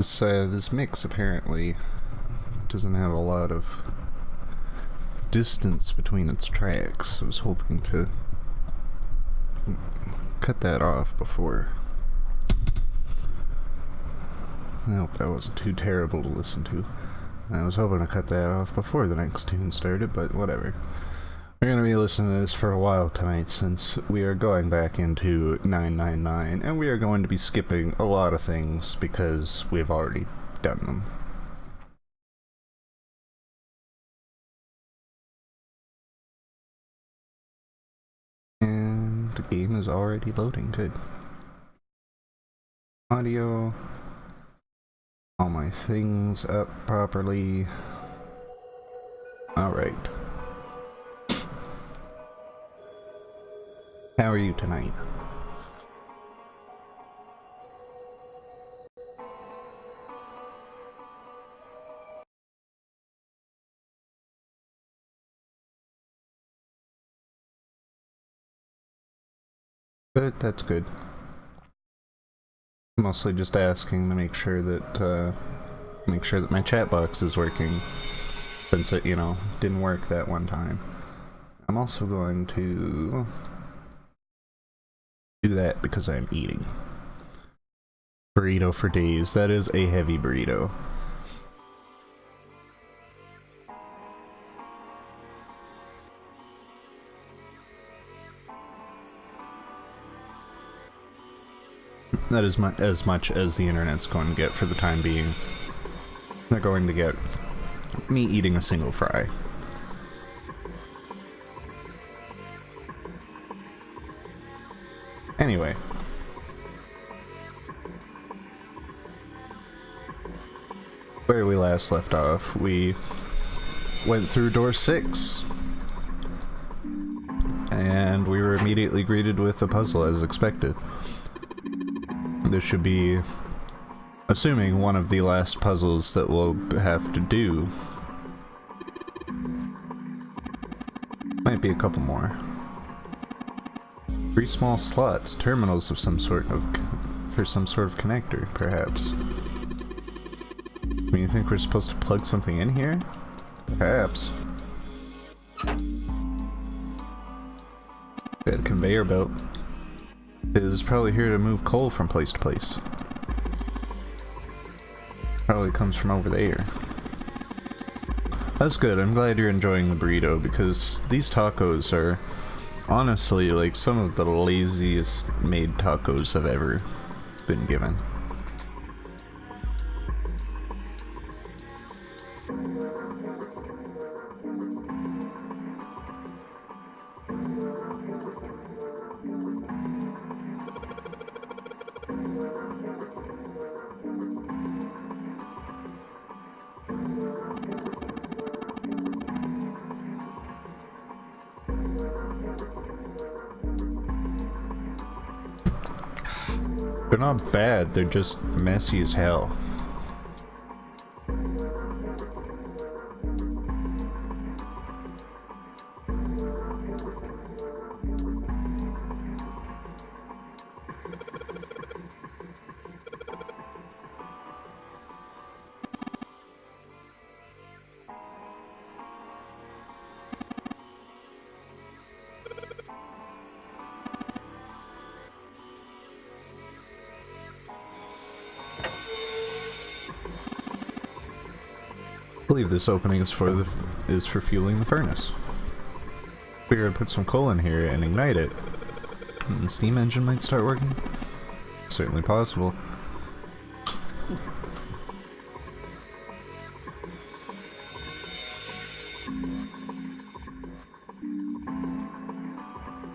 This mix apparently doesn't have a lot of distance between its tracks. I was hoping to cut that off before. I hope that wasn't too terrible to listen to. I was hoping to cut that off before the next tune started, but whatever. We're going to be listening to this for a while tonight since we are going back into 999, and we are going to be skipping a lot of things because we've already done them. And the game is already loading, good. Audio, all my things up properly. Alright. How are you tonight? Good, that's good. Mostly just asking to make sure that my chat box is working, since it, you know, didn't work that one time. I'm also going to do that because I'm eating. Burrito for days. That is a heavy burrito. That is as much as the internet's going to get for the time being. They're going to get me eating a single fry. Anyway. Where we last left off, we went through door 6. And we were immediately greeted with a puzzle as expected. This should be, assuming, one of the last puzzles that we'll have to do. Might be a couple more. 3 small slots, terminals of some sort of, for some sort of connector, perhaps. Do you think we're supposed to plug something in here? Perhaps. Got a conveyor belt. It is probably here to move coal from place to place. Probably comes from over there. That's good, I'm glad you're enjoying the burrito, because these tacos are honestly like some of the laziest made tacos I've ever been given. They're not bad, they're just messy as hell. I believe this opening is for fueling the furnace. We're gonna put some coal in here and ignite it. And the steam engine might start working. Certainly possible.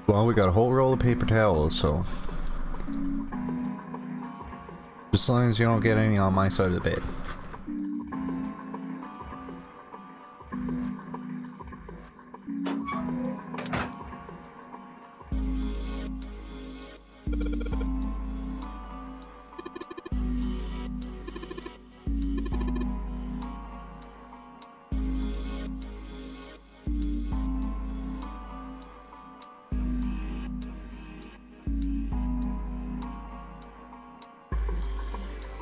Well, we got a whole roll of paper towels, so just as long as you don't get any on my side of the bed.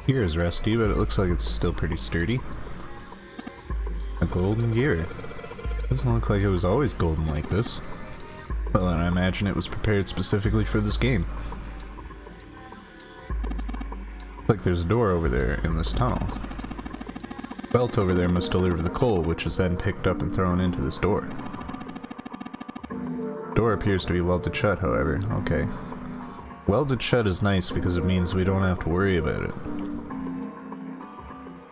Gear is rusty, but it looks like it's still pretty sturdy. A golden gear. Doesn't look like it was always golden like this. Well, then I imagine it was prepared specifically for this game. Looks like there's a door over there in this tunnel. The belt over there must deliver the coal, which is then picked up and thrown into this door. The door appears to be welded shut, however. Okay. Welded shut is nice because it means we don't have to worry about it.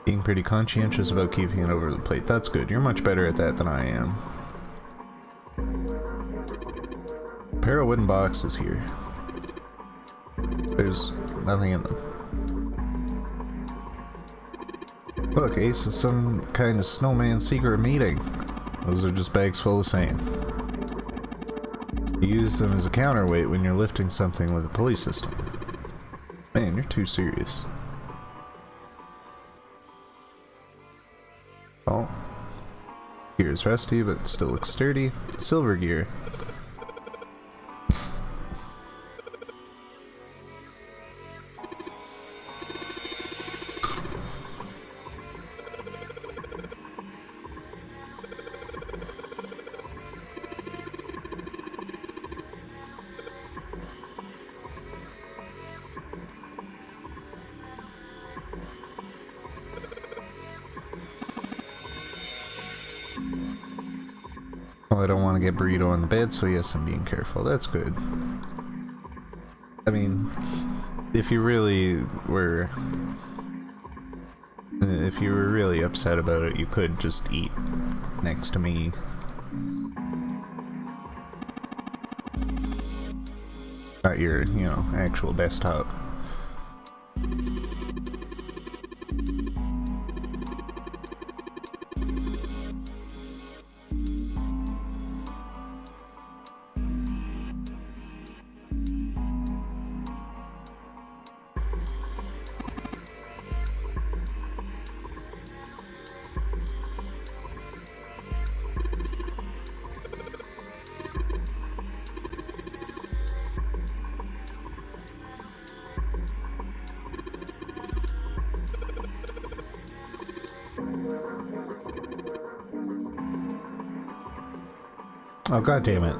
Being pretty conscientious about keeping it over the plate. That's good. You're much better at that than I am. A pair of wooden boxes here. There's nothing in them. Look, Ace is some kind of snowman secret meeting. Those are just bags full of sand. You use them as a counterweight when you're lifting something with a pulley system. Man, you're too serious. Oh. Gear is rusty, but it still looks sturdy. Silver gear. Well, I don't want to get burrito on the bed, so yes, I'm being careful. That's good. I mean, if you really were upset about it, you could just eat next to me. At your, you know, actual desktop. Oh, god damn it.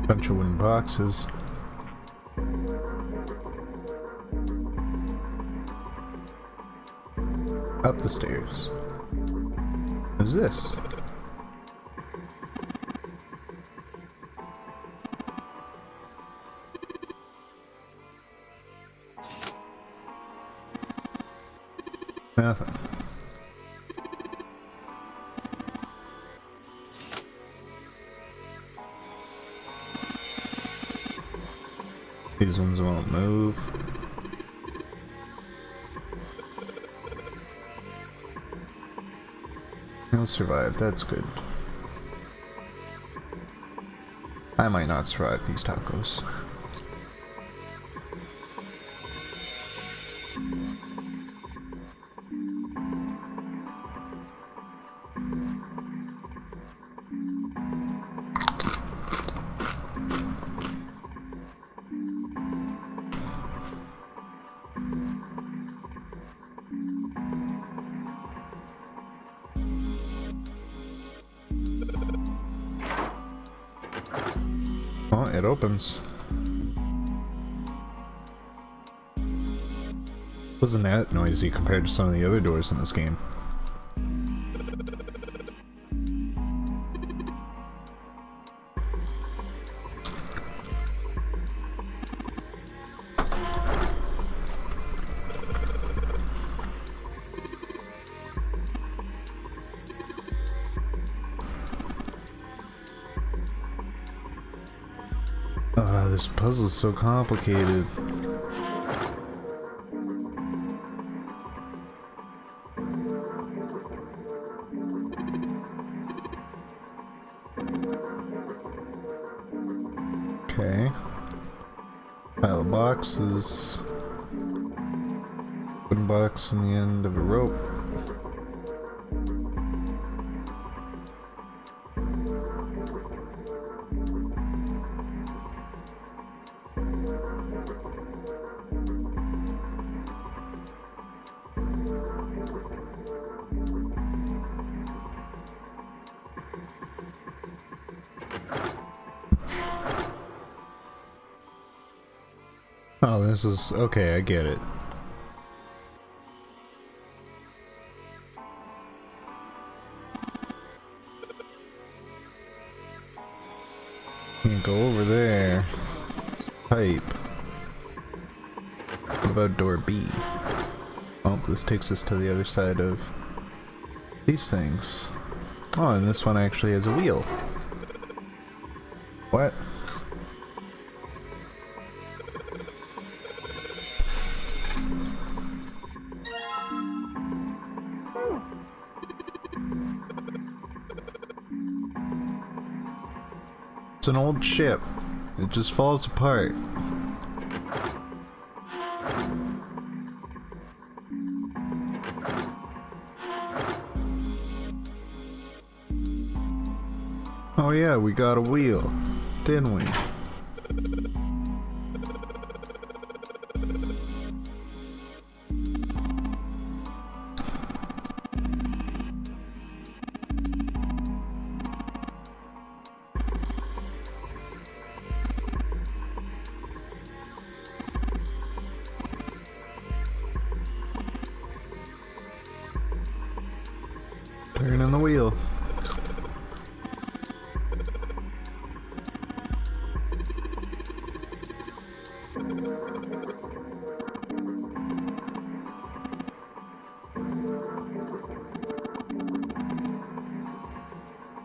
Bunch of wooden boxes. Up the stairs. What's this? Nothing. These ones won't move. He'll survive, that's good. I might not survive these tacos. Oh, it opens. Wasn't that noisy compared to some of the other doors in this game? This puzzle is so complicated. Okay. boxes. Wooden box in the end of a rope. Oh, this is okay, I get it. Can't go over there. Pipe. What about door B? Oh, this takes us to the other side of these things. Oh, and this one actually has a wheel. What? It's an old ship. It just falls apart. Oh yeah, we got a wheel, didn't we? Turning the wheel.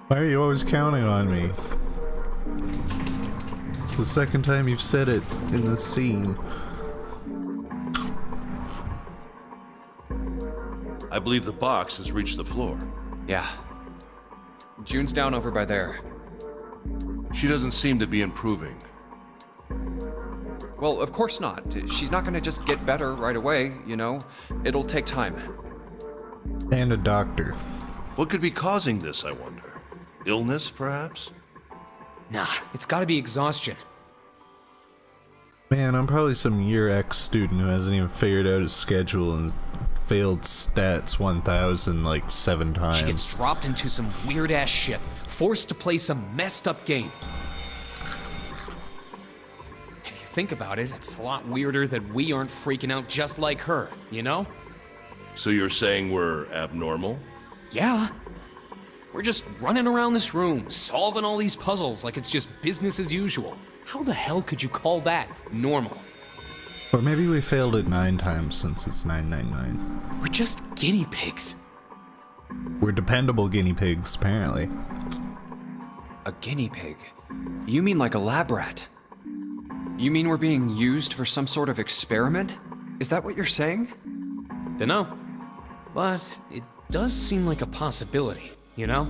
Why are you always counting on me? It's the second time you've said it in this scene. I believe the box has reached the floor. Yeah. June's down over by there. She doesn't seem to be improving. Well, of course not. She's not gonna just get better right away, you know? It'll take time. And a doctor. What could be causing this, I wonder? Illness, perhaps? Nah, it's gotta be exhaustion. Man, I'm probably some year X student who hasn't even figured out his schedule and failed stats 1000 like 7 times. She gets dropped into some weird-ass shit, forced to play some messed-up game. If you think about it, it's a lot weirder that we aren't freaking out just like her, you know? So you're saying we're abnormal? Yeah. We're just running around this room, solving all these puzzles like it's just business as usual. How the hell could you call that normal? Or maybe we failed it 9 times since it's 999. We're just guinea pigs. We're dependable guinea pigs, apparently. A guinea pig? You mean like a lab rat? You mean we're being used for some sort of experiment? Is that what you're saying? Dunno. But it does seem like a possibility, you know?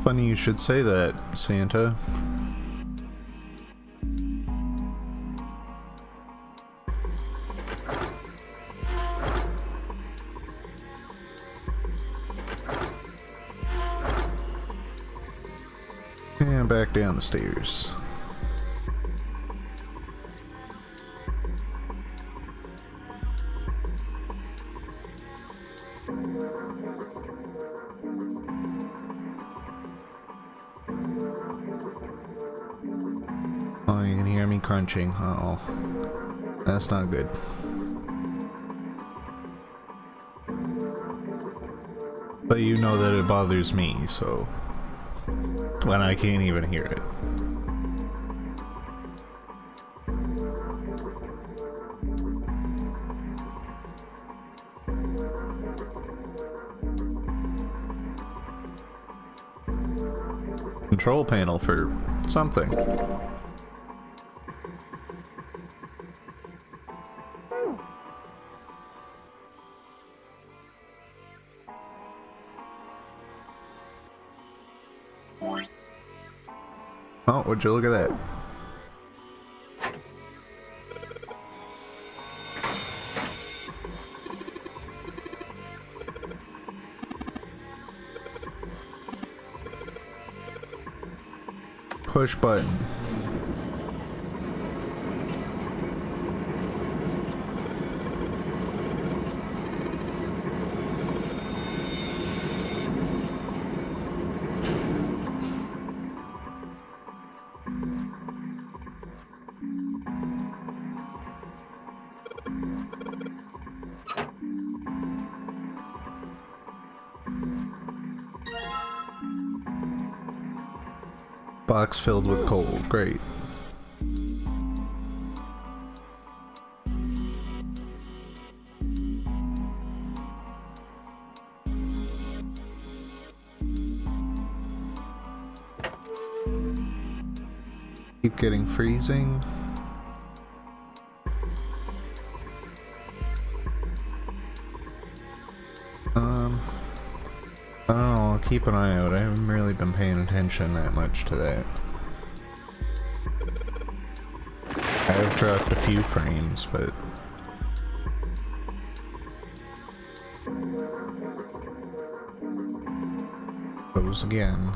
Funny you should say that, Santa. And back down the stairs. Oh, you can hear me crunching. Uh-oh. That's not good. But you know that it bothers me, so... when I can't even hear it. Control panel for something. Oh, would you look at that? Push button. Box filled with coal. Great. Keep getting freezing. I don't know, I'll keep an eye out. I haven't really been paying attention that much to that. I have dropped a few frames, but... Those again.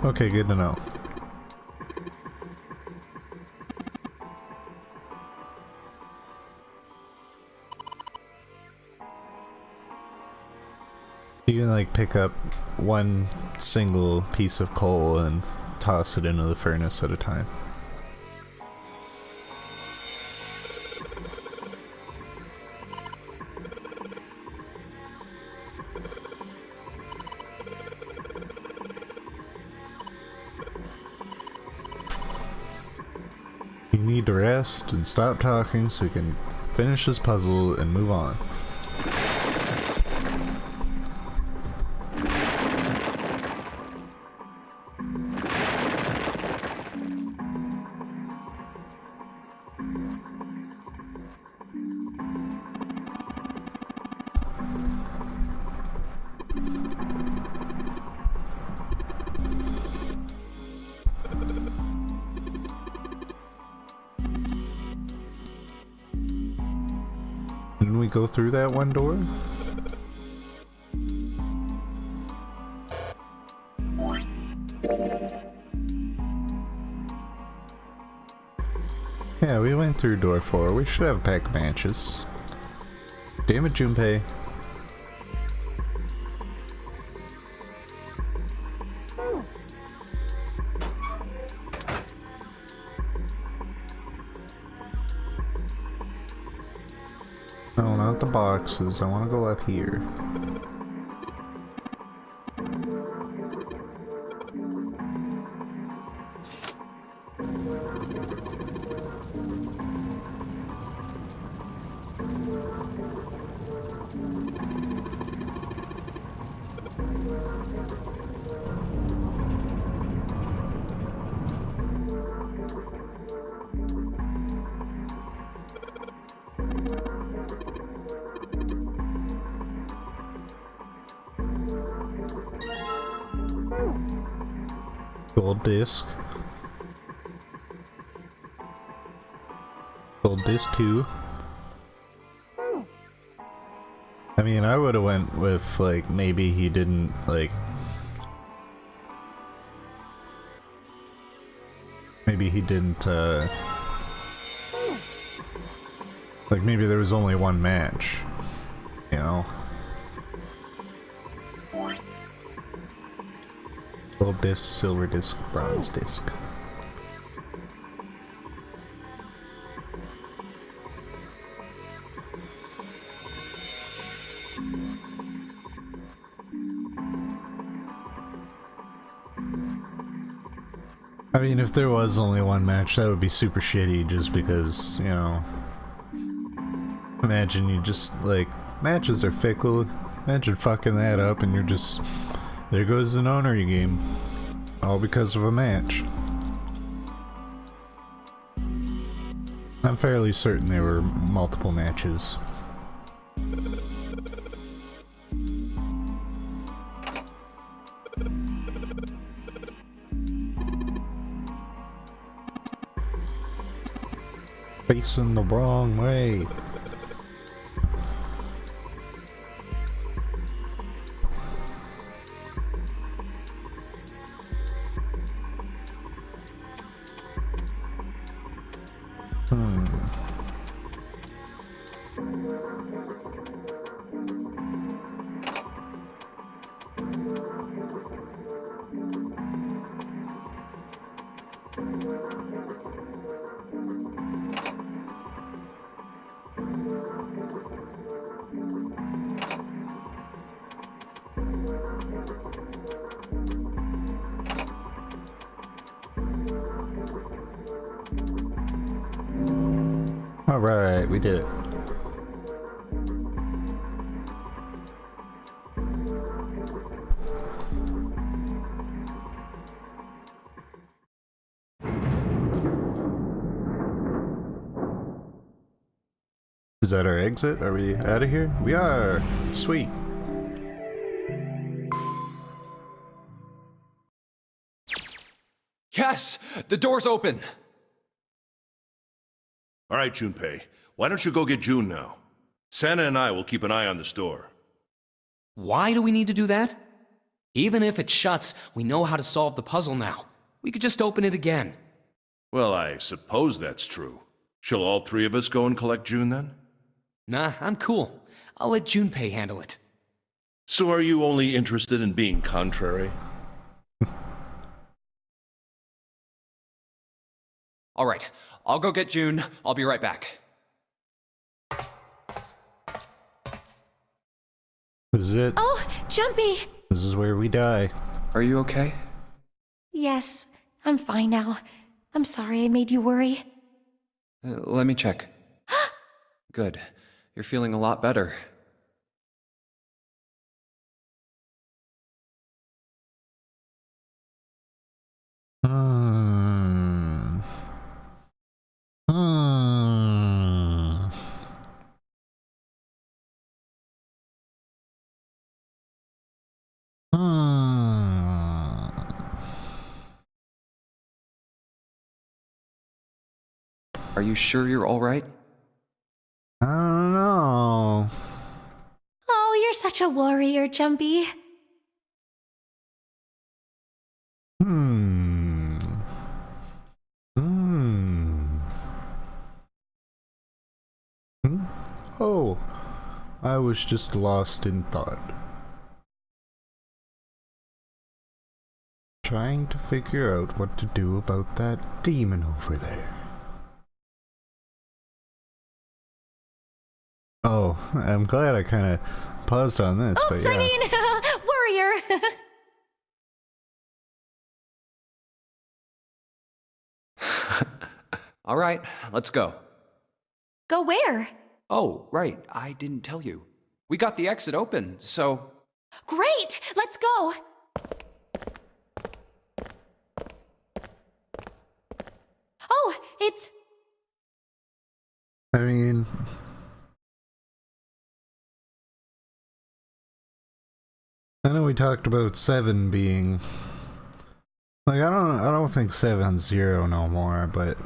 Okay, good to know. You can like pick up one single piece of coal and toss it into the furnace at a time. You need to rest and stop talking so you can finish this puzzle and move on. Didn't we go through that one door? Yeah, we went through door 4. We should have pack matches. Damn it, Junpei. No, not the boxes. I want to go up here. Gold disc. Gold disc 2. I mean, I would have went with, like, maybe he didn't, like... Maybe he didn't, like, maybe there was only one match, you know? Gold disc, silver disc, bronze disc. I mean, if there was only one match, that would be super shitty just because, you know. Imagine you just, like, matches are fickle. Imagine fucking that up and you're just. There goes an Onary game. All because of a match. I'm fairly certain there were multiple matches. Facing the wrong way. Alright, we did it. Is that our exit? Are we out of here? We are! Sweet. Yes! The door's open! All right, Junpei. Why don't you go get June now? Santa and I will keep an eye on the store. Why do we need to do that? Even if it shuts, we know how to solve the puzzle now. We could just open it again. Well, I suppose that's true. Shall all three of us go and collect June then? Nah, I'm cool. I'll let Junpei handle it. So are you only interested in being contrary? All right, I'll go get June. I'll be right back. This is it. Oh, Jumpy! This is where we die. Are you okay? Yes, I'm fine now. I'm sorry I made you worry. Let me check. Good. You're feeling a lot better. Hmm. Hmm. Hmm. Are you sure you're all right? I don't know. Oh, you're such a warrior, Jumpy. Hmm. Hmm. Hmm? Oh, I was just lost in thought. Trying to figure out what to do about that demon over there. Oh, I'm glad I kind of paused on this, but Oops, yeah. I mean, warrior. All right, let's go. Go where? Oh, right, I didn't tell you. We got the exit open, so... Great! Let's go! Oh, it's... I mean... I know we talked about 7 being... Like, I don't think 7's 0 no more, but...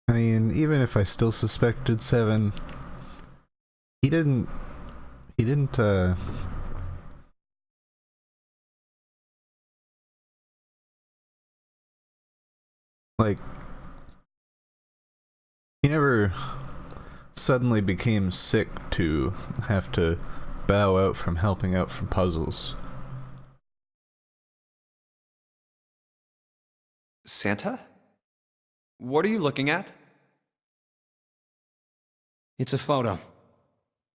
I mean, even if I still suspected 7... He didn't, like... He never suddenly became sick to have to bow out from helping out from puzzles. Santa? What are you looking at? It's a photo.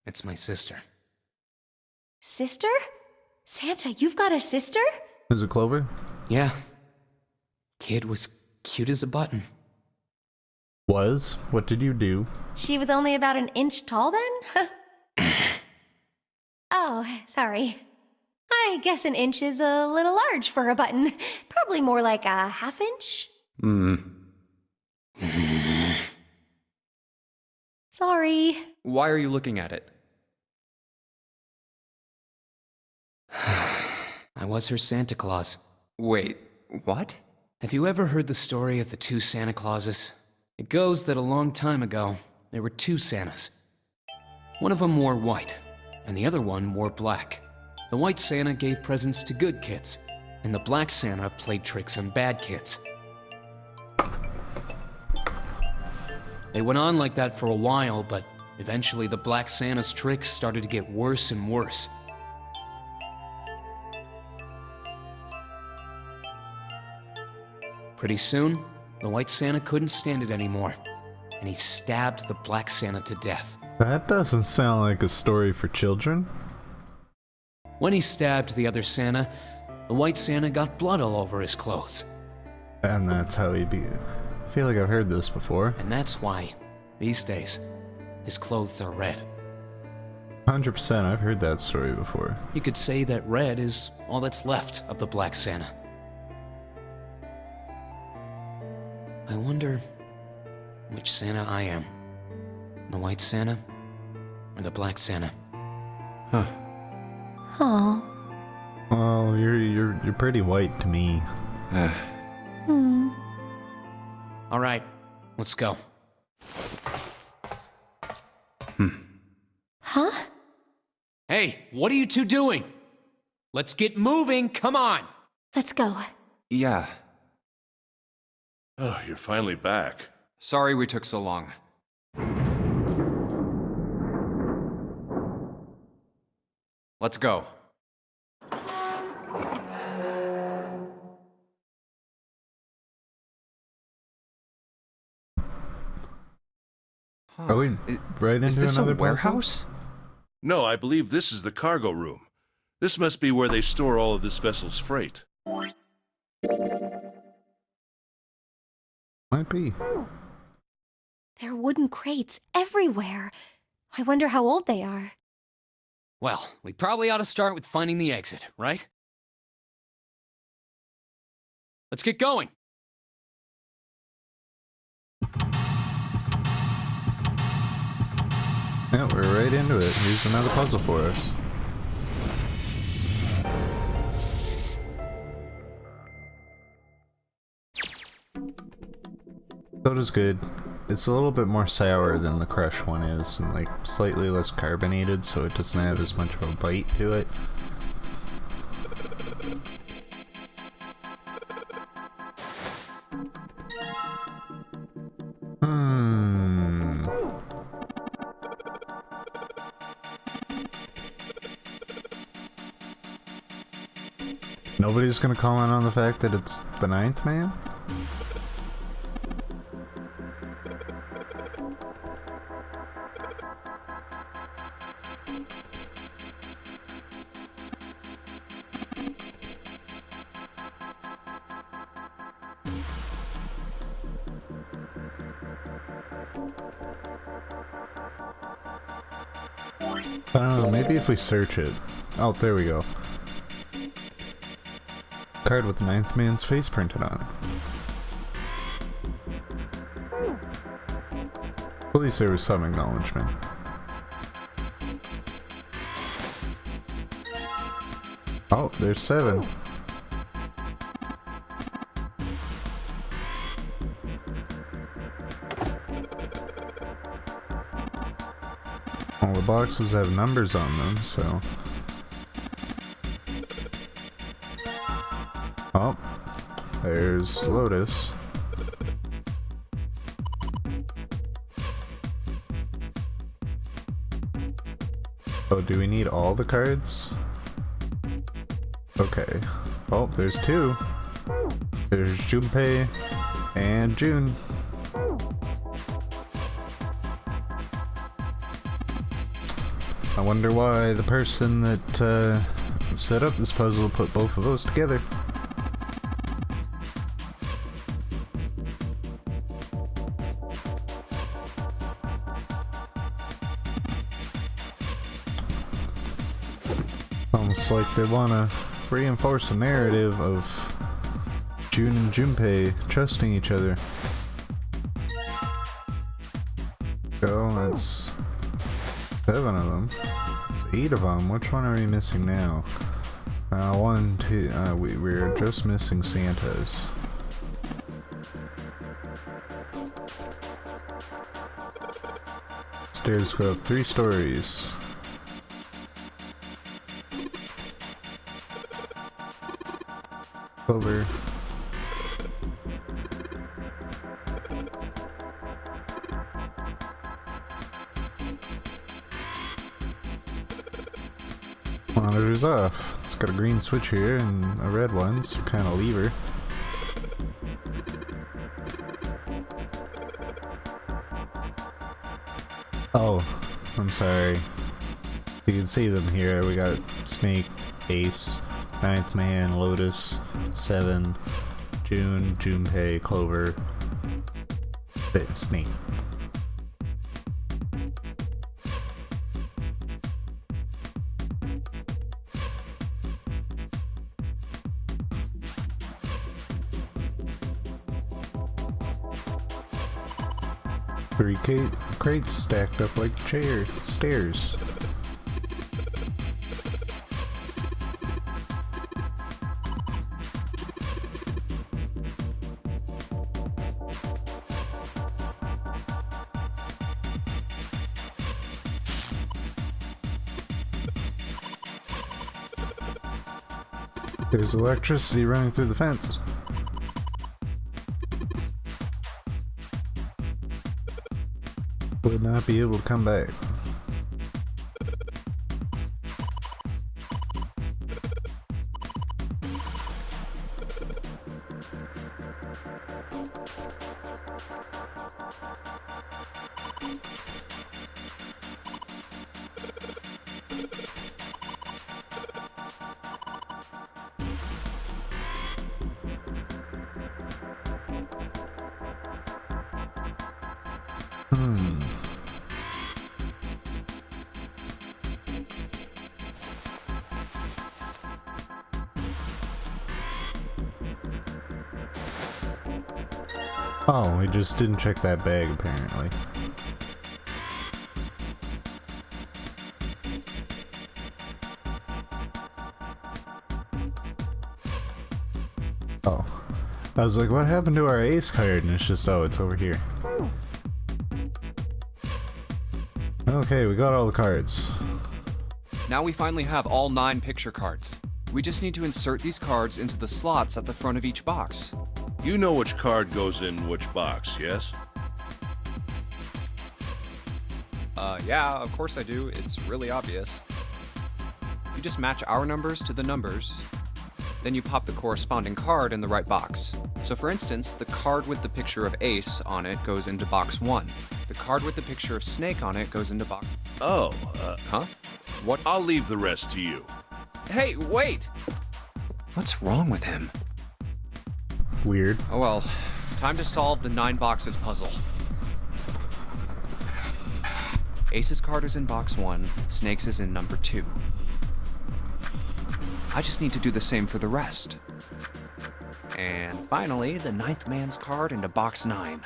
It's my sister. Sister? Santa, you've got a sister? Is it Clover? Yeah. Kid was cute as a button. Was? What did you do? She was only about an inch tall then? Oh, sorry. I guess an inch is a little large for a button. Probably more like a half inch. Sorry. Why are you looking at it? I was her Santa Claus. Wait, what? Have you ever heard the story of the two Santa Clauses? It goes that a long time ago, there were two Santas. One of them wore white, and the other one wore black. The white Santa gave presents to good kids, and the black Santa played tricks on bad kids. They went on like that for a while, but eventually the black Santa's tricks started to get worse and worse. Pretty soon, the white Santa couldn't stand it anymore, and he stabbed the black Santa to death. That doesn't sound like a story for children. When he stabbed the other Santa, the white Santa got blood all over his clothes. And that's how he be. I feel like I've heard this before. And that's why, these days, his clothes are red. 100%, I've heard that story before. You could say that red is all that's left of the black Santa. I wonder which Santa I am. The white Santa or the black Santa? Huh. Aw. Well, you're pretty white to me. All right, let's go. Huh? Hey, what are you two doing? Let's get moving, come on! Let's go. Yeah. Oh, you're finally back. Sorry we took so long. Let's go. Are we right into Is this another a warehouse? No, I believe this is the cargo room. This must be where they store all of this vessel's freight. Might be. There are wooden crates everywhere. I wonder how old they are. Well, we probably ought to start with finding the exit, right? Let's get going! Yeah, we're right into it. Here's another puzzle for us. Soda's good. It's a little bit more sour than the Crush one is, and like slightly less carbonated, so it doesn't have as much of a bite to it. Nobody's gonna comment on the fact that it's the Ninth Man? I don't know, maybe if we search it. Oh, there we go. Card with the Ninth Man's face printed on it. At least there was some acknowledgement. Oh, there's 7. All the boxes have numbers on them, so... Oh, there's Lotus. Oh, do we need all the cards? Okay. Oh, there's 2. There's Junpei and June. I wonder why the person that set up this puzzle, put both of those together. Almost like they want to reinforce the narrative of June and Junpei trusting each other. Oh, that's 7 of them. It's 8 of them. Which one are we missing now? 1, 2. We're just missing Santa's. Stairs go up 3 stories. Clover. Monitor's off. It's got a green switch here and a red one, so kind of lever. Oh, I'm sorry. You can see them here. We got Snake, Ace, Ninth Man, Lotus, 7, June, Junpei, Clover, Snake. Three crates stacked up like stairs. There's electricity running through the fence. Would not be able to come back. Oh, we just didn't check that bag apparently. Oh. I was like, what happened to our ace card? And it's just, oh, it's over here. Okay, we got all the cards. Now we finally have all 9 picture cards. We just need to insert these cards into the slots at the front of each box. You know which card goes in which box, yes? Yeah, of course I do. It's really obvious. You just match our numbers to the numbers, then you pop the corresponding card in the right box. So for instance, the card with the picture of Ace on it goes into box 1. The card with the picture of Snake on it goes into box... Oh, Huh? What? I'll leave the rest to you. Hey, wait! What's wrong with him? Weird. Oh well, time to solve the 9 boxes puzzle. Ace's card is in box 1, Snake's is in number 2. I just need to do the same for the rest. And finally, the 9th man's card into box 9.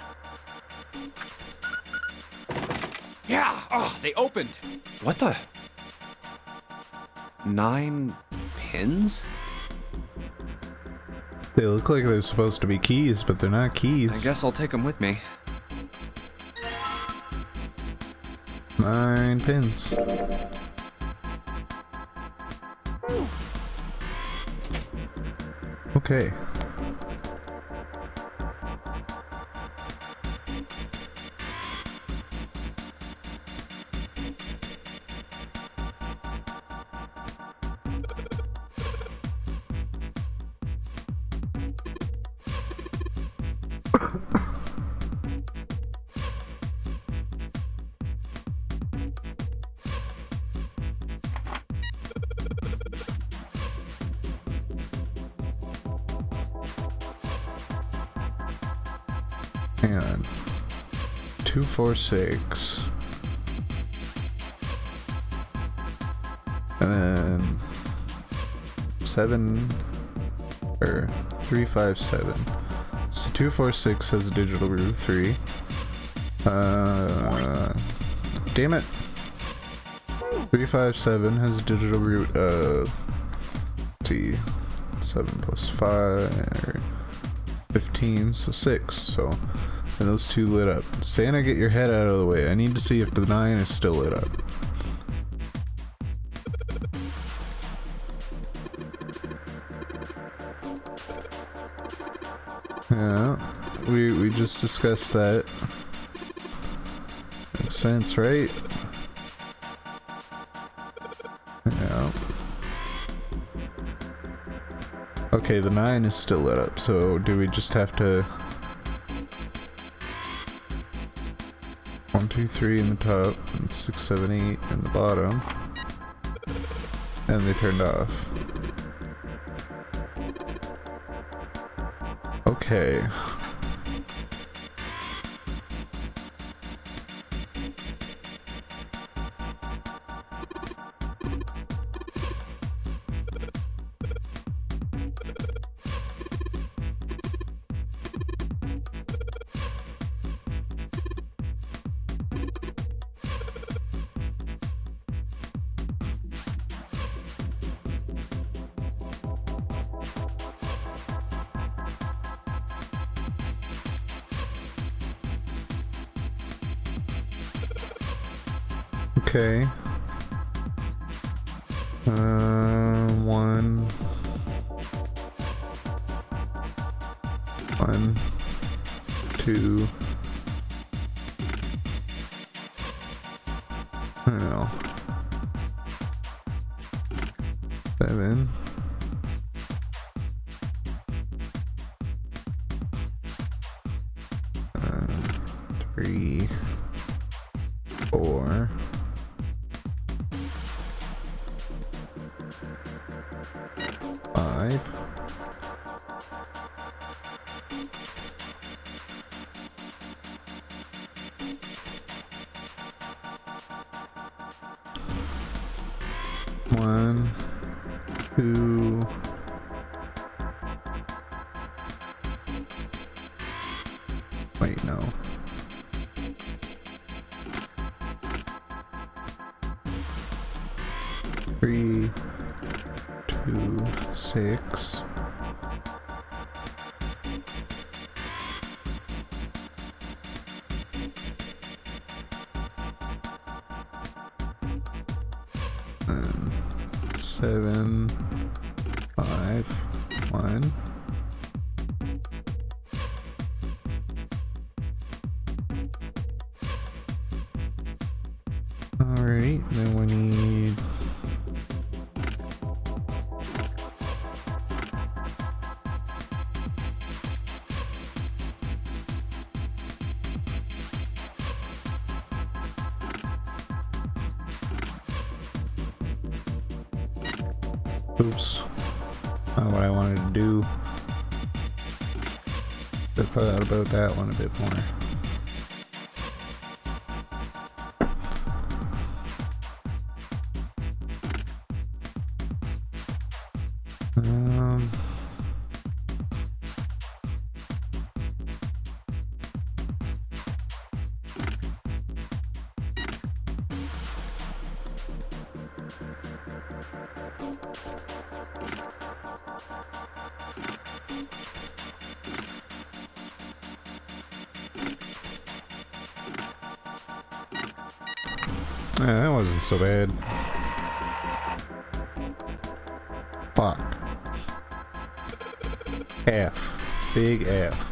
Yeah! Oh, they opened! What the? 9 pins? They look like they're supposed to be keys, but they're not keys. I guess I'll take them with me. 9 pins. Okay. Hang on. 246. And then 7 or 357. So 246 has a digital root 3. Damn it. 357 has a digital root of, let's see, 7 plus 5 or 15, so 6. So, and those two lit up. Santa, get your head out of the way. I need to see if the 9 is still lit up. Yeah, we just discussed that. Makes sense, right? Yeah. Okay, the 9 is still lit up, so do we just have to... 1, 2, 3 in the top, and 6, 7, 8 in the bottom. And they turned off. Okay. Okay. 1, 2. I don't know. 7. 3, 4. 5. 1, 2. Wait, no. 3, 2, 6. And 7, 5, 1. Alright, then we need... Oops. Not what I wanted to do. I thought about that one a bit more. Yeah, that wasn't so bad. Fuck. F. Big F.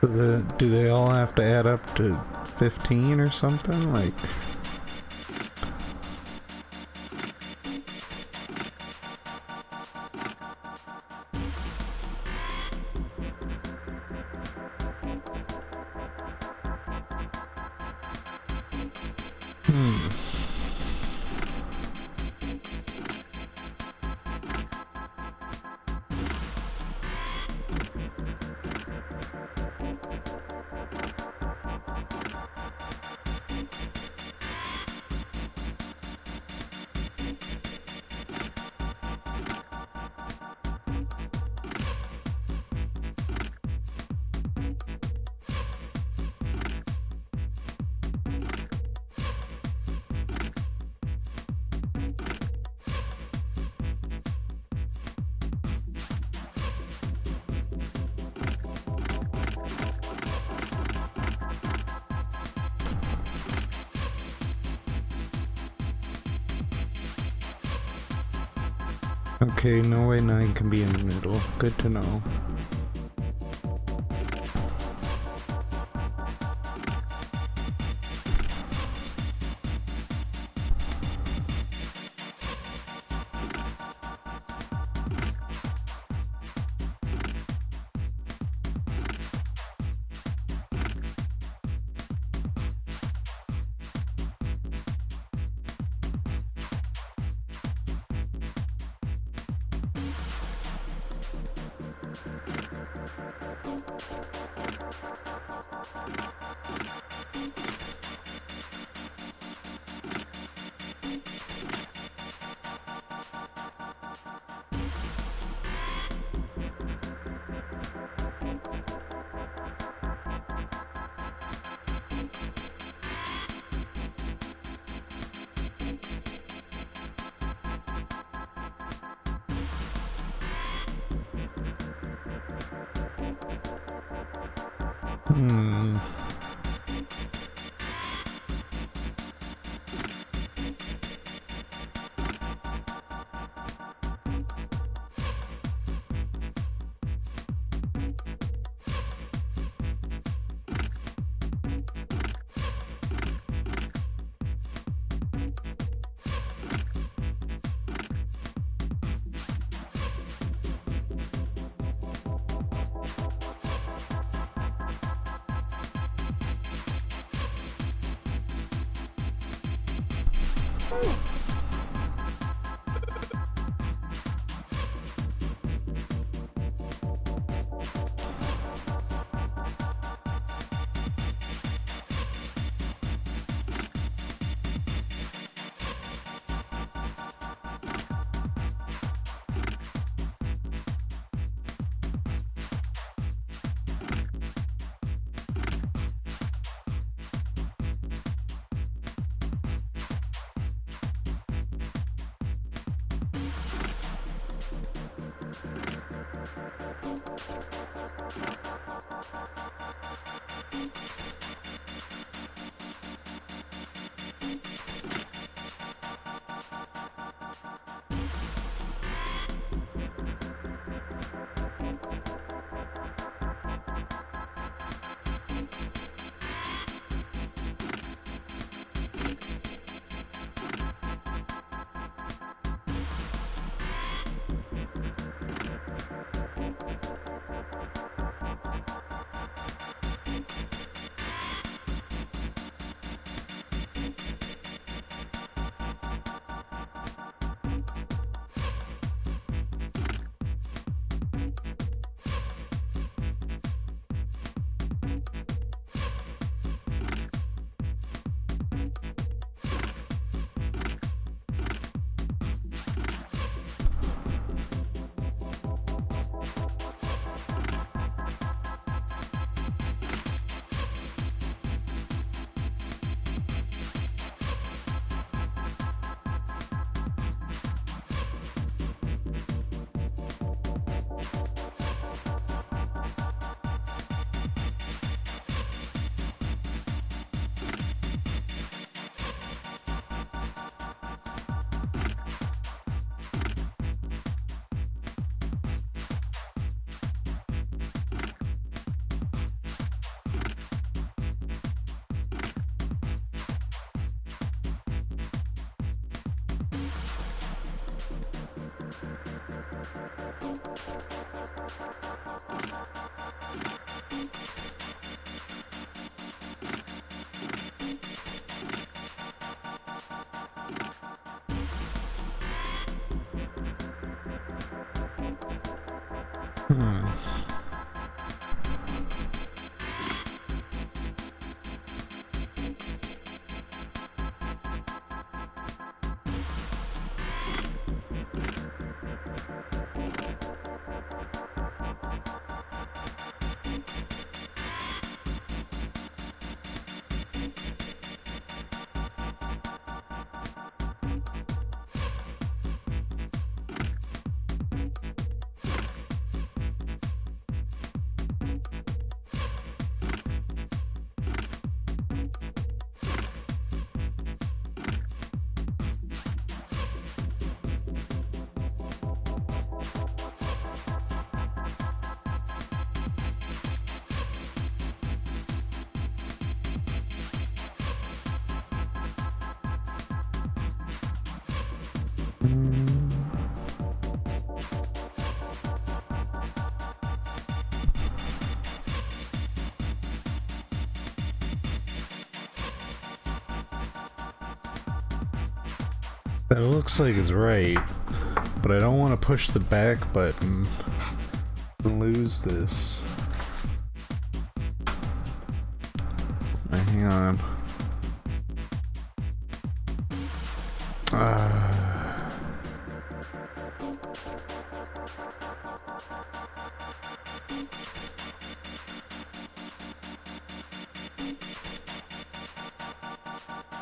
Do they all have to add up to 15 or something? Like... Okay, no way 9 can be in the middle. Good to know. Hmm. That looks like it's right, but I don't want to push the back button and lose this. Hang on.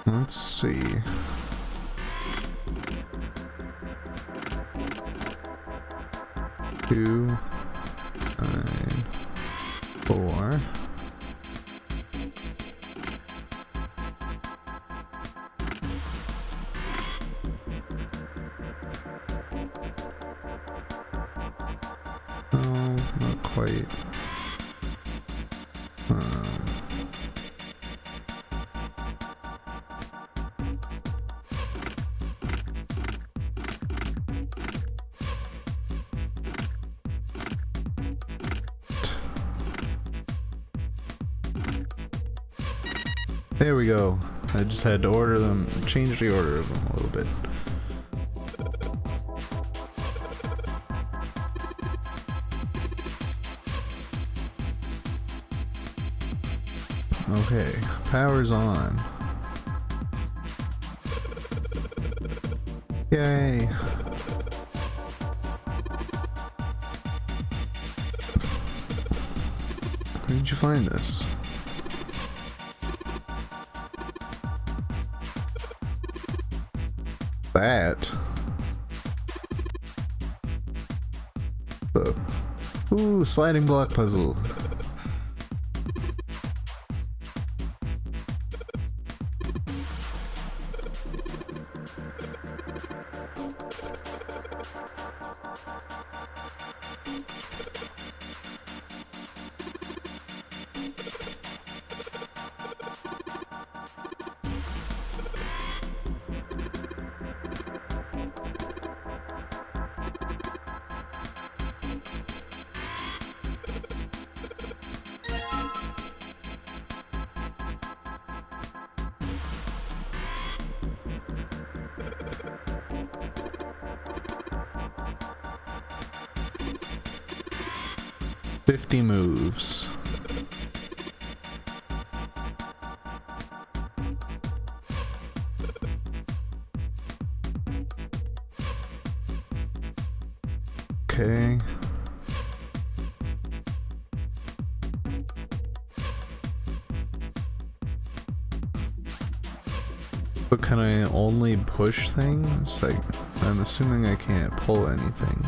Let's see. Two, 9, 4. No, not quite. There we go. I just had to order them, change the order of them a little bit. Okay, power's on. Yay! Where did you find this? That? Ooh, sliding block puzzle. $50 moves. Okay. But can I only push things? Like, I'm assuming I can't pull anything.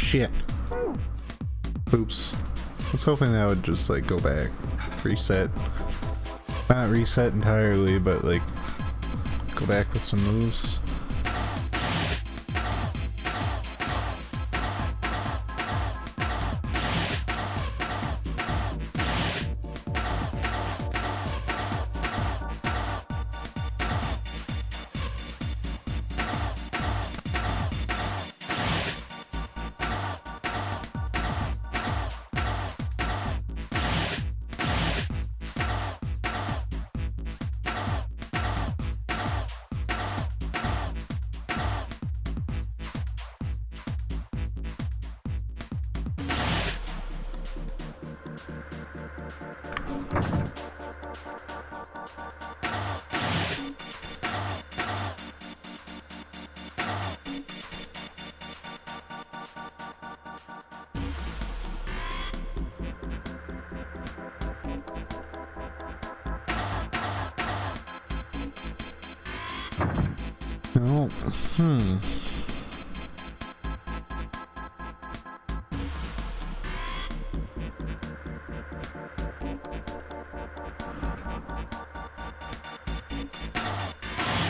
shit. Oops. I was hoping that would just like go back. Reset. Not reset entirely, but like go back with some moves. Oh,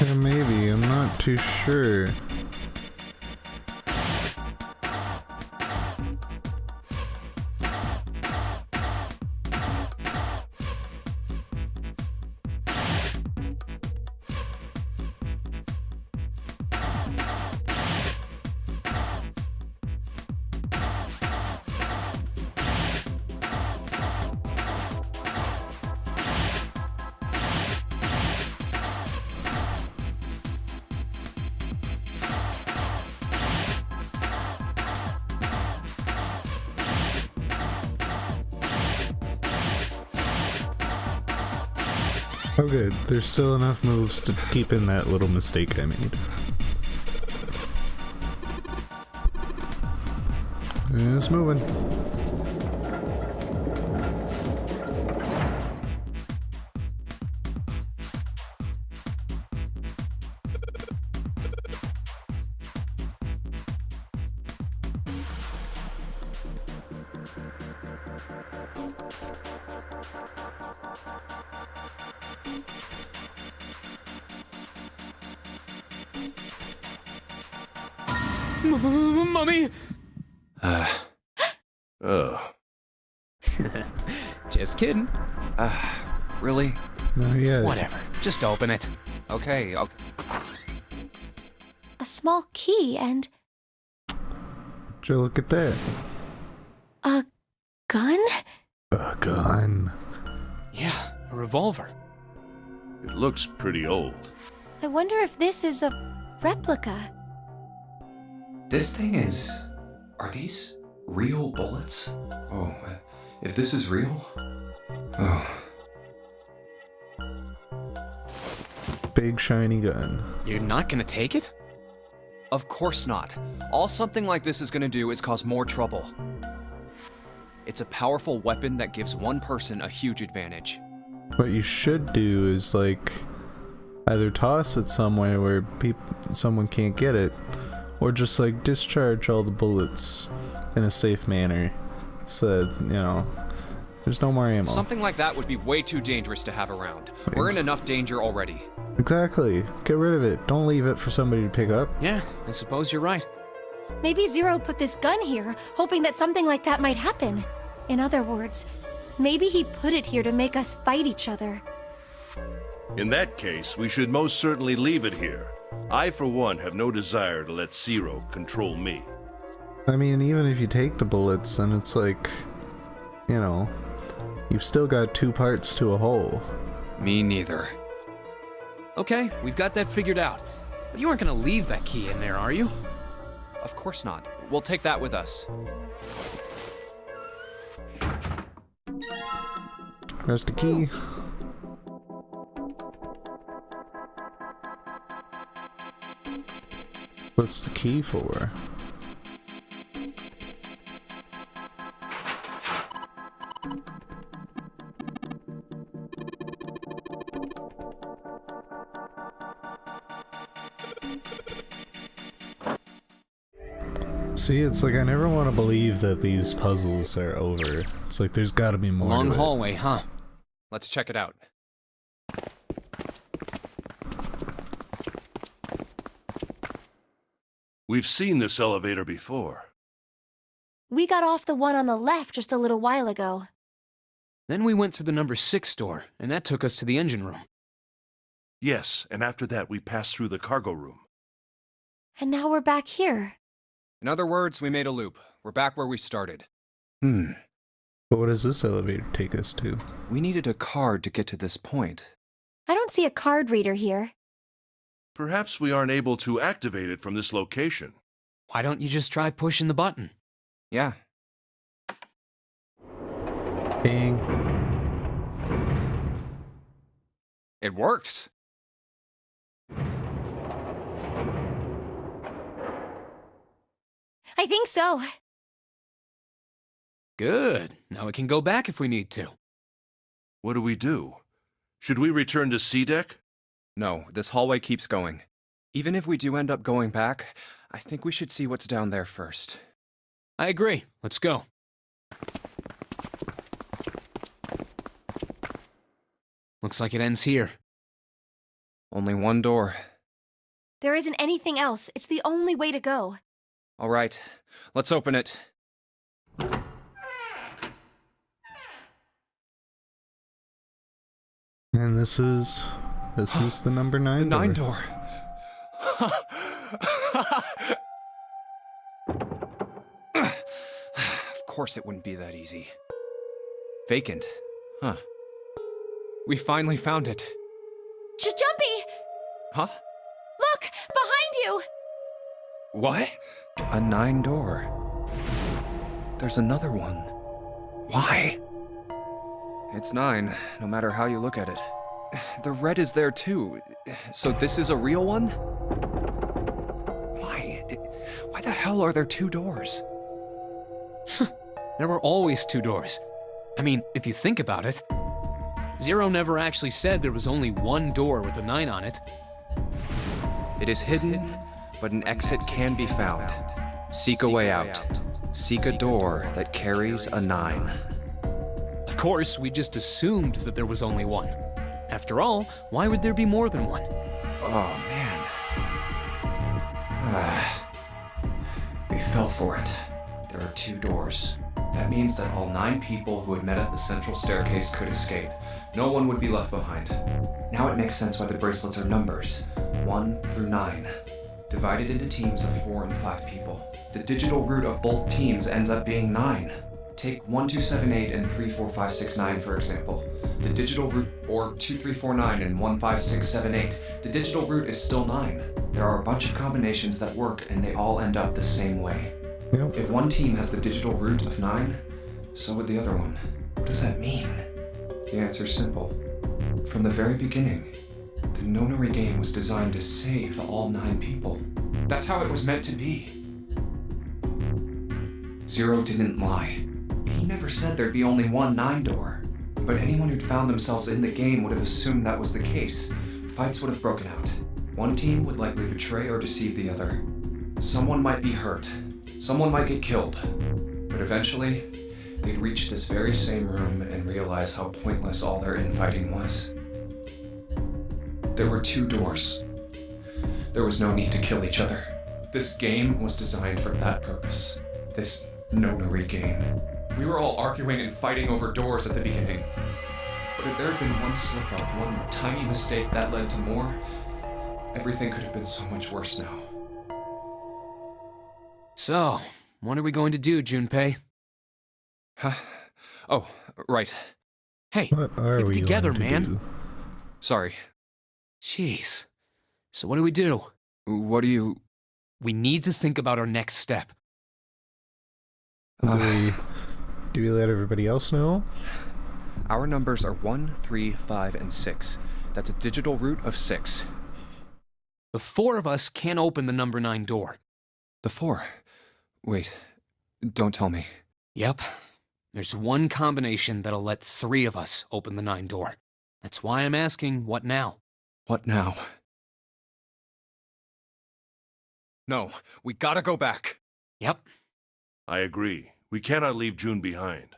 yeah, maybe. I'm not too sure. Okay, there's still enough moves to keep in that little mistake I made. It's moving. Mummy! Oh. Just kidding. Really? No, yeah. Whatever. Just open it. Okay, okay. A small key and Would you look at that? a gun? A gun. Yeah, a revolver. It looks pretty old. I wonder if this is a replica. This thing is... Are these real bullets? Oh, if this is real... Oh. Big shiny gun. You're not gonna take it? Of course not. All something like this is gonna do is cause more trouble. It's a powerful weapon that gives one person a huge advantage. What you should do is like either toss it somewhere where someone can't get it, or just like discharge all the bullets in a safe manner so that, you know, there's no more ammo. Something like that would be way too dangerous to have around. We're in enough danger already. Exactly. Get rid of it. Don't leave it for somebody to pick up. Yeah, I suppose you're right. Maybe Zero put this gun here, hoping that something like that might happen. In other words, maybe he put it here to make us fight each other. In that case, we should most certainly leave it here. I, for one, have no desire to let Zero control me. I mean, even if you take the bullets, then it's like, you know, you've still got two parts to a whole. Me neither. Okay, we've got that figured out. But you aren't gonna leave that key in there, are you? Of course not. We'll take that with us. Where's the key? What's the key for? See, it's like I never want to believe that these puzzles are over. It's like there's got to be more. Long to it. hallway, huh? Let's check it out. We've seen this elevator before. We got off the one on the left just a little while ago. Then we went through the number 6 door, and that took us to the engine room. Yes, and after that we passed through the cargo room. And now we're back here. In other words, we made a loop. We're back where we started. But what does this elevator take us to? We needed a card to get to this point. I don't see a card reader here. Perhaps we aren't able to activate it from this location. Why don't you just try pushing the button? Yeah. Ding. It works! I think so. Good. Now we can go back if we need to. What do we do? Should we return to C deck? No, this hallway keeps going. Even if we do end up going back, I think we should see what's down there first. I agree. Let's go. Looks like it ends here. Only one door. There isn't anything else. It's the only way to go. All right, let's open it. And this is the number 9 The 9 door. door. Of course it wouldn't be that easy. Vacant. Huh. We finally found it. Jumpy! Huh? Look! Behind you! What? A 9 door. There's another one. Why? It's 9, no matter how you look at it. The red is there too. So this is a real one? Why? Why the hell are there 2 doors? There were always 2 doors. I mean, if you think about it, Zero never actually said there was only one door with a 9 on it. It is hidden, but an exit can be found. Seek a way out. Seek a door that carries a 9. Of course, we just assumed that there was only one. After all, why would there be more than one? Oh, man. We fell for it. There are 2 doors. That means that all 9 people who had met at the central staircase could escape. No one would be left behind. Now it makes sense why the bracelets are numbers, 1 through 9, divided into teams of 4 and 5 people. The digital root of both teams ends up being 9. Take 1278 and 34569 for example. The digital root, or 2349 and 15678, the digital root is still 9. There are a bunch of combinations that work and they all end up the same way. Yep. If one team has the digital root of 9, so would the other one. What does that mean? The answer's simple. From the very beginning, the Nonary game was designed to save all 9 people. That's how it was meant to be. Zero didn't lie. He never said there'd be only one 9 door. But anyone who'd found themselves in the game would have assumed that was the case. Fights would have broken out. One team would likely betray or deceive the other. Someone might be hurt. Someone might get killed. But eventually, they'd reach this very same room and realize how pointless all their infighting was. There were 2 doors. There was no need to kill each other. This game was designed for that purpose. This Nonary game. We were all arguing and fighting over doors at the beginning. But if there had been one slip-up, one tiny mistake that led to more, everything could have been so much worse now. So, what are we going to do, Junpei? Huh? Oh, right. Hey, What are keep it we together, going to man. do? Sorry. Jeez. So what do we do? What do you... We need to think about our next step. Do we let everybody else know? Our numbers are 1, 3, 5, and 6. That's a digital root of 6. The 4 of us can't open the number 9 door. The 4. Wait. Don't tell me. Yep. There's one combination that'll let 3 of us open the 9 door. That's why I'm asking, what now? What now? No, we gotta go back. Yep. I agree. We cannot leave June behind.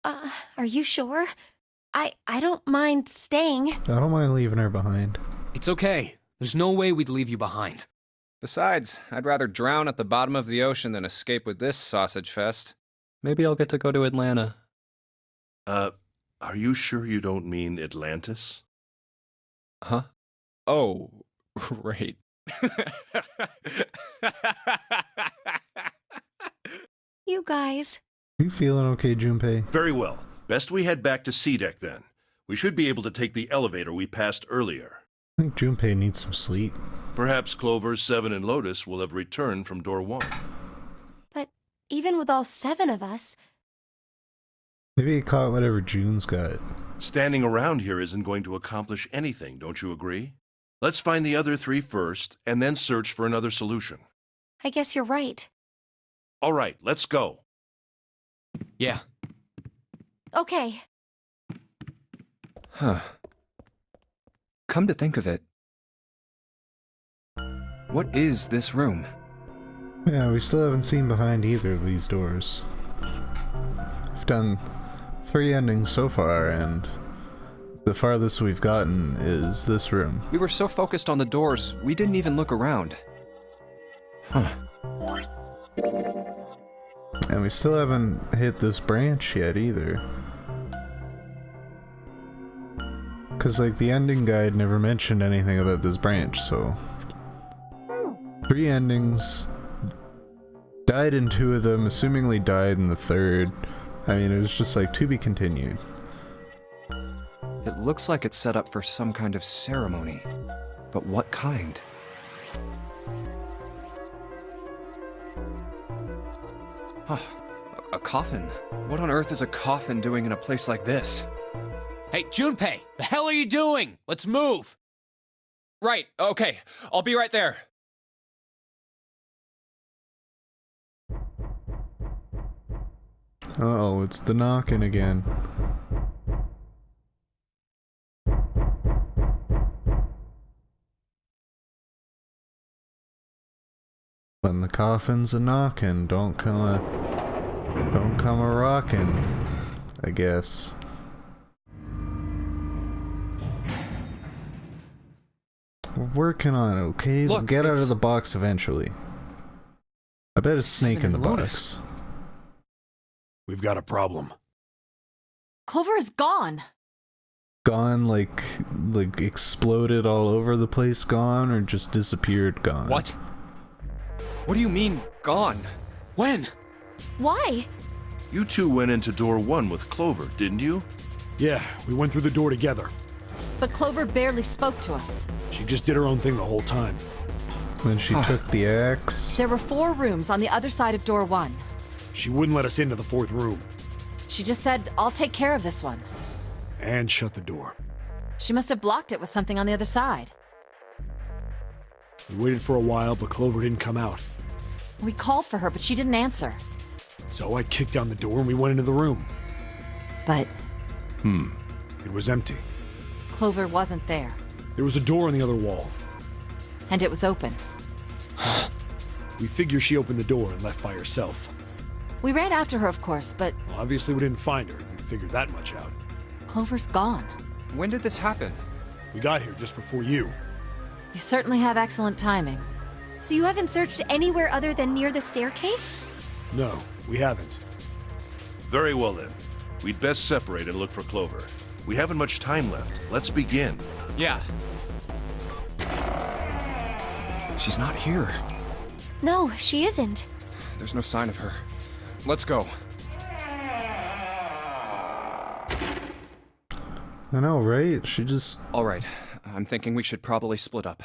Are you sure? I don't mind staying. I don't mind leaving her behind. It's okay. There's no way we'd leave you behind. Besides, I'd rather drown at the bottom of the ocean than escape with this sausage fest. Maybe I'll get to go to Atlanta. Are you sure you don't mean Atlantis? Huh? Oh, right. You guys. You feeling okay, Junpei? Very well. Best we head back to C-Deck then. We should be able to take the elevator we passed earlier. I think Junpei needs some sleep. Perhaps Clover, Seven, and Lotus will have returned from door 1. But even with all 7 of us, Maybe he caught whatever June's got. Standing around here isn't going to accomplish anything, don't you agree? Let's find the other 3 first, and then search for another solution. I guess you're right. All right, let's go. Yeah. Okay. Huh. Come to think of it, what is this room? Yeah, we still haven't seen behind either of these doors. We've done 3 endings so far, and the farthest we've gotten is this room. We were so focused on the doors, we didn't even look around. Huh. And we still haven't hit this branch yet either. Cause like the ending guide never mentioned anything about this branch, so 3 endings, died in 2 of them, assumingly died in the 3rd. I mean, it was just like to be continued. It looks like it's set up for some kind of ceremony. But what kind? Huh. A coffin? What on earth is a coffin doing in a place like this? Hey, Junpei, the hell are you doing? Let's move. Right, okay. I'll be right there. Uh-oh, it's the knocking again. When the coffin's a knockin', don't come a rockin', I guess. We're working on it, okay? We'll Look, get out of it's- the box eventually. I bet it's Snake in the Seven and Lotus. box. We've got a problem. Clover is gone. Gone, like exploded all over the place gone, or just disappeared gone? What? What do you mean, gone? When? Why? You 2 went into door 1 with Clover, didn't you? Yeah, we went through the door together. But Clover barely spoke to us. She just did her own thing the whole time. When she took the axe? There were 4 rooms on the other side of door 1. She wouldn't let us into the 4th room. She just said, I'll take care of this one. And shut the door. She must have blocked it with something on the other side. We waited for a while, but Clover didn't come out. We called for her, but she didn't answer. So I kicked down the door and we went into the room. But It was empty. Clover wasn't there. There was a door on the other wall. And it was open. We figure she opened the door and left by herself. We ran after her, of course, but Well, obviously we didn't find her. We figured that much out. Clover's gone. When did this happen? We got here just before you. You certainly have excellent timing. So you haven't searched anywhere other than near the staircase? No, we haven't. Very well then. We'd best separate and look for Clover. We haven't much time left. Let's begin. Yeah. She's not here. No, she isn't. There's no sign of her. Let's go. I know, right? She just... All right. I'm thinking we should probably split up.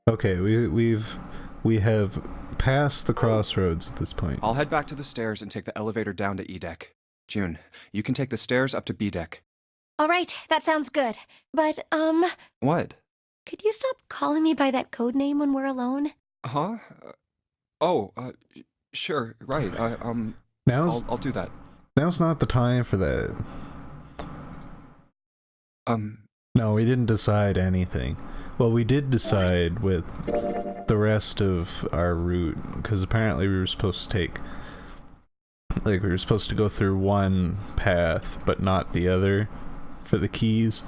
Okay, we have passed the crossroads at this point. I'll head back to the stairs and take the elevator down to E deck. June, you can take the stairs up to B deck. All right, that sounds good. But, What? could you stop calling me by that code name when we're alone? Huh? Sure, right. Now's I'll do that. now's not the time for that. No, we didn't decide anything. Well, we did decide with the rest of our route, because apparently we were supposed to take, like, we were supposed to go through one path but not the other for the keys.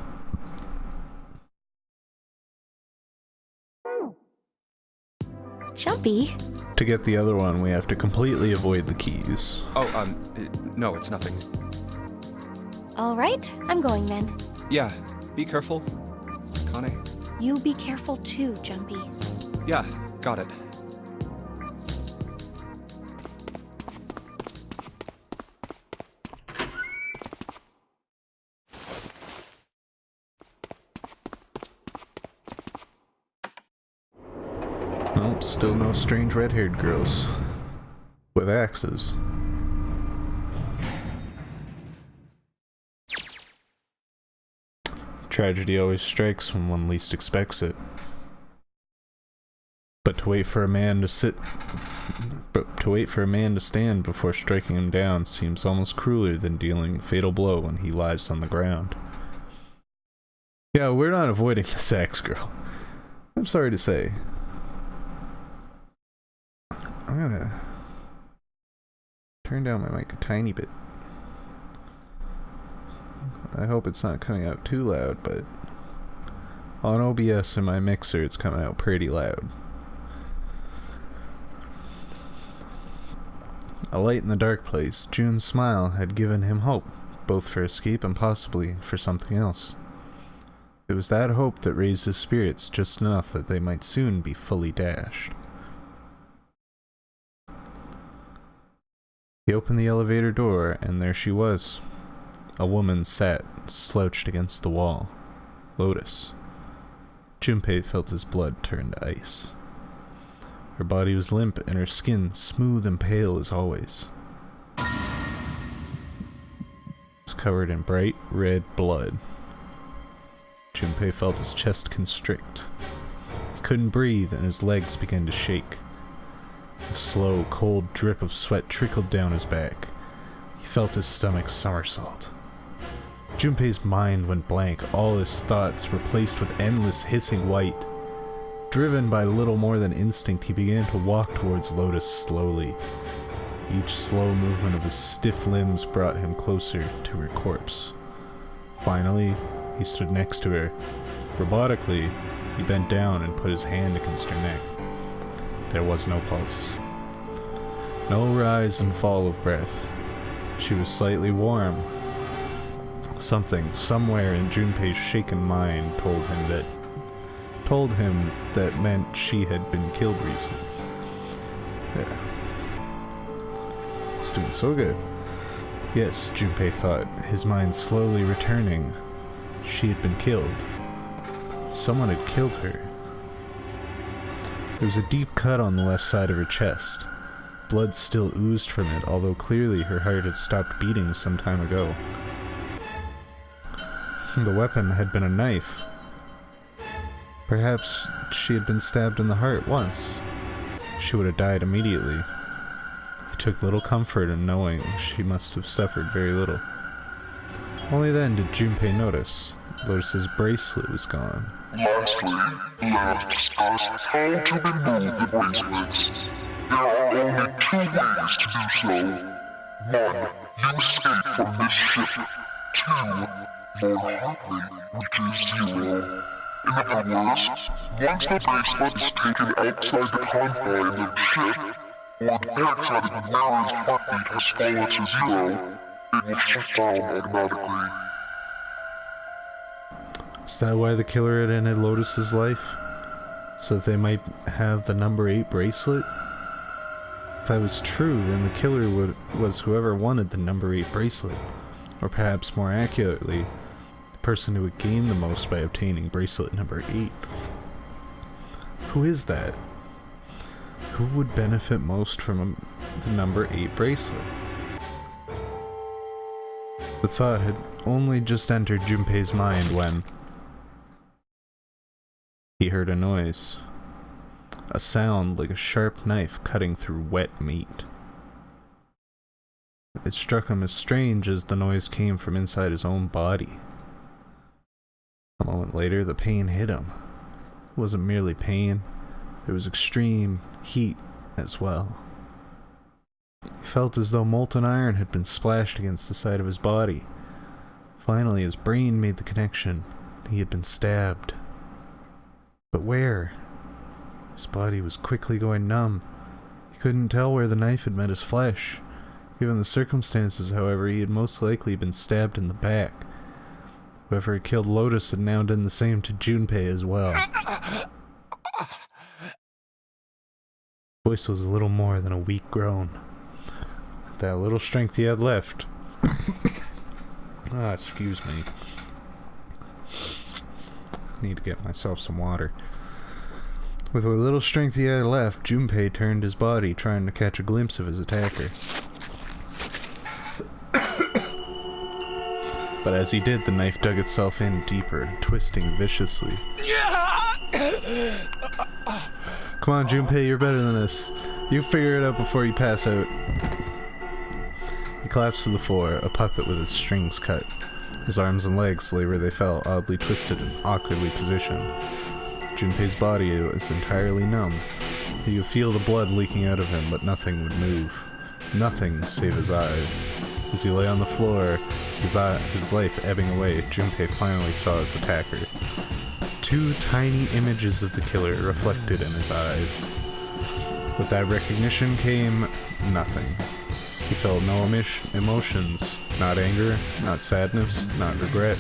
Jumpy? To get the other one, we have to completely avoid the keys. Oh, no, it's nothing. All right, I'm going then. Yeah, be careful, Kane. You be careful too, Jumpy. Yeah, got it. Nope, still no strange red-haired girls with axes. Tragedy always strikes when one least expects it. But to wait for a man to stand before striking him down seems almost crueler than dealing a fatal blow when he lies on the ground. Yeah, we're not avoiding this axe girl. I'm sorry to say. I'm gonna turn down my mic a tiny bit. I hope it's not coming out too loud, but on OBS and my mixer it's coming out pretty loud. A light in the dark place, June's smile had given him hope, both for escape and possibly for something else. It was that hope that raised his spirits just enough that they might soon be fully dashed. He opened the elevator door, and there she was. A woman sat, slouched against the wall. Lotus. Junpei felt his blood turn to ice. Her body was limp, and her skin smooth and pale as always. It was covered in bright red blood. Junpei felt his chest constrict. He couldn't breathe, and his legs began to shake. A slow, cold drip of sweat trickled down his back. He felt his stomach somersault. Junpei's mind went blank, all his thoughts replaced with endless hissing white. Driven by little more than instinct, he began to walk towards Lotus slowly. Each slow movement of his stiff limbs brought him closer to her corpse. Finally, he stood next to her. Robotically, he bent down and put his hand against her neck. There was no pulse. No rise and fall of breath. She was slightly warm. Something, somewhere in Junpei's shaken mind told him that meant she had been killed recently. Yeah. It's doing so good. Yes, Junpei thought, his mind slowly returning. She had been killed. Someone had killed her. There was a deep cut on the left side of her chest. Blood still oozed from it, although clearly her heart had stopped beating some time ago. The weapon had been a knife. Perhaps she had been stabbed in the heart once. She would have died immediately. He took little comfort in knowing she must have suffered very little. Only then did Junpei notice Lotus's bracelet was gone. Lastly, let us discuss how to remove the bracelets. There are only two ways to do so. One, you escape from this ship. Two, more likely, reaches zero. In other words, once the bracelet is taken outside the confines of the ship, or the backside of the mirror's heartbeat has fallen to zero, it will shut down automatically. Is that why the killer had ended Lotus's life? So that they might have the number 8 bracelet? If that was true, then the killer was whoever wanted the number 8 bracelet. Or perhaps more accurately, the person who would gain the most by obtaining bracelet number 8. Who is that? Who would benefit most from the number 8 bracelet? The thought had only just entered Junpei's mind when he heard a noise. A sound like a sharp knife cutting through wet meat. It struck him as strange as the noise came from inside his own body. A moment later, the pain hit him. It wasn't merely pain. There was extreme heat as well. He felt as though molten iron had been splashed against the side of his body. Finally, his brain made the connection. He had been stabbed. But where? His body was quickly going numb. He couldn't tell where the knife had met his flesh. Given the circumstances, however, he had most likely been stabbed in the back. Whoever had killed Lotus had now done the same to Junpei as well. His voice was a little more than a weak groan. With that little strength he had left... excuse me. Need to get myself some water. With what little strength he had left, Junpei turned his body, trying to catch a glimpse of his attacker. But as he did, the knife dug itself in deeper, twisting viciously. Come on, Junpei, you're better than this. You figure it out before you pass out. He collapsed to the floor, a puppet with its strings cut. His arms and legs lay where they fell, oddly twisted and awkwardly positioned. Junpei's body was entirely numb. He could feel the blood leaking out of him, but nothing would move. Nothing save his eyes. As he lay on the floor, his life ebbing away, Junpei finally saw his attacker. 2 tiny images of the killer reflected in his eyes. With that recognition came nothing. He felt no emotions, not anger, not sadness, not regret.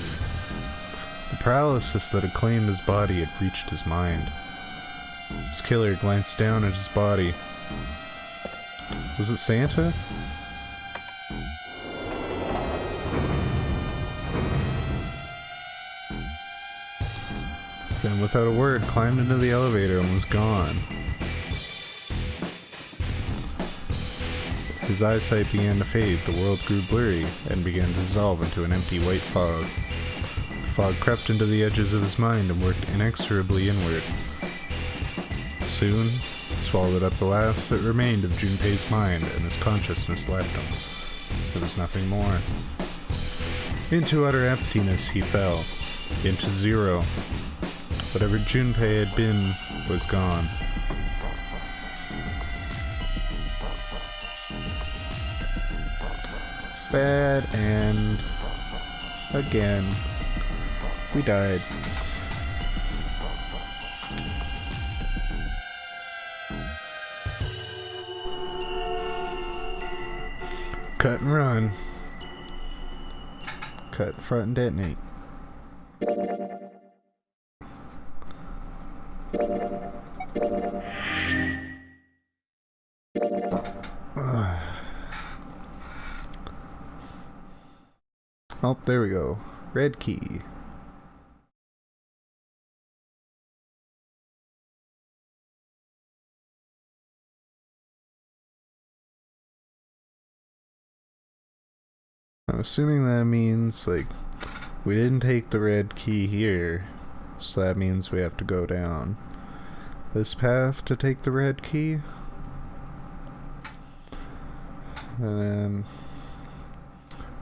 The paralysis that had claimed his body had reached his mind. His killer glanced down at his body. Was it Santa? Then, without a word, climbed into the elevator and was gone. His eyesight began to fade, the world grew blurry, and began to dissolve into an empty white fog. The fog crept into the edges of his mind and worked inexorably inward. Soon, it swallowed up the last that remained of Junpei's mind, and his consciousness left him. There was nothing more. Into utter emptiness he fell. Into zero. Whatever Junpei had been was gone. Bad end. Again. We died. Cut and run. Cut, front, and detonate. Oh, there we go. Red key. I'm assuming that means, like, we didn't take the red key here, so that means we have to go down this path to take the red key. And then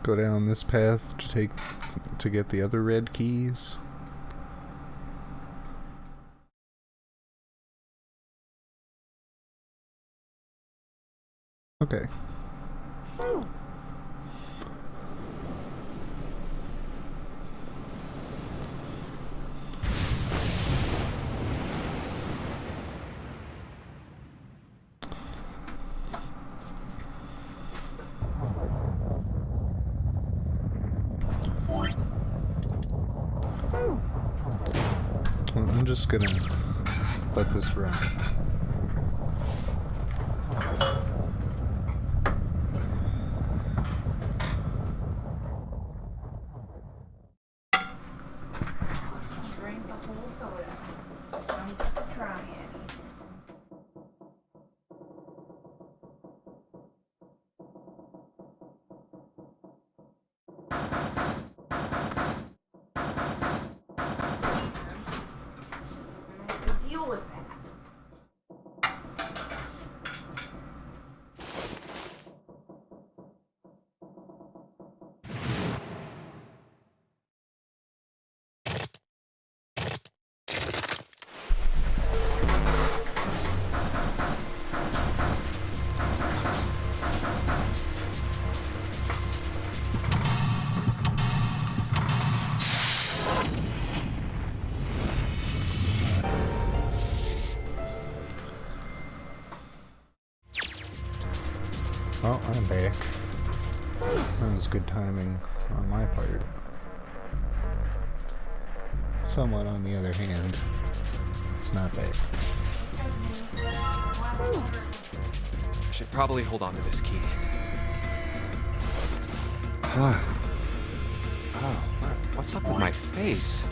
go down this path to get the other red keys. Okay. I'm just gonna let this run. Drink the whole soda. Don't try any. Deal with that. was good timing on my part. Somewhat, on the other hand, it's not bad. I should probably hold on to this key. What's up with my face?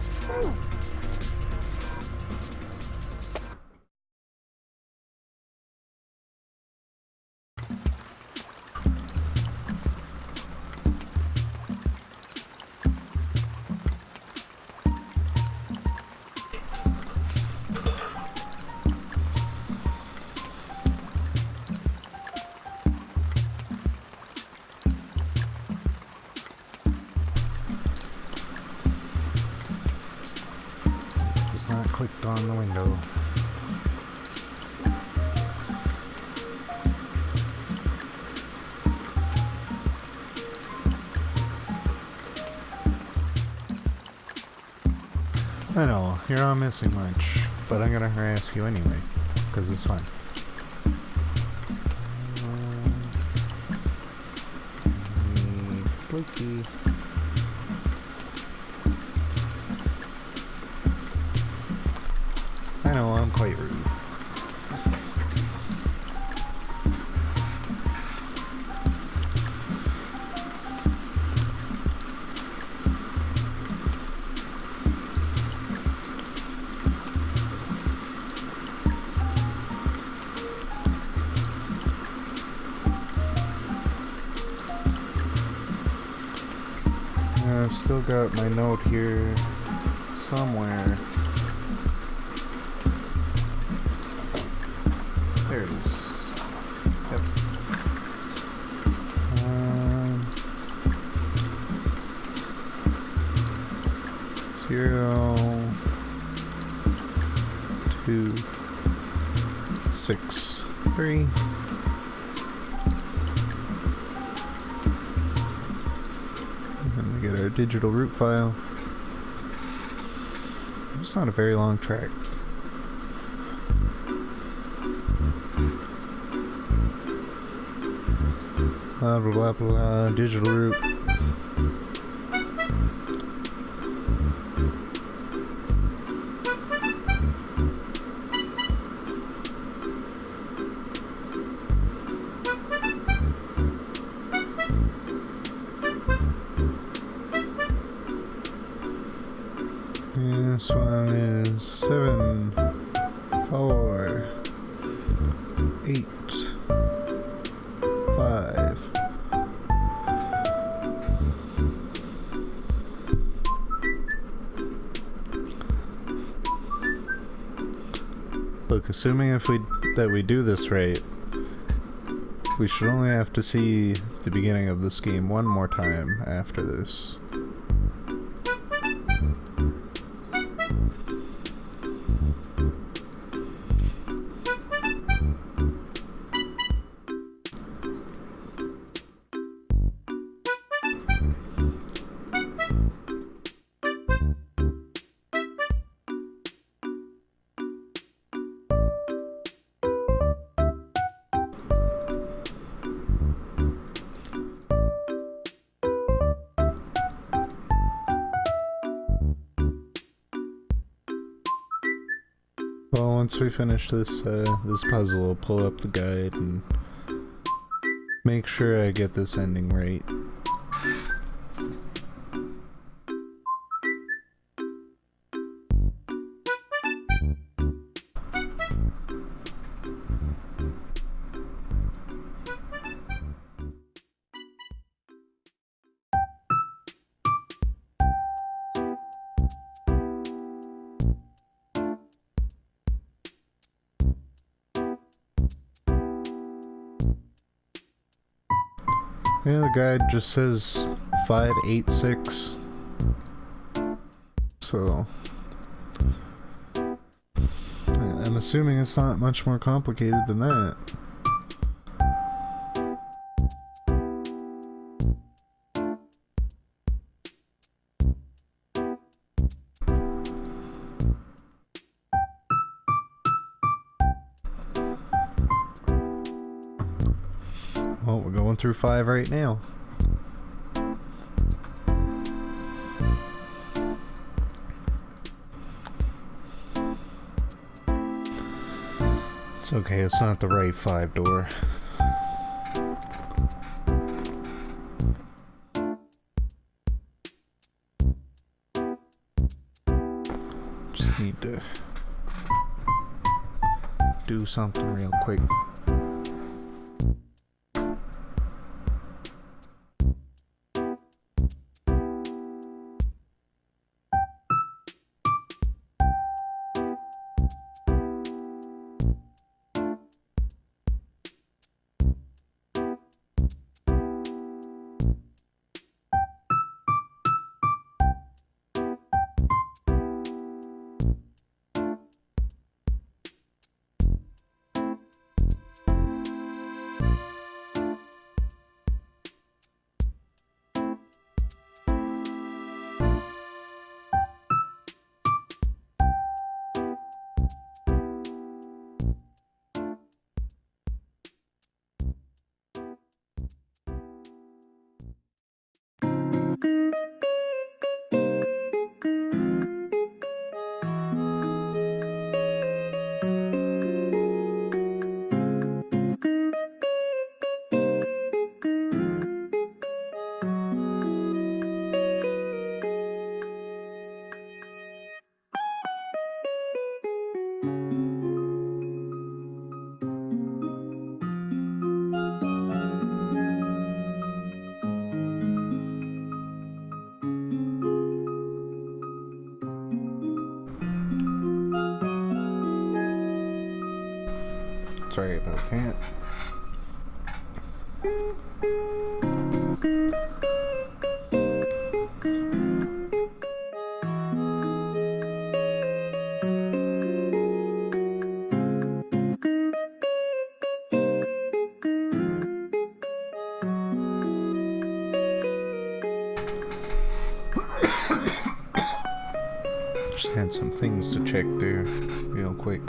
Not clicked on the window. I know, you're not missing much, but I'm gonna harass you anyway, because it's fun. Blakey. I know, I'm quite rude. I've still got my note here somewhere. There it is. Yep. 0, 2, 6, 3. And we get our digital root file. It's not a very long track. Blah blah blah blah, digital root. This one is 7, 4, 8, 5. Look, assuming that we do this right, we should only have to see the beginning of this game one more time after this. Well, once we finish this puzzle, I'll pull up the guide and make sure I get this ending right. Yeah, the guide just says 586. So I'm assuming it's not much more complicated than that. Well, we're going through 5 right now. Okay, it's not the right 5 door. Just need to do something real quick. Sorry about that. Just had some things to check there real quick.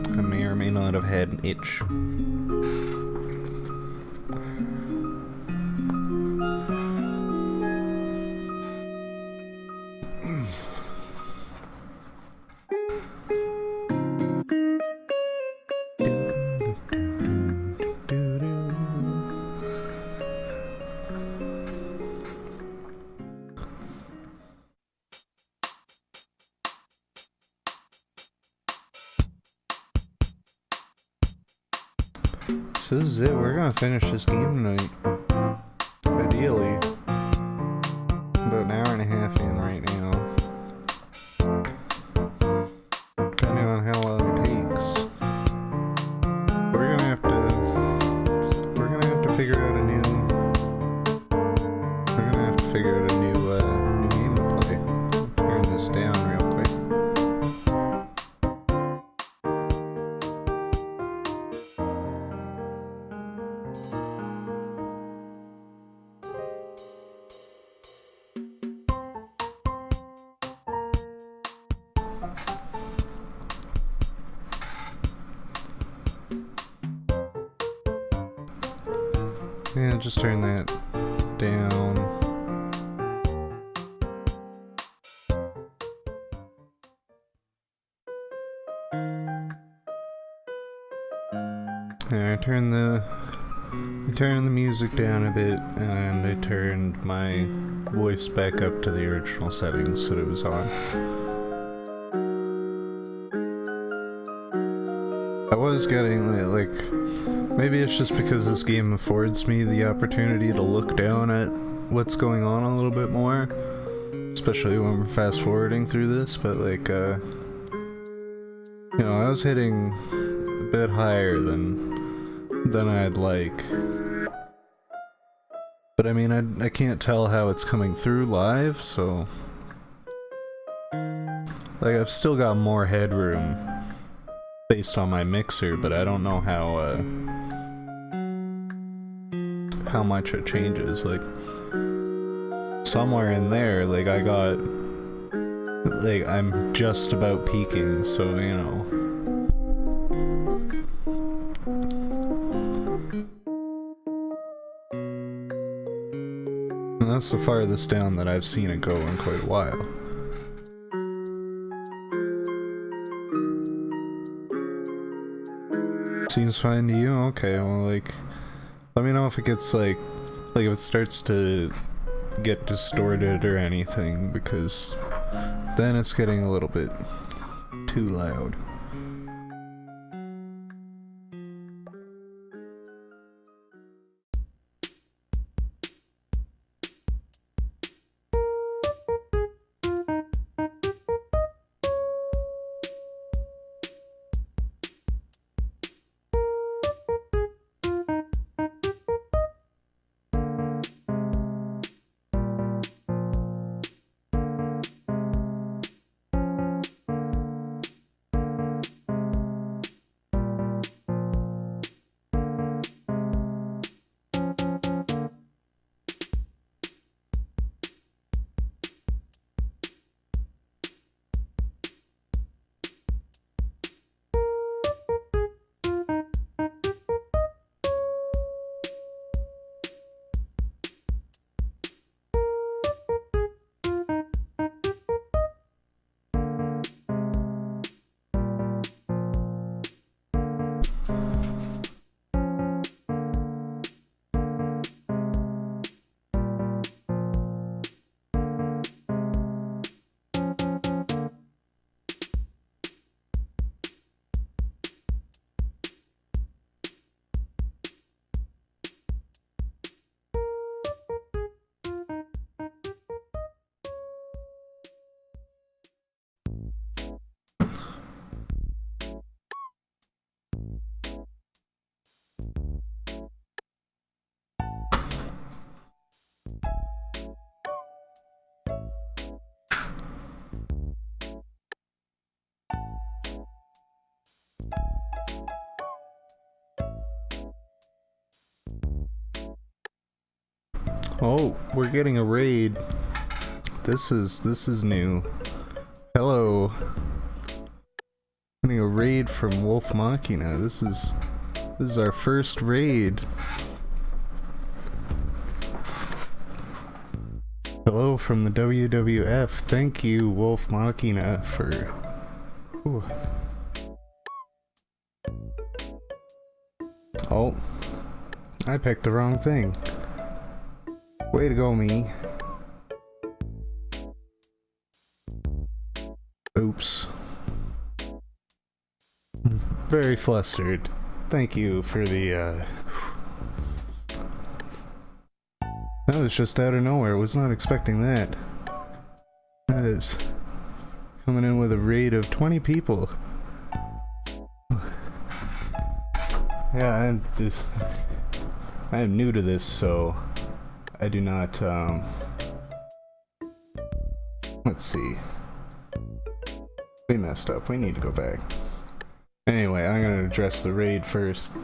I may or may not have had an itch. So this is it, we're gonna finish this game tonight. Ideally. About an hour and a half in right now. Depending on how long it takes. We're gonna have to figure out a new new game to play. Turn this down real quick. Yeah, just turn that down. Yeah, I turned the music down a bit, and I turned my voice back up to the original settings that it was on. I was getting like maybe it's just because this game affords me the opportunity to look down at what's going on a little bit more, especially when we're fast forwarding through this, but like you know, I was hitting a bit higher than I'd like. But I mean, I can't tell how it's coming through live, so like I've still got more headroom based on my mixer, but I don't know how much it changes. Like somewhere in there, like I'm just about peaking, so you know. And that's the farthest down that I've seen it go in quite a while. seems fine to you. Okay, well, like, let me know if it gets like if it starts to get distorted or anything, because then it's getting a little bit too loud. Oh, we're getting a raid. This is new. Hello. Getting a raid from Wolf Machina. This is our first raid. Hello from the WWF. Thank you, Wolf Machina, for... Ooh. Oh, I picked the wrong thing. Way to go, me. Oops. I'm very flustered. Thank you for the, That was just out of nowhere. Was not expecting that. That is coming in with a raid of 20 people. Yeah, I am new to this, so I do not, let's see. We messed up. We need to go back. Anyway, I'm gonna address the raid first.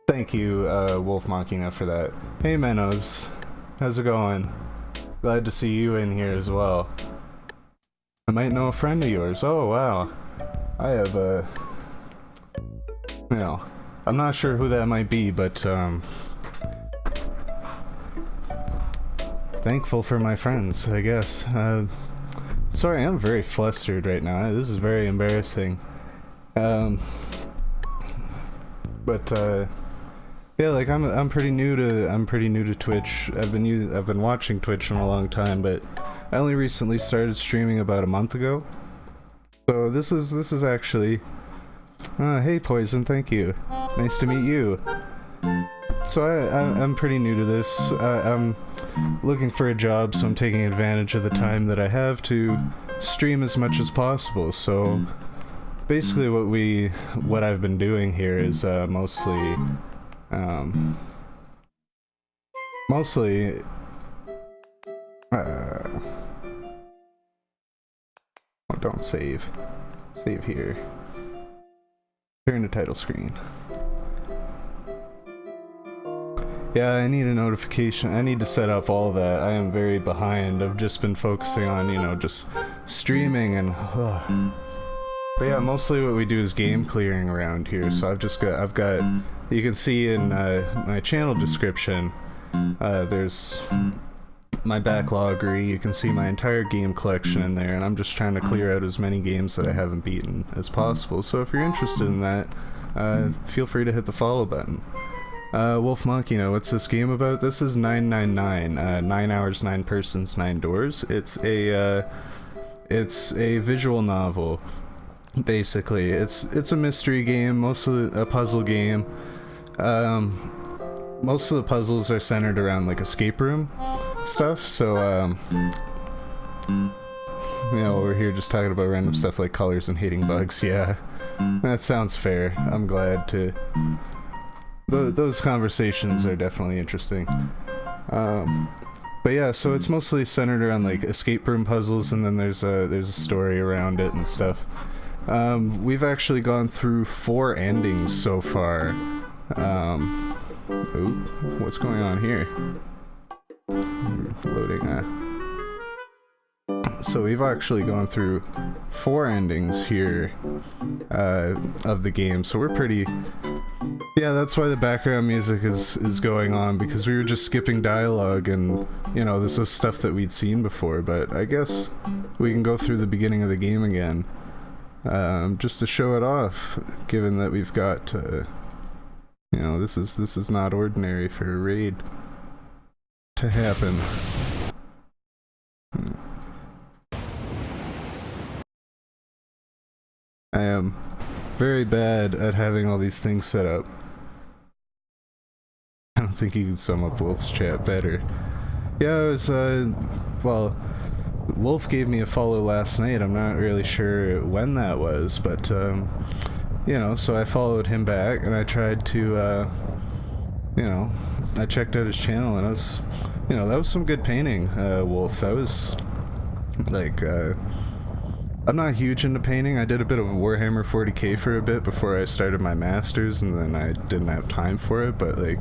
Thank you, Wolf Machina, for that. Hey, Menos. How's it going? Glad to see you in here as well. I might know a friend of yours. Oh, wow. I have, you know, I'm not sure who that might be, but, thankful for my friends, I guess. Sorry, I'm very flustered right now. This is very embarrassing. Yeah, like I'm pretty new to Twitch. I've been watching Twitch for a long time, but I only recently started streaming about a month ago. So this is actually hey Poison, thank you. Nice to meet you. So I'm pretty new to this. I'm looking for a job, so I'm taking advantage of the time that I have to stream as much as possible. So basically what I've been doing here is mostly oh, don't save here, turn to title screen. Yeah, I need a notification. I need to set up all that. I am very behind. I've just been focusing on, you know, just streaming and but yeah, mostly what we do is game clearing around here. So I've got you can see in my channel description, there's my backloggery. You can see my entire game collection in there, and I'm just trying to clear out as many games that I haven't beaten as possible. So if you're interested in that, feel free to hit the follow button. Wolf Monkey, what's this game about? This is 999, 9 hours, 9 persons, 9 doors. It's a visual novel, basically. It's a mystery game, mostly a puzzle game. Most of the puzzles are centered around like escape room stuff, so we're here just talking about random stuff like colors and hating bugs. Yeah, that sounds fair. I'm glad to. Those conversations are definitely interesting. But yeah, so it's mostly centered around like escape room puzzles, and then there's a story around it and stuff. We've actually gone through 4 endings so far. What's going on here? Loading. So we've actually gone through 4 endings here of the game, so we're pretty. Yeah, that's why the background music is going on, because we were just skipping dialogue, and this was stuff that we'd seen before. But I guess we can go through the beginning of the game again, just to show it off, given that we've got. This is not ordinary for a raid to happen. I am very bad at having all these things set up. I don't think you can sum up Wolf's chat better. Yeah, it was, well, Wolf gave me a follow last night. I'm not really sure when that was, but, so I followed him back, and I tried to, I checked out his channel, and it was, that was some good painting, Wolf. That was, like, I'm not huge into painting. I did a bit of Warhammer 40k for a bit before I started my masters, and then I didn't have time for it, but, like,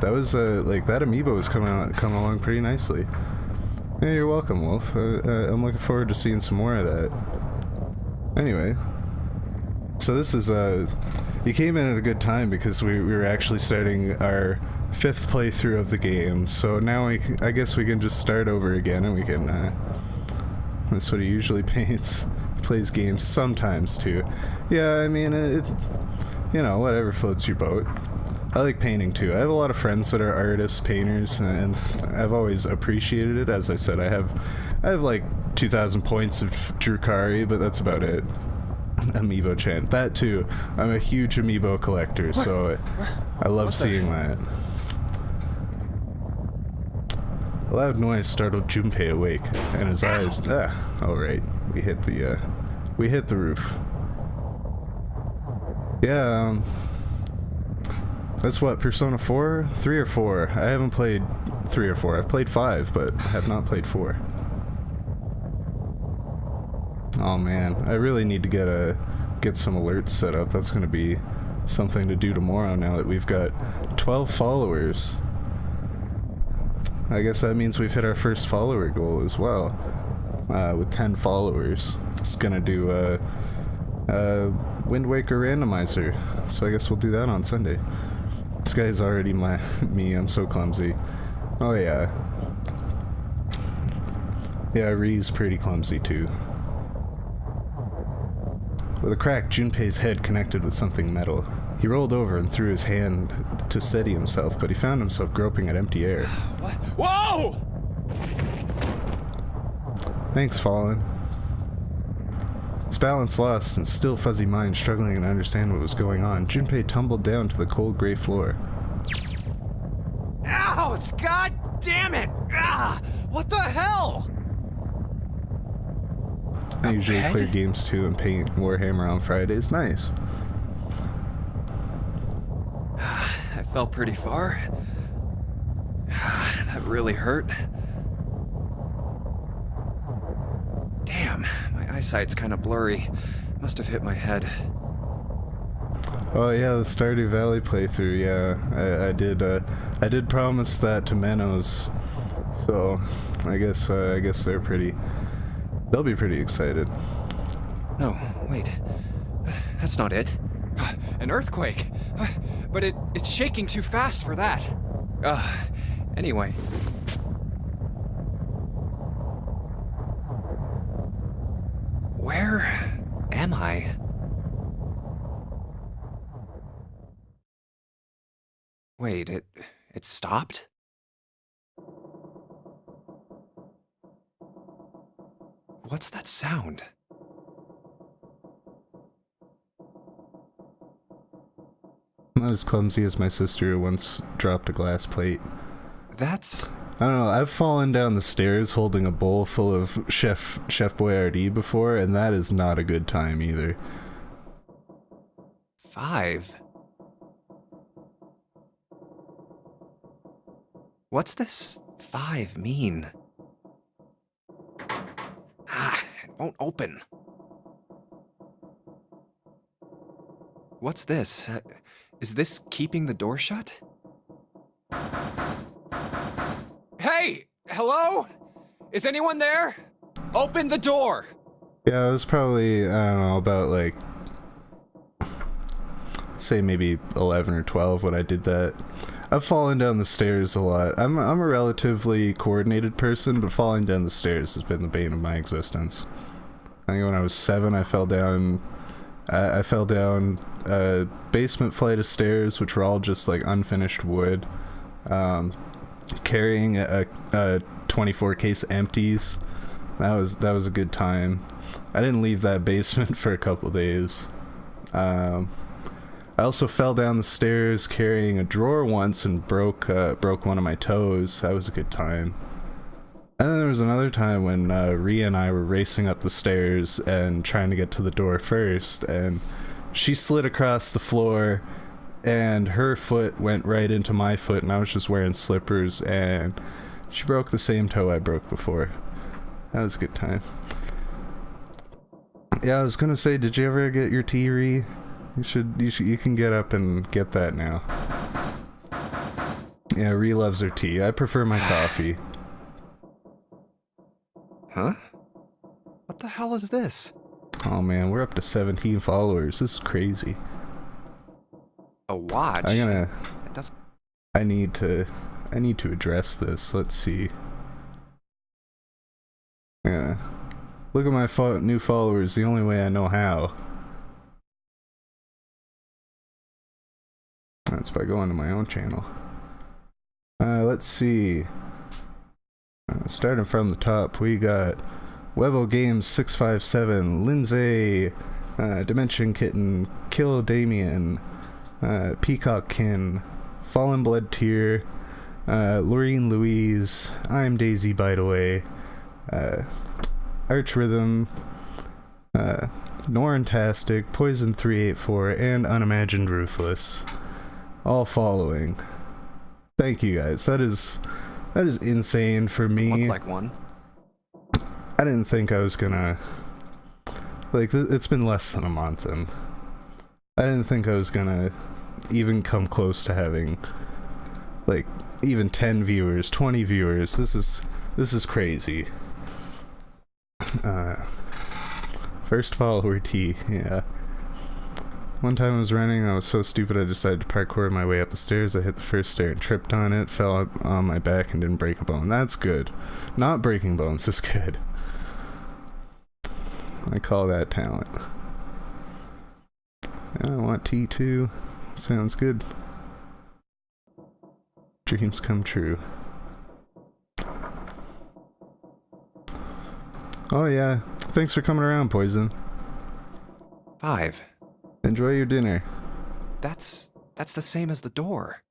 that was, that amiibo was coming along pretty nicely. Yeah, you're welcome, Wolf. I'm looking forward to seeing some more of that. Anyway, so this is, you came in at a good time, because we were actually starting our 5th playthrough of the game, so now I guess we can just start over again, and we can, that's what he usually paints. He plays games sometimes, too. Yeah, I mean, whatever floats your boat. I like painting, too. I have a lot of friends that are artists, painters, and I've always appreciated it. As I said, I have like 2,000 points of Drukari, but that's about it. Amiibo chant. That, too. I'm a huge amiibo collector, so I love seeing that. A loud noise startled Junpei awake, and his eyes. Alright. We hit the roof. Yeah, that's what, Persona 4? 3 or 4? I haven't played 3 or 4. I've played 5, but I have not played 4. Oh man, I really need to get some alerts set up. That's gonna be something to do tomorrow now that we've got 12 followers. I guess that means we've hit our first follower goal as well, with 10 followers. It's gonna do Wind Waker randomizer, so I guess we'll do that on Sunday. This guy's already me, I'm so clumsy. Oh yeah. Yeah, Ree's pretty clumsy too. With a crack, Junpei's head connected with something metal. He rolled over and threw his hand to steady himself, but he found himself groping at empty air. What? Whoa! Thanks, Fallen. His balance lost and still fuzzy mind struggling to understand what was going on, Junpei tumbled down to the cold gray floor. Ouch! God damn it! Ah! What the hell? I usually play games too and paint Warhammer on Fridays. Nice. I fell pretty far. That really hurt. Damn, my eyesight's kind of blurry. Must have hit my head. Oh yeah, the Stardew Valley playthrough. Yeah, I did promise that to Menos, so I guess they'll be pretty excited. No, wait, that's not it. An earthquake, but it's shaking too fast for that. Anyway. Wait, it stopped? What's that sound? I'm not as clumsy as my sister who once dropped a glass plate. That's... I don't know, I've fallen down the stairs holding a bowl full of Chef Boyardee before, and that is not a good time either. 5? What's this 5 mean? It won't open. What's this? Is this keeping the door shut? Hey! Hello? Is anyone there? Open the door! Yeah, it was probably, I don't know, about like, let's say maybe 11 or 12 when I did that. I've fallen down the stairs a lot. I'm a relatively coordinated person, but falling down the stairs has been the bane of my existence. I think when I was 7, I fell down a basement flight of stairs, which were all just like unfinished wood, carrying a 24 case empties. That was a good time. I didn't leave that basement for a couple days. I also fell down the stairs carrying a drawer once and broke one of my toes. That was a good time. And then there was another time when Rhea and I were racing up the stairs and trying to get to the door first, and she slid across the floor and her foot went right into my foot, and I was just wearing slippers, and she broke the same toe I broke before. That was a good time. Yeah, I was gonna say, did you ever get your tea, Rhea? You can get up and get that now. Yeah, Rhea loves her tea. I prefer my coffee. Huh? What the hell is this? Oh man, we're up to 17 followers. This is crazy. A watch? It doesn't... I need to address this. Let's see. Yeah. Look at my new followers the only way I know how. That's by going to my own channel. Let's see. Starting from the top, we got Webbo Games 657, Lindsay, Dimension Kitten, Kill Damien, Peacockkin, Fallen Blood Tear, Laureen Louise, I'm Daisy by the way, Arch Rhythm, Norantastic, Poison 384, and Unimagined Ruthless. All following. Thank you guys. That is insane for me. Look like one. I didn't think I was gonna, like, it's been less than a month, and I didn't think I was gonna even come close to having, like, even 10 viewers, 20 viewers. This is crazy. First follower T, yeah. One time I was running, I was so stupid I decided to parkour my way up the stairs. I hit the first stair and tripped on it, fell up on my back and didn't break a bone. That's good. Not breaking bones is good. I call that talent. I want T2. Sounds good. Dreams come true. Oh yeah, thanks for coming around, Poison. 5. Enjoy your dinner. That's the same as the door.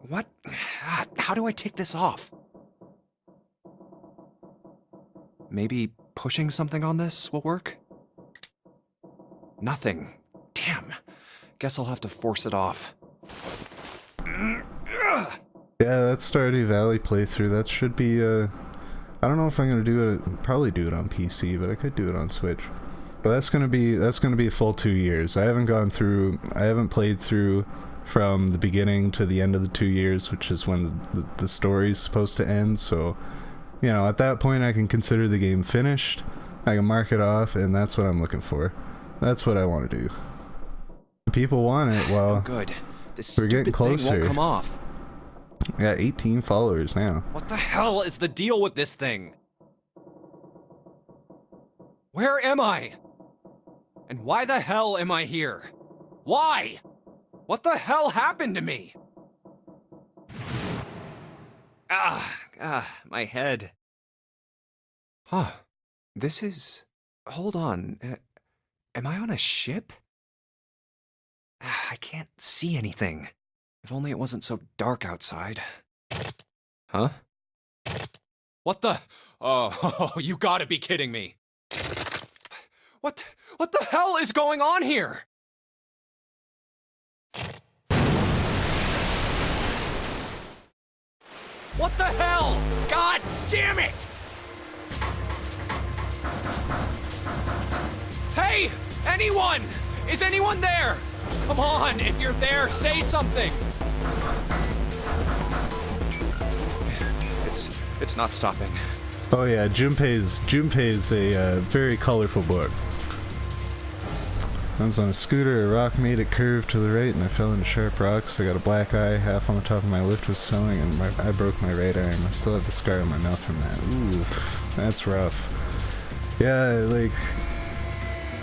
What? How do I take this off? Maybe pushing something on this will work? Nothing. Damn. Guess I'll have to force it off. Yeah, that's Stardew Valley playthrough. That should be, I don't know if I'm gonna do it, probably do it on PC, but I could do it on Switch. But that's gonna be a full 2 years. I haven't played through from the beginning to the end of the 2 years, which is when the story's supposed to end, so, you know, at that point I can consider the game finished, I can mark it off, and that's what I'm looking for. That's what I want to do. If people want it, well, oh, good. This we're getting closer. Thing won't come off. I got 18 followers now. What the hell is the deal with this thing? Where am I? And why the hell am I here? Why? What the hell happened to me? My head. Huh. This is... Hold on. Am I on a ship? I can't see anything. If only it wasn't so dark outside. Huh? What the... Oh, you gotta be kidding me. What the hell is going on here? What the hell? God damn it! Hey! Anyone! Is anyone there? Come on, if you're there, say something! It's not stopping. Oh yeah, Junpei's a very colorful book. I was on a scooter, a rock made it curve to the right, and I fell into sharp rocks. I got a black eye, half on the top of my lift was swelling, and I broke my right arm. I still have the scar on my mouth from that. Ooh, that's rough. Yeah, like,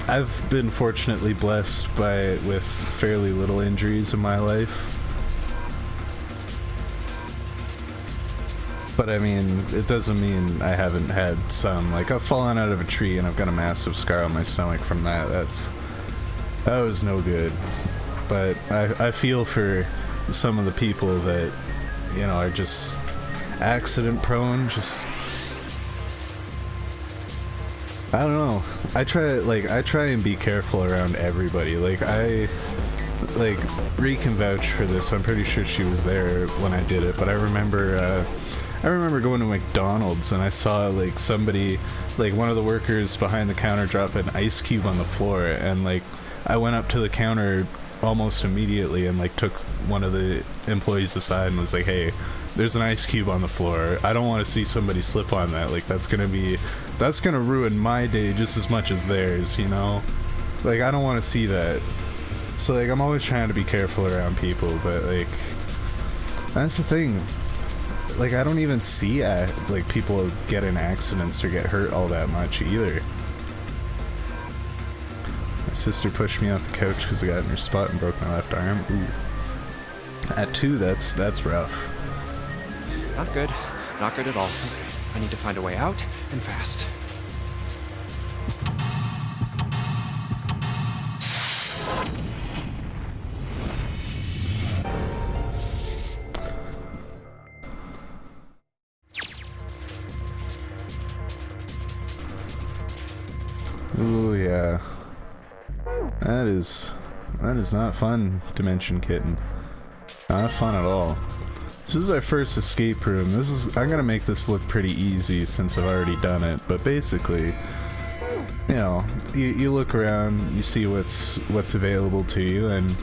I've been fortunately blessed with fairly little injuries in my life. But I mean, it doesn't mean I haven't had some. Like, I've fallen out of a tree and I've got a massive scar on my stomach from that. That was no good. But I feel for some of the people that, you know, are just accident prone, just... I don't know. I try and be careful around everybody. Ree can vouch for this. I'm pretty sure she was there when I did it, but I remember going to McDonald's and I saw like somebody, like one of the workers behind the counter drop an ice cube on the floor, and like I went up to the counter almost immediately and like took one of the employees aside and was like, hey, there's an ice cube on the floor. I don't want to see somebody slip on that. Like that's gonna ruin my day just as much as theirs, you know? Like I don't want to see that. So like I'm always trying to be careful around people, but like that's the thing. Like I don't even see like people get in accidents or get hurt all that much either. My sister pushed me off the couch because I got in her spot and broke my left arm. Ooh. At 2, that's rough. Not good. Not good at all. I need to find a way out, and fast. Ooh, yeah. That is not fun, Dimension Kitten. Not fun at all. This is our first escape room. I'm gonna make this look pretty easy since I've already done it, but basically, you know, you look around, you see what's available to you, and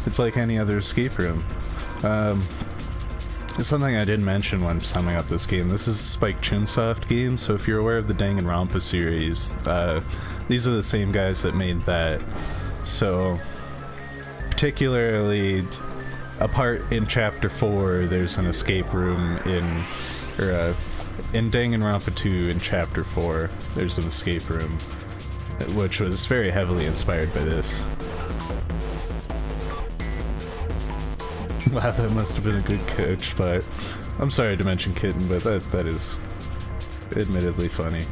it's like any other escape room. It's something I didn't mention when summing up this game. This is a Spike Chunsoft game, so if you're aware of the Danganronpa series, these are the same guys that made that. So, particularly, a part in Chapter 4, there's an escape room in Danganronpa 2 in Chapter 4, there's an escape room, which was very heavily inspired by this. Wow, that must have been a good coach, but I'm sorry Dimension Kitten, but that is admittedly funny.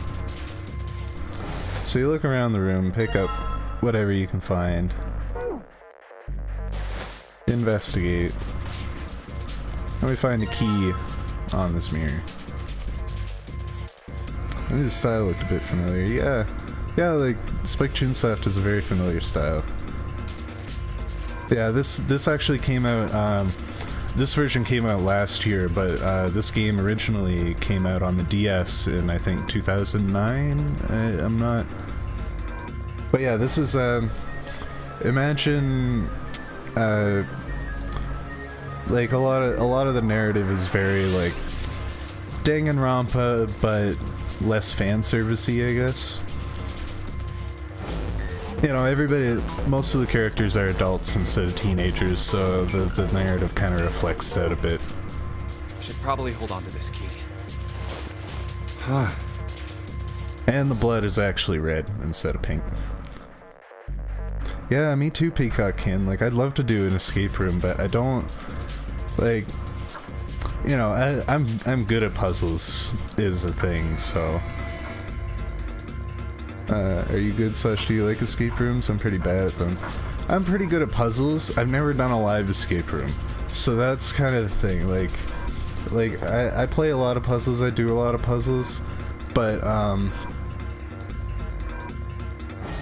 So you look around the room, pick up whatever you can find, investigate, and we find a key on this mirror. I think the style looked a bit familiar. Yeah, like Spike Chunsoft is a very familiar style. Yeah, this actually came out, this version came out last year, but this game originally came out on the DS in, I think, 2009? I'm not... But yeah, this is, imagine, like, a lot of the narrative is very, like, Danganronpa, but less fan servicey, I guess. You know, most of the characters are adults instead of teenagers, so the narrative kind of reflects that a bit. Should probably hold on to this key. Huh. And the blood is actually red instead of pink. Yeah, me too, Peacockkin. Like, I'd love to do an escape room, but I don't, like, you know, I'm good at puzzles, is the thing, so. Are you good, Slash? Do you like escape rooms? I'm pretty bad at them. I'm pretty good at puzzles. I've never done a live escape room, so that's kind of the thing. Like I play a lot of puzzles. I do a lot of puzzles, but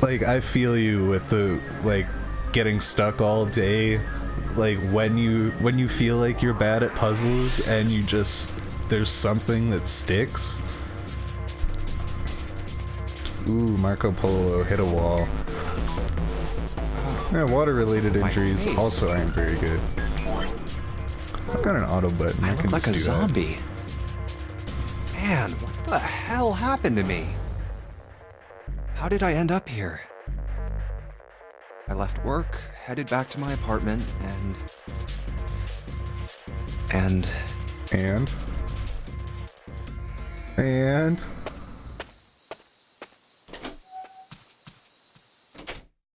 like I feel you with the like getting stuck all day. Like when you feel like you're bad at puzzles and you just there's something that sticks. Ooh, Marco Polo hit a wall. Yeah, water-related injuries also aren't very good. I've got an auto button. I can look like just a do zombie. Man, what the hell happened to me? How did I end up here? I left work, headed back to my apartment, and...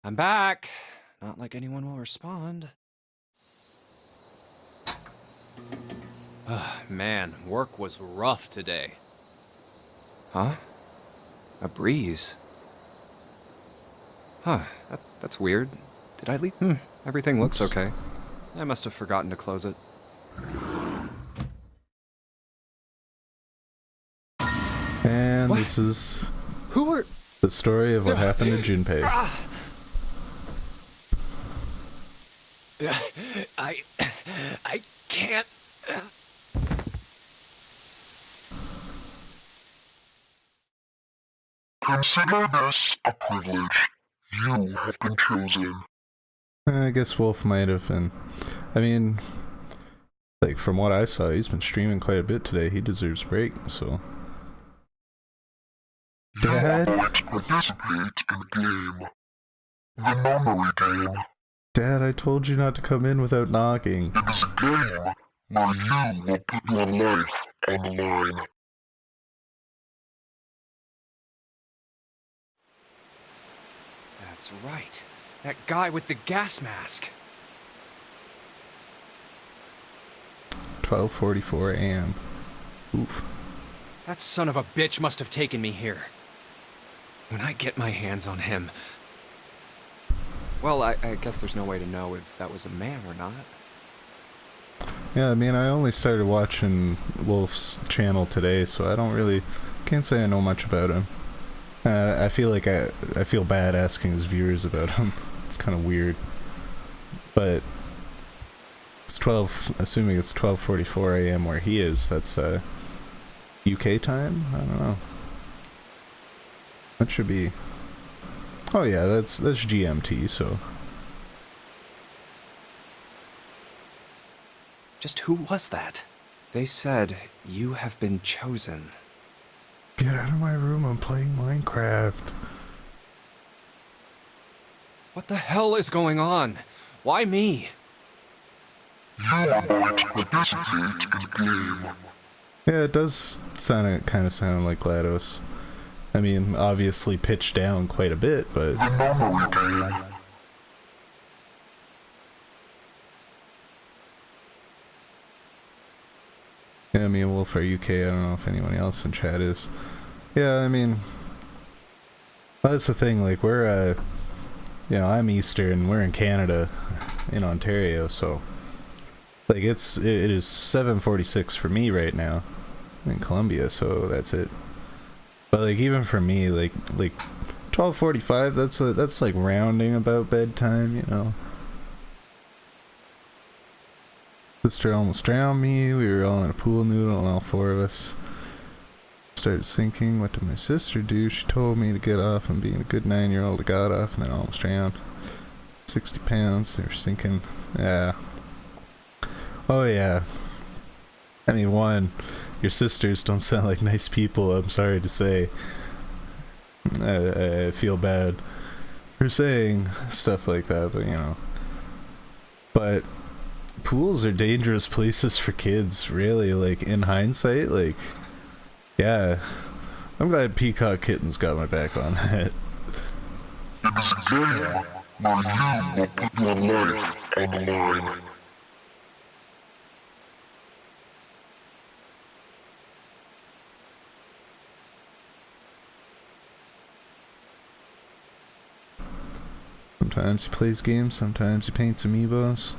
I'm back. Not like anyone will respond. Man, work was rough today. Huh? A breeze. Huh, that's weird. Did I leave? Everything looks okay. I must have forgotten to close it. And What? this is Who are... the story of what happened to Junpei. I can't... Consider this a privilege. You have been chosen. I guess Wolf might have been. I mean, like from what I saw, he's been streaming quite a bit today. He deserves a break, so. Dad? You are going to participate in the game. The memory game. Dad, I told you not to come in without knocking. It is a game where you will put your life on the line. That's right. That guy with the gas mask. 12:44 a.m. Oof. That son of a bitch must have taken me here. When I get my hands on him... Well, I guess there's no way to know if that was a man or not. Yeah, I mean, I only started watching Wolf's channel today, so I don't really... Can't say I know much about him. I feel like I feel bad asking his viewers about him. It's kind of weird. But it's 12, assuming it's 12:44 a.m. where he is. That's UK time? I don't know. That should be... Oh yeah, that's GMT, so... Just who was that? They said, you have been chosen. Get out of my room, I'm playing Minecraft. What the hell is going on? Why me? You are going to participate in the game. Yeah, it does kind of sound like GLaDOS. I mean, obviously pitched down quite a bit, but... The memory game. Yeah, I mean, Wolf are UK, I don't know if anyone else in chat is. Yeah, I mean... That's the thing, like, we're, you know, I'm Eastern, we're in Canada, in Ontario, so... Like, it is 7:46 for me right now. I'm in Colombia, so that's it. But, like, even for me, like 12:45, that's like rounding about bedtime, you know. Sister almost drowned me. We were all in a pool noodle, and all four of us started sinking. What did my sister do? She told me to get off, and being a good 9-year-old, I got off, and then almost drowned. 60 pounds. They were sinking. Yeah. Oh yeah. I mean, one, your sisters don't sound like nice people. I'm sorry to say. I feel bad for saying stuff like that, but you know. But pools are dangerous places for kids, really. Like, in hindsight, like, yeah. I'm glad Peacock Kitten's got my back on that. It is a game Now you will put your life on the line. Sometimes he plays games, sometimes he paints amiibos.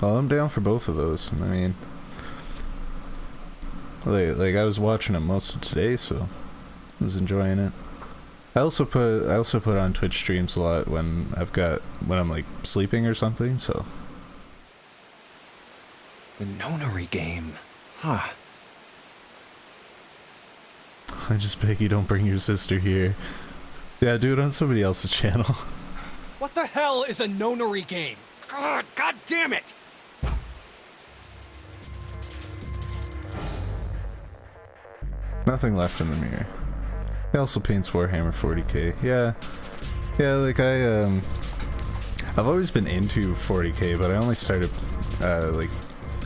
Well, I'm down for both of those. I mean, like I was watching it most of today, so I was enjoying it. I also put on Twitch streams a lot when I'm like sleeping or something, so. The Nonary game. Huh. I just beg you don't bring your sister here. Yeah, do it on somebody else's channel. What the hell is a Nonary game? God damn it! Nothing left in the mirror. He also paints Warhammer 40k. Yeah, like I've always been into 40k, but I only started like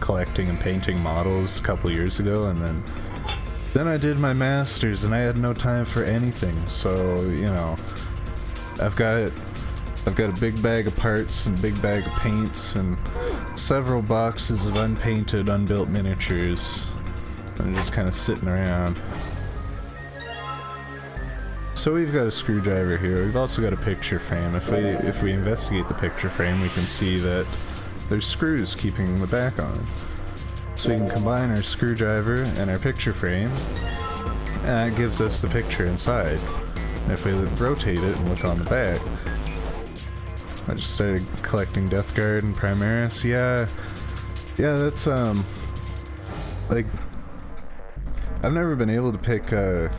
collecting and painting models a couple years ago, and then I did my masters, and I had no time for anything. So you know, I've got a big bag of parts and big bag of paints and several boxes of unpainted, unbuilt miniatures. I'm just kind of sitting around. So we've got a screwdriver here. We've also got a picture frame. If we investigate the picture frame, we can see that there's screws keeping the back on. So we can combine our screwdriver and our picture frame, and it gives us the picture inside. And if we rotate it and look on the back, I just started collecting Death Guard and Primaris. Yeah, that's like, I've never been able to pick a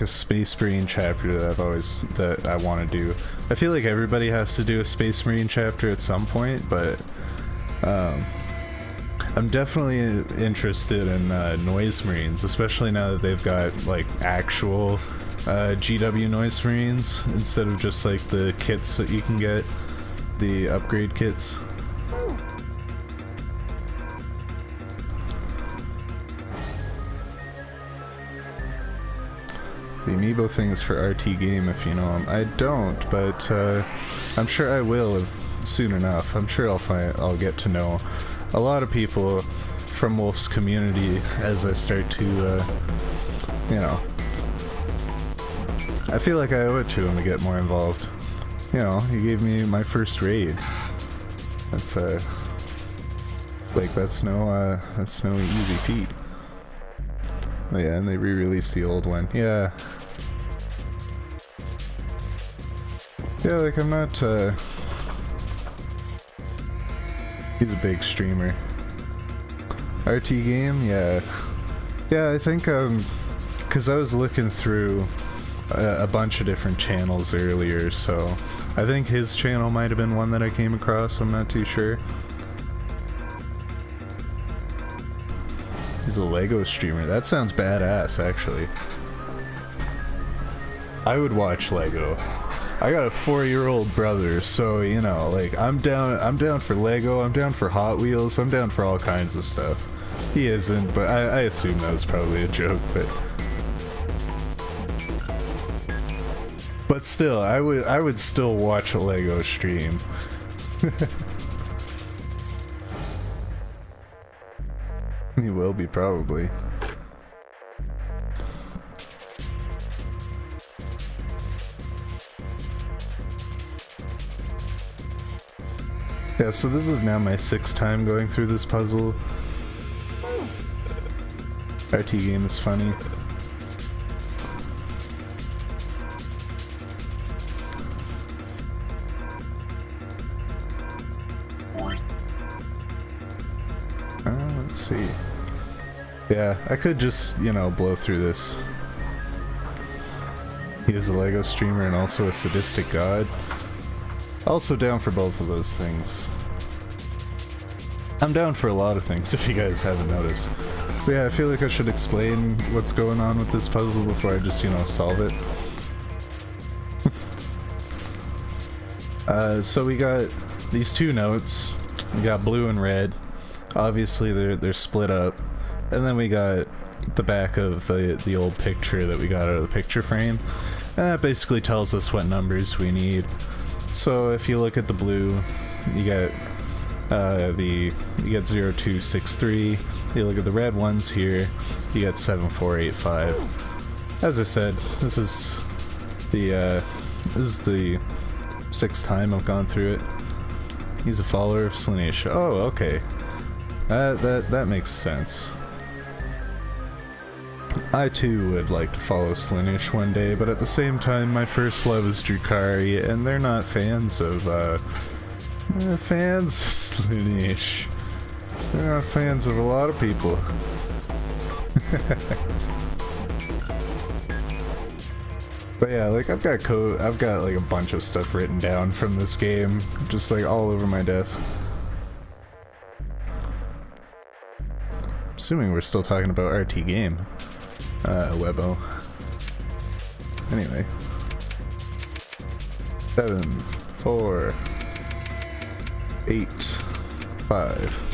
Space Marine chapter that I want to do. I feel like everybody has to do a Space Marine chapter at some point, but I'm definitely interested in Noise Marines, especially now that they've got like actual GW Noise Marines instead of just like the kits that you can get, the upgrade kits. The amiibo thing is for RT Game, if you know him. I don't, but I'm sure I will soon enough. I'm sure I'll get to know a lot of people from Wolf's community as I start to, you know. I feel like I owe it to him to get more involved. You know, he gave me my first raid. That's like that's no easy feat. Oh yeah, and they re-released the old one. Yeah. Yeah, like I'm not, he's a big streamer. RT Game, yeah. Yeah, I think, cause I was looking through a bunch of different channels earlier, so I think his channel might have been one that I came across, I'm not too sure. He's a Lego streamer. That sounds badass, actually. I would watch Lego. I got a 4-year-old brother, so you know, like I'm down for Lego, I'm down for Hot Wheels, I'm down for all kinds of stuff. He isn't, but I assume that was probably a joke, but still, I would still watch a Lego stream. He will be, probably. Yeah, so this is now my 6th time going through this puzzle. RT Game is funny. Let's see. Yeah, I could just, you know, blow through this. He is a Lego streamer and also a sadistic god. Also down for both of those things. I'm down for a lot of things, if you guys haven't noticed. But yeah, I feel like I should explain what's going on with this puzzle before I just, you know, solve it. So we got these two notes. We got blue and red. Obviously they're split up. And then we got the back of the old picture that we got out of the picture frame. And that basically tells us what numbers we need. So if you look at the blue, you get you get 0263. You look at the red ones here, you get 7485. As I said, this is the 6th time I've gone through it. He's a follower of Slaanesh. Oh, okay. That makes sense. I too would like to follow Slaanesh one day, but at the same time, my first love is Drukhari, and they're not fans of Slaanesh. They're not fans of a lot of people. But yeah, like I've got like a bunch of stuff written down from this game, just like all over my desk. Assuming we're still talking about RT game. Webbo. Anyway. 7, 4, 8, 5.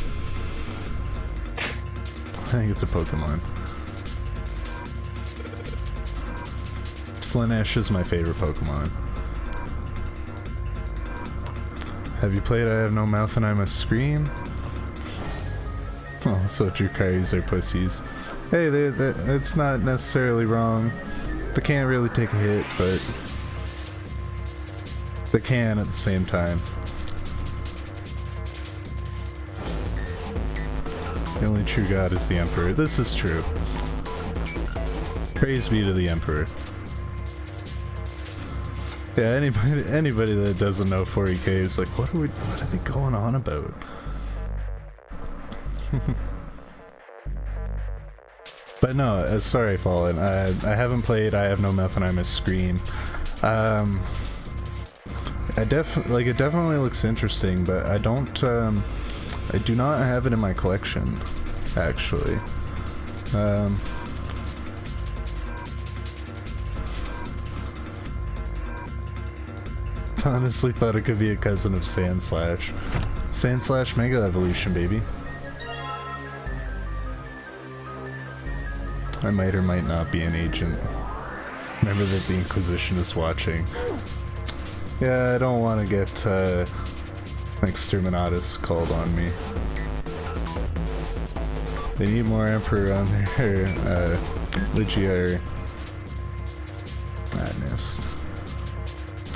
I think it's a Pokemon. Slaanesh is my favorite Pokemon. Have you played I Have No Mouth and I Must Scream? Oh, so Drukari's are pussies. Hey, it's not necessarily wrong. They can't really take a hit, but they can at the same time. The only true god is the Emperor. This is true. Praise be to the Emperor. Yeah, anybody that doesn't know 40k is like, what are they going on about? But no, sorry, Fallen. I haven't played I Have No Mouth and I Must Scream. It definitely looks interesting, but I do not have it in my collection, actually. Honestly thought it could be a cousin of Sandslash. Sandslash Mega Evolution, baby. I might or might not be an agent. Remember that the Inquisition is watching. Yeah, I don't want to get Exterminatus called on me. They need more Emperor on their Ligier. I missed.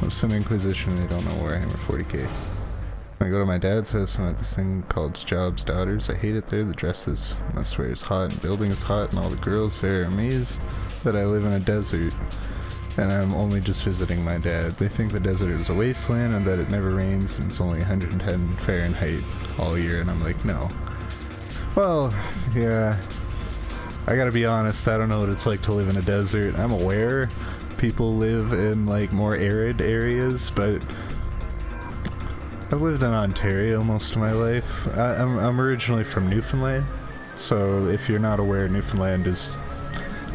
Of some Inquisition, I don't know Warhammer 40k. When I go to my dad's house, I'm at this thing called Job's Daughters. I hate it there. The dresses, I swear, is hot, and building is hot, and all the girls there are amazed that I live in a desert, and I'm only just visiting my dad. They think the desert is a wasteland and that it never rains, and it's only 110 Fahrenheit all year, and I'm like, no. Well, yeah, I gotta be honest, I don't know what it's like to live in a desert. I'm aware people live in like more arid areas, but I've lived in Ontario most of my life. I'm originally from Newfoundland, so if you're not aware, Newfoundland's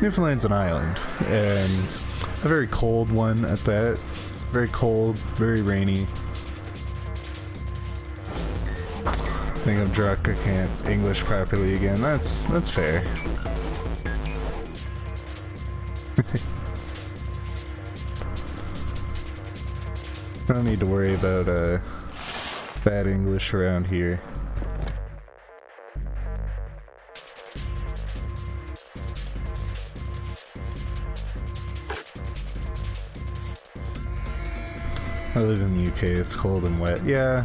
an island, and a very cold one at that. Very cold, very rainy. I think I'm drunk, I can't English properly again. That's fair. I don't need to worry about bad English around here. I live in the UK, it's cold and wet. Yeah,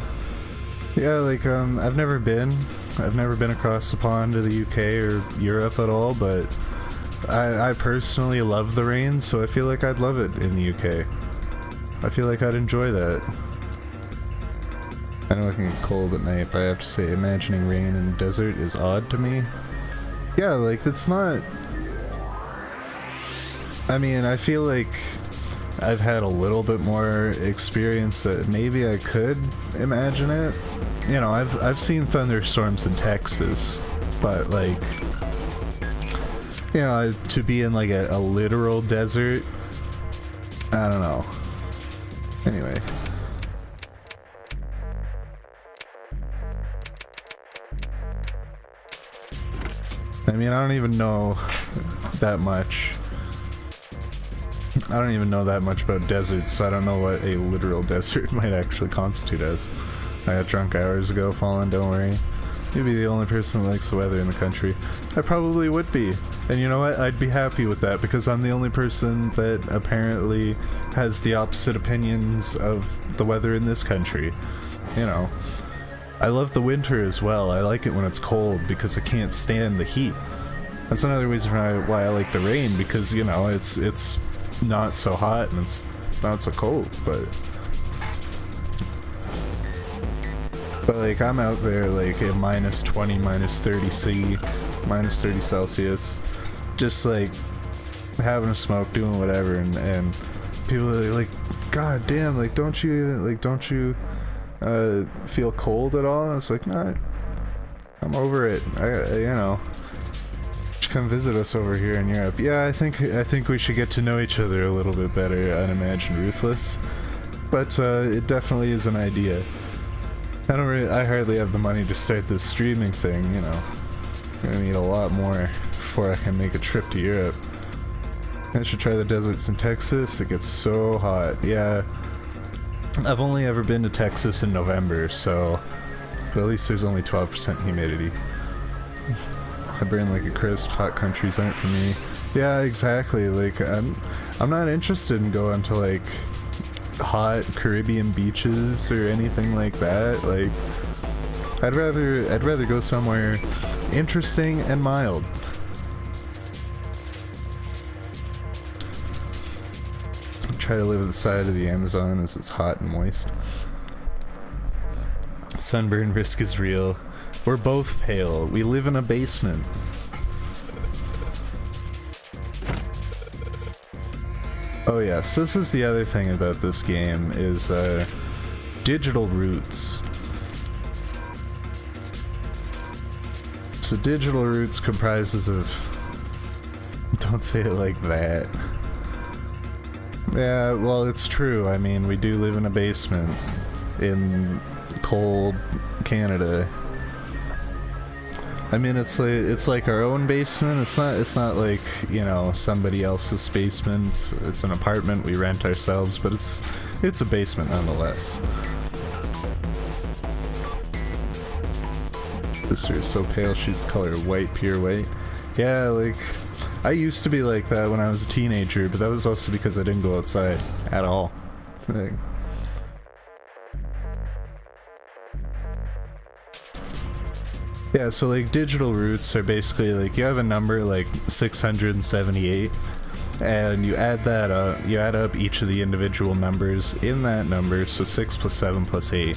like, I've never been across the pond to the UK or Europe at all, but I personally love the rain, so I feel like I'd love it in the UK. I feel like I'd enjoy that. I know it can get cold at night, but I have to say, imagining rain in the desert is odd to me. Yeah, like, it's not... I mean, I feel like I've had a little bit more experience that maybe I could imagine it. You know, I've seen thunderstorms in Texas, but like, you know, to be in like a literal desert, I don't know. Anyway. I mean, I don't even know that much. I don't even know that much about deserts, so I don't know what a literal desert might actually constitute as. I got drunk hours ago, Fallen, don't worry. You'd be the only person that likes the weather in the country. I probably would be. And you know what? I'd be happy with that, because I'm the only person that apparently has the opposite opinions of the weather in this country. You know. I love the winter as well. I like it when it's cold, because I can't stand the heat. That's another reason why I like the rain, because, you know, it's not so hot and it's not so cold, but like, I'm out there, like, at minus 20, minus 30 C, minus 30 Celsius, just, like, having a smoke, doing whatever, and people are like, God damn, like, don't you feel cold at all? And I was like, nah, I'm over it. You know, just come visit us over here in Europe. Yeah, I think we should get to know each other a little bit better, Unimagined Ruthless, but it definitely is an idea. I hardly have the money to start this streaming thing, you know. I'm gonna need a lot more before I can make a trip to Europe. I should try the deserts in Texas. It gets so hot. Yeah, I've only ever been to Texas in November, so, but at least there's only 12% humidity. I burn like a crisp. Hot countries aren't for me. Yeah, exactly. Like, I'm not interested in going to, like, hot Caribbean beaches or anything like that. Like, I'd rather go somewhere interesting and mild. Try to live at the side of the Amazon as it's hot and moist. Sunburn risk is real. We're both pale. We live in a basement. Oh yeah, so this is the other thing about this game, is digital roots. So digital roots comprises of... Don't say it like that. Yeah, well, it's true. I mean, we do live in a basement in cold Canada. I mean, it's like our own basement. It's not like, you know, somebody else's basement. It's an apartment we rent ourselves, but it's a basement nonetheless. Sister is so pale, she's the color of white, pure white. Yeah, like, I used to be like that when I was a teenager, but that was also because I didn't go outside at all. Like, yeah, so like digital roots are basically like, you have a number like 678, and you add that up, you add up each of the individual numbers in that number, so 6 plus 7 plus 8,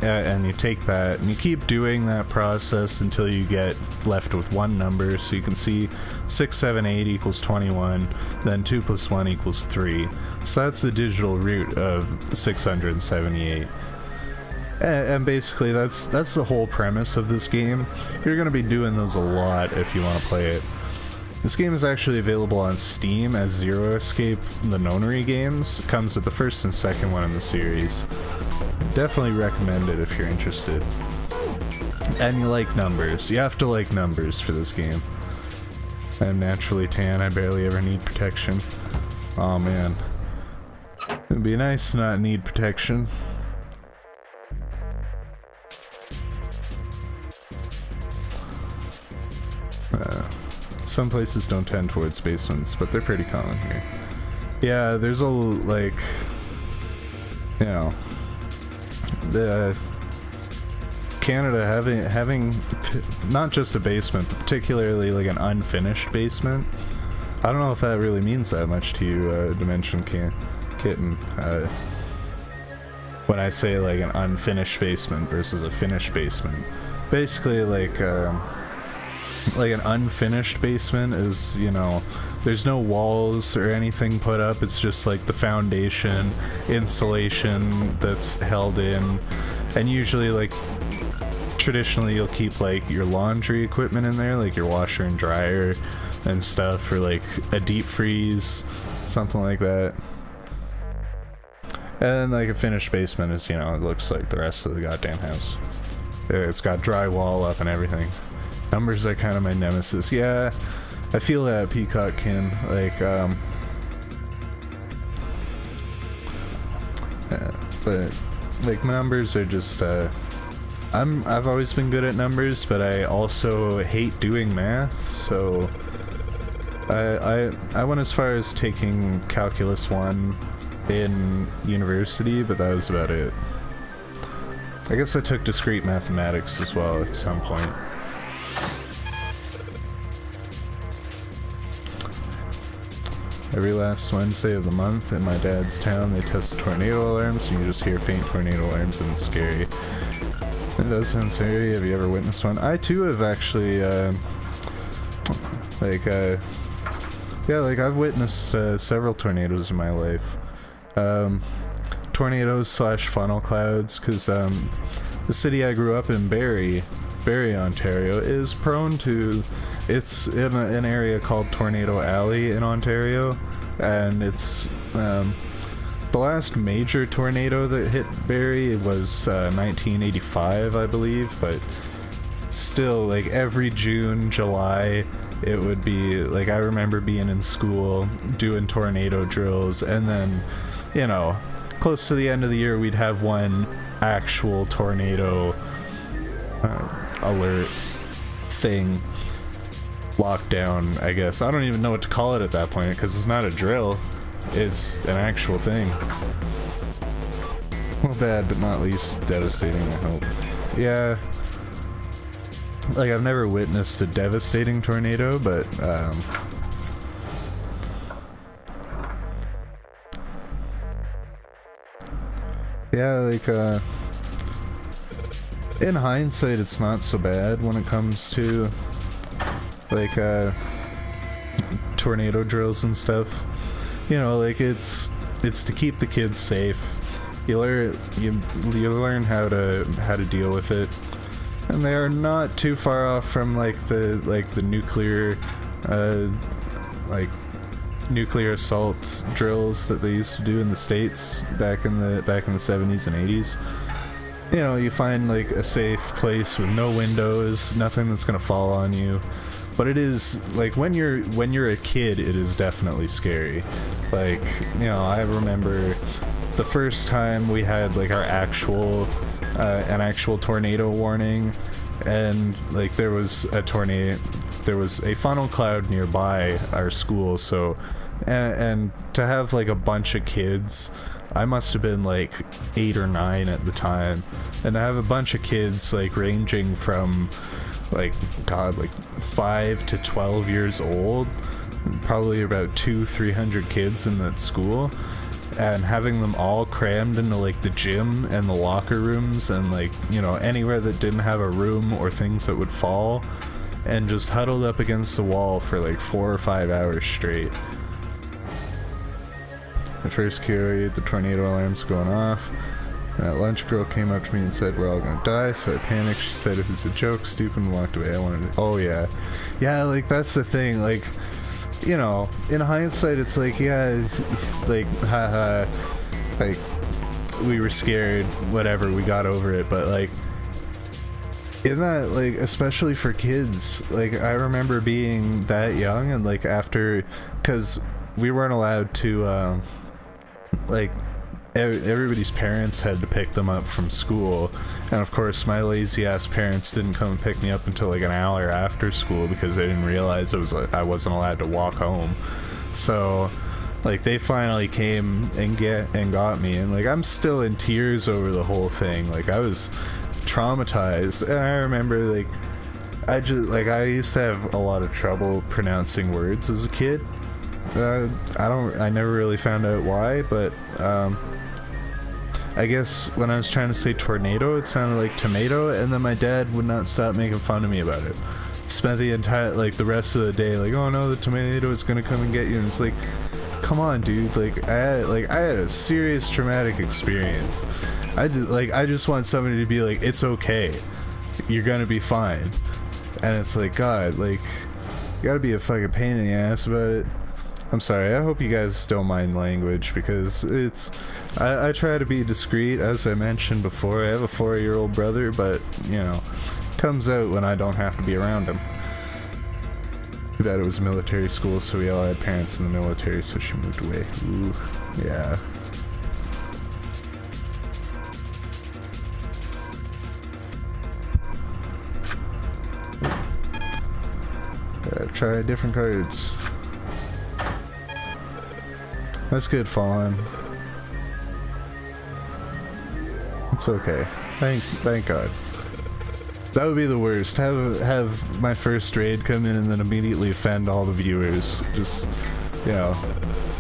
and you take that and you keep doing that process until you get left with one number. So you can see 678 equals 21, then 2 plus 1 equals 3. So that's the digital root of 678. And basically that's the whole premise of this game. You're going to be doing those a lot if you want to play it. This game is actually available on Steam as Zero Escape, the Nonary games. It comes with the first and second one in the series. Definitely recommend it if you're interested. And you like numbers. You have to like numbers for this game. I'm naturally tan, I barely ever need protection. Oh man. It'd be nice to not need protection. Some places don't tend towards basements, but they're pretty common here. Yeah, there's a, like, you know, the Canada having not just a basement, but particularly like an unfinished basement. I don't know if that really means that much to you, Dimension Kitten. When I say like an unfinished basement versus a finished basement, basically like an unfinished basement is, you know, there's no walls or anything put up, it's just like the foundation, insulation that's held in, and usually like traditionally you'll keep like your laundry equipment in there, like your washer and dryer and stuff, or like a deep freeze, something like that. And like a finished basement is, you know, it looks like the rest of the goddamn house. It's got drywall up and everything. Numbers are kind of my nemesis. Yeah, I feel that, Peacock Kin. Like, but like my numbers are just I've always been good at numbers, but I also hate doing math, so I went as far as taking Calculus 1 in university, but that was about it. I guess I took discrete mathematics as well at some point. Every last Wednesday of the month in my dad's town, they test tornado alarms, and you just hear faint tornado alarms, and it's scary. It does sound scary. Have you ever witnessed one? I too have actually, yeah, like I've witnessed several tornadoes in my life. Tornadoes / funnel clouds, because the city I grew up in, Barrie, Ontario, is prone to... It's in an area called Tornado Alley in Ontario, and it's the last major tornado that hit Barrie was 1985, I believe, but still, like every June, July, it would be like, I remember being in school doing tornado drills, and then, you know, close to the end of the year, we'd have one actual tornado alert thing. Lockdown, I guess. I don't even know what to call it at that point, because it's not a drill, it's an actual thing. Well, bad but not least devastating, I hope. Yeah, like I've never witnessed a devastating tornado, but yeah, like in hindsight, it's not so bad when it comes to like tornado drills and stuff. You know, like it's to keep the kids safe. You learn how to deal with it, and they are not too far off from like the nuclear nuclear assault drills that they used to do in the States back in the 70s and 80s. You know, you find like a safe place with no windows, nothing that's gonna fall on you. But it is, like, when you're a kid, it is definitely scary. Like, you know, I remember the first time we had, like, our actual, an actual tornado warning, and, like, there was a funnel cloud nearby our school, so, and to have, like, a bunch of kids, I must have been, like, 8 or 9 at the time, and to have a bunch of kids, like, ranging from... like 5 to 12 years old, probably about 200-300 kids in that school, and having them all crammed into like the gym and the locker rooms and like, you know, anywhere that didn't have a room or things that would fall, and just huddled up against the wall for like 4 or 5 hours straight. At first, Kiori, the tornado alarm's going off. And that lunch girl came up to me and said, we're all gonna die, so I panicked. She said it was a joke, stupid, and walked away. I wanted to... Oh, yeah. Yeah, like, that's the thing. Like, you know, in hindsight, it's like, yeah, like, haha, like, we were scared, whatever, we got over it, but, like, in that, like, especially for kids, like, I remember being that young, and, like, after... Because we weren't allowed to, like... everybody's parents had to pick them up from school, and of course my lazy ass parents didn't come and pick me up until like an hour after school because they didn't realize it was like, I wasn't allowed to walk home. So like they finally came and got me, and like I'm still in tears over the whole thing. Like I was traumatized, and I remember like I used to have a lot of trouble pronouncing words as a kid. I never really found out why, but I guess when I was trying to say tornado, it sounded like tomato, and then my dad would not stop making fun of me about it. He spent the entire, like, the rest of the day, like, oh no, the tomato is gonna come and get you, and it's like, come on, dude, like, I had a serious traumatic experience. I just want somebody to be like, it's okay, you're gonna be fine. And it's like, God, like, you gotta be a fucking pain in the ass about it. I'm sorry, I hope you guys don't mind language, because it's... I try to be discreet, as I mentioned before. I have a 4-year-old brother, but, you know, comes out when I don't have to be around him. Too bad it was military school, so we all had parents in the military, so she moved away. Ooh, yeah. try different cards. That's good, Fallen. It's okay. Thank God. That would be the worst. Have my first raid come in and then immediately offend all the viewers. Just, you know,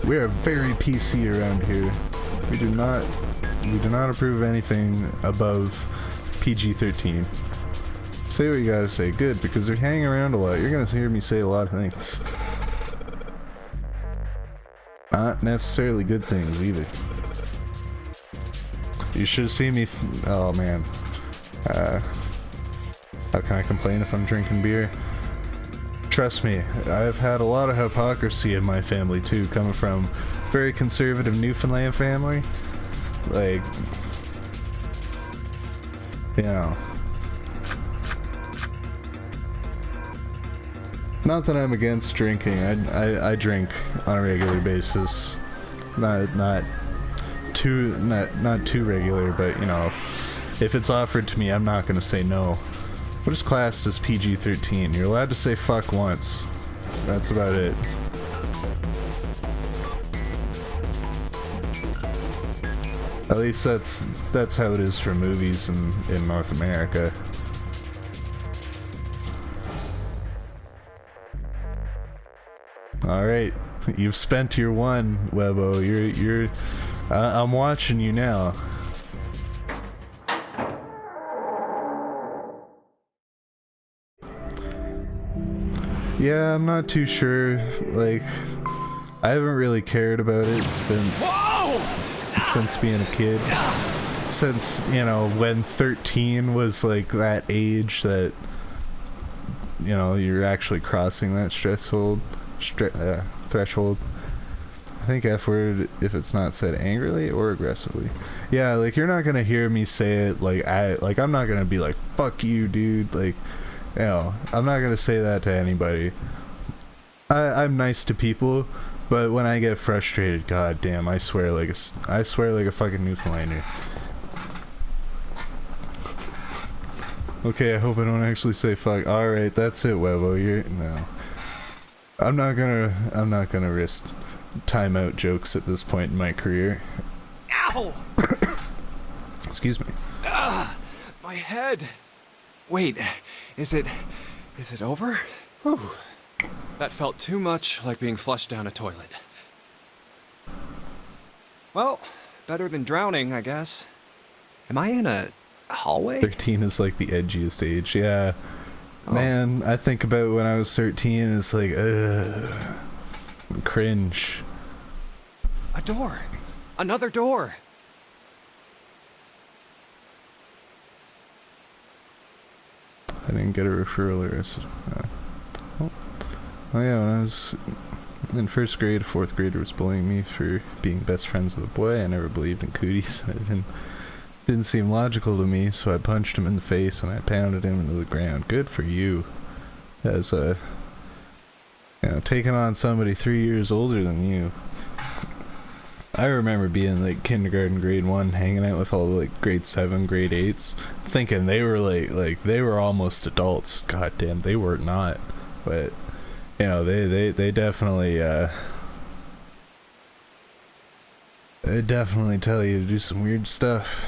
we are very PC around here. We do not approve of anything above PG-13. Say what you gotta say. Good, because they're hanging around a lot. You're gonna hear me say a lot of things. Not necessarily good things either. You should have seen me. Oh man. How can I complain if I'm drinking beer? Trust me, I've had a lot of hypocrisy in my family too, coming from a very conservative Newfoundland family. Like, you know. Not that I'm against drinking. I drink on a regular basis. Not too regular, but you know, if it's offered to me, I'm not gonna say no. What is classed as PG-13? You're allowed to say fuck once. That's about it. At least that's how it is for movies in North America. All right, you've spent your one, Webo. You're. I'm watching you now. Yeah, I'm not too sure. Like, I haven't really cared about it since being a kid. Since, you know, when 13 was like that age that, you know, you're actually crossing that threshold. I think F word if it's not said angrily or aggressively. Yeah, like you're not gonna hear me say it like I'm not gonna be like fuck you, dude. Like, you know, I'm not gonna say that to anybody. I'm nice to people, but when I get frustrated, god damn, I swear like a fucking Newfoundlander. Okay, I hope I don't actually say fuck. All right, that's it, Webo. No. I'm not gonna risk timeout jokes at this point in my career. Ow! Excuse me. My head. Wait, is it over? Whew. That felt too much like being flushed down a toilet. Well, better than drowning, I guess. Am I in a hallway? 13 is like the edgiest age, yeah. Oh. Man, I think about when I was 13 and it's like, cringe. A door. Another door. I didn't get a referral or oh yeah, when I was in first grade, a fourth grader was bullying me for being best friends with a boy. I never believed in cooties. It didn't seem logical to me, so I punched him in the face and I pounded him into the ground. Good for you. As you know, taking on somebody 3 years older than you. I remember being like kindergarten, grade 1, hanging out with all the like grade 7, grade 8s, thinking they were like they were almost adults. God damn, they were not. But you know, they definitely tell you to do some weird stuff.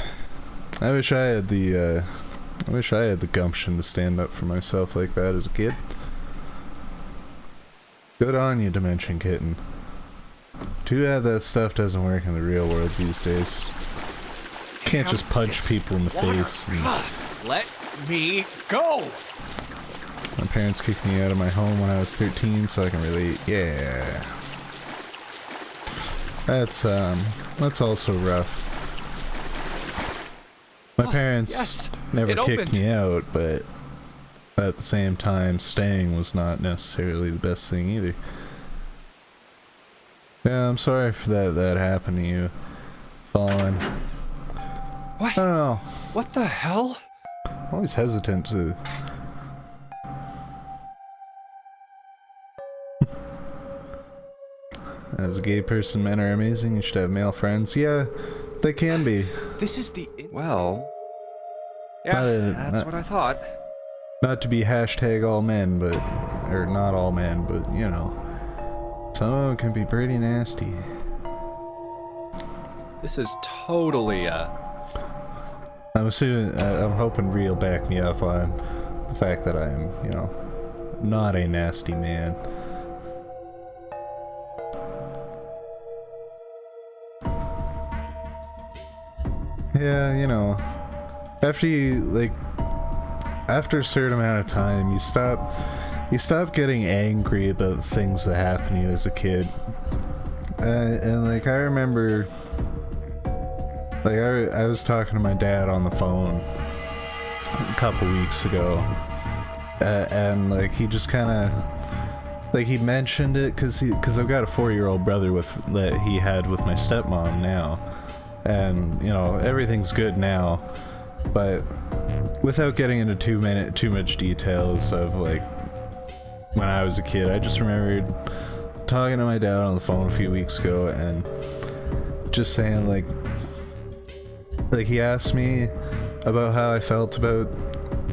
I wish I had the gumption to stand up for myself like that as a kid. Good on you, Dimension Kitten. Too bad that stuff doesn't work in the real world these days. Can't just punch people in the face. Let me go! My parents kicked me out of my home when I was 13, so I can relate. Yeah. That's also rough. My parents never kicked me out, but at the same time, staying was not necessarily the best thing either. Yeah, I'm sorry for that happened to you, Fallen. What? I don't know. What the hell? I'm always hesitant to... As a gay person, men are amazing. You should have male friends. Yeah, they can be. This is the... Well... Yeah, that's what I thought. Not to be hashtag all men, but or not all men, but you know, some of them can be pretty nasty. This is totally, I'm hoping Ree will back me up on the fact that I'm, you know, not a nasty man. Yeah, you know, after a certain amount of time, you stop getting angry about things that happened to you as a kid. And like, I remember, like, I was talking to my dad on the phone a couple weeks ago, and like, he just kind of, like, he mentioned it because I've got a 4-year-old brother that he had with my stepmom now. And you know, everything's good now, but without getting into too much details of like when I was a kid, I just remembered talking to my dad on the phone a few weeks ago and just saying like he asked me about how I felt about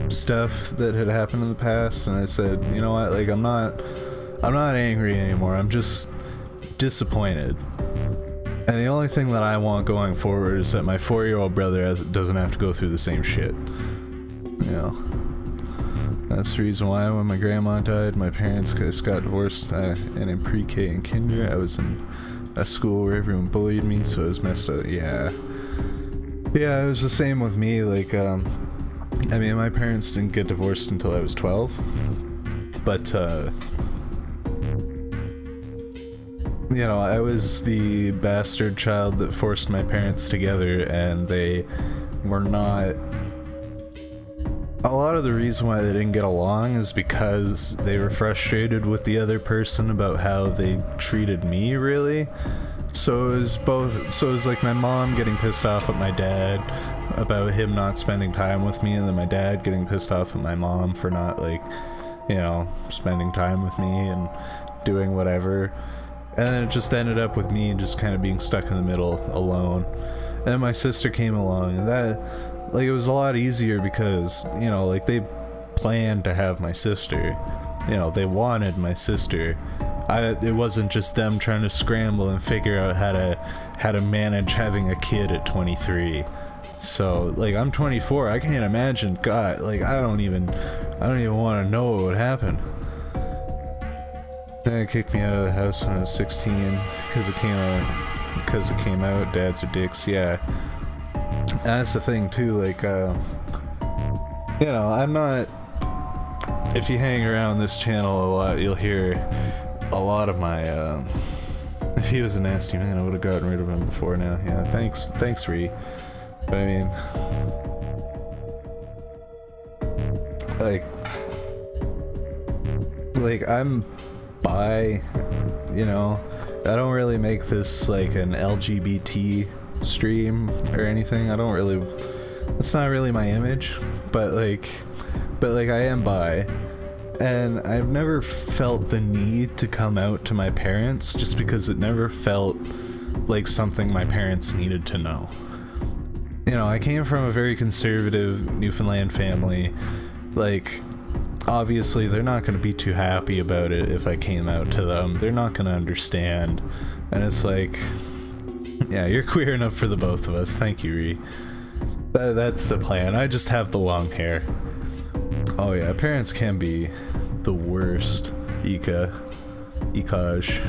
stuff that had happened in the past, and I said, you know what, like, I'm not angry anymore, I'm just disappointed. And the only thing that I want going forward is that my 4-year-old brother doesn't have to go through the same shit. You know, that's the reason why when my grandma died, my parents just got divorced, and in pre-K and kinder, I was in a school where everyone bullied me, so it was messed up. Yeah, it was the same with me. Like, I mean, my parents didn't get divorced until I was 12, but, you know, I was the bastard child that forced my parents together, and they were not... A lot of the reason why they didn't get along is because they were frustrated with the other person about how they treated me, really. So it was like my mom getting pissed off at my dad about him not spending time with me, and then my dad getting pissed off at my mom for not, like, you know, spending time with me and doing whatever. And then it just ended up with me just kind of being stuck in the middle alone. And then my sister came along, and that, like, it was a lot easier because, you know, like, they planned to have my sister. You know, they wanted my sister. It wasn't just them trying to scramble and figure out how to manage having a kid at 23. So, like, I'm 24. I can't imagine. God, like, I don't even want to know what would happen. They kicked me out of the house when I was 16 because it came out. Dads are dicks. Yeah, and that's the thing too. Like, you know, I'm not. If you hang around this channel a lot, you'll hear a lot of my. If he was a nasty man, I would have gotten rid of him before now. Yeah, thanks, Ree. But I mean, like I'm bi, you know. I don't really make this like an LGBT stream or anything. That's not really my image, but like I am bi, and I've never felt the need to come out to my parents just because it never felt like something my parents needed to know. You know, I came from a very conservative Newfoundland family. Like, obviously they're not going to be too happy about it if I came out to them. They're not going to understand. And it's like, yeah, you're queer enough for the both of us. Thank you, Ree. That's the plan. I just have the long hair. Oh yeah, parents can be the worst. Ikaj.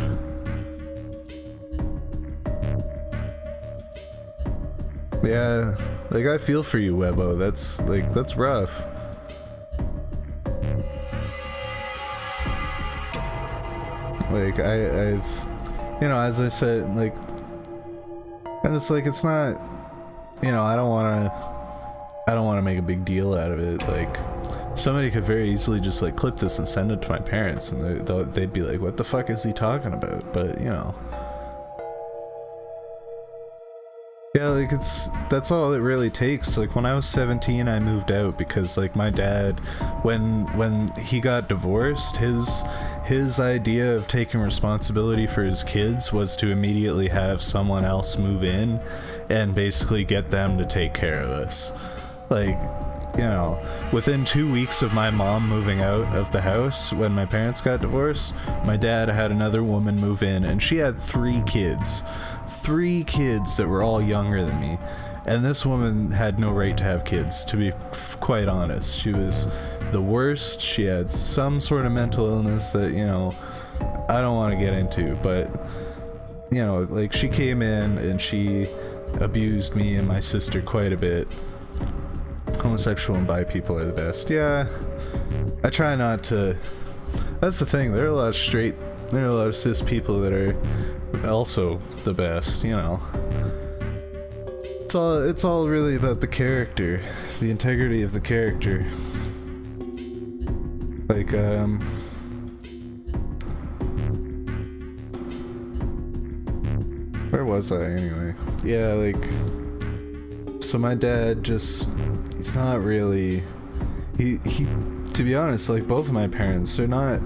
Yeah, like, I feel for you, Webbo. That's rough. Like, I've, you know, as I said, like, and it's like, it's not, you know, I don't want to make a big deal out of it. Like, somebody could very easily just, like, clip this and send it to my parents, and they'd be like, what the fuck is he talking about? But, you know. Yeah, like, that's all it really takes. Like, when I was 17, I moved out because, like, my dad, when he got divorced, his idea of taking responsibility for his kids was to immediately have someone else move in and basically get them to take care of us. Like, you know, within 2 weeks of my mom moving out of the house when my parents got divorced, my dad had another woman move in, and she had 3 kids. 3 kids that were all younger than me. And this woman had no right to have kids, to be quite honest. She was the worst. She had some sort of mental illness that, you know, I don't want to get into, but, you know, like, she came in and she abused me and my sister quite a bit. Homosexual and bi people are the best. Yeah, I try not to. That's the thing, there are a lot of cis people that are also the best, you know. It's all really about the character, the integrity of the character. Like, where was I anyway? Yeah, like, so my dad just, he's not really, he, to be honest, like, both of my parents, they're not,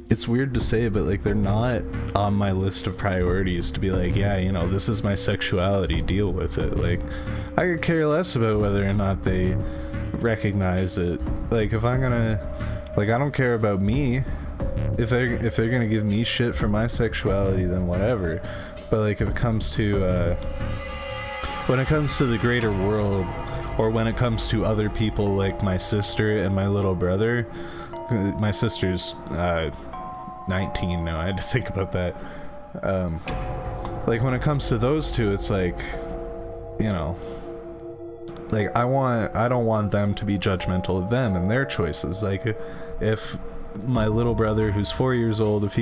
it's weird to say, but, like, they're not on my list of priorities to be like, yeah, you know, this is my sexuality, deal with it. Like, I could care less about whether or not they recognize it. Like, if I'm gonna, like, I don't care about me. If they're gonna give me shit for my sexuality, then whatever. But, like, if it comes to, when it comes to the greater world, or when it comes to other people like my sister and my little brother, my sister's, 19 now, I had to think about that. Like, when it comes to those two, it's like, you know, like, I don't want them to be judgmental of them and their choices. Like, if my little brother, who's 4 years old, if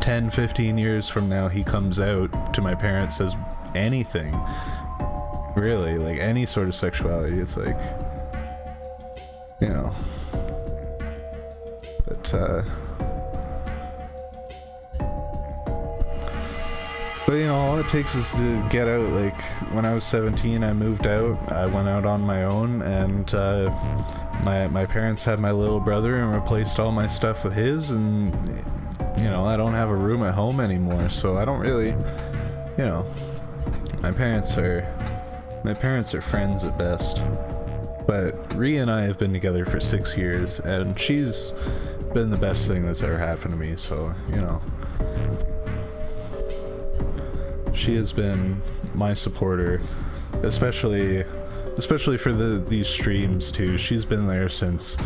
10, 15 years from now he comes out to my parents as anything, really, like, any sort of sexuality, it's like, you know, but, you know, all it takes is to get out. Like, when I was 17, I moved out. I went out on my own, and my parents had my little brother and replaced all my stuff with his, and, you know, I don't have a room at home anymore, so I don't really, you know, my parents are friends at best. But Rhea and I have been together for 6 years, and she's been the best thing that's ever happened to me, so, you know. She has been my supporter, especially for these streams too. She's been there since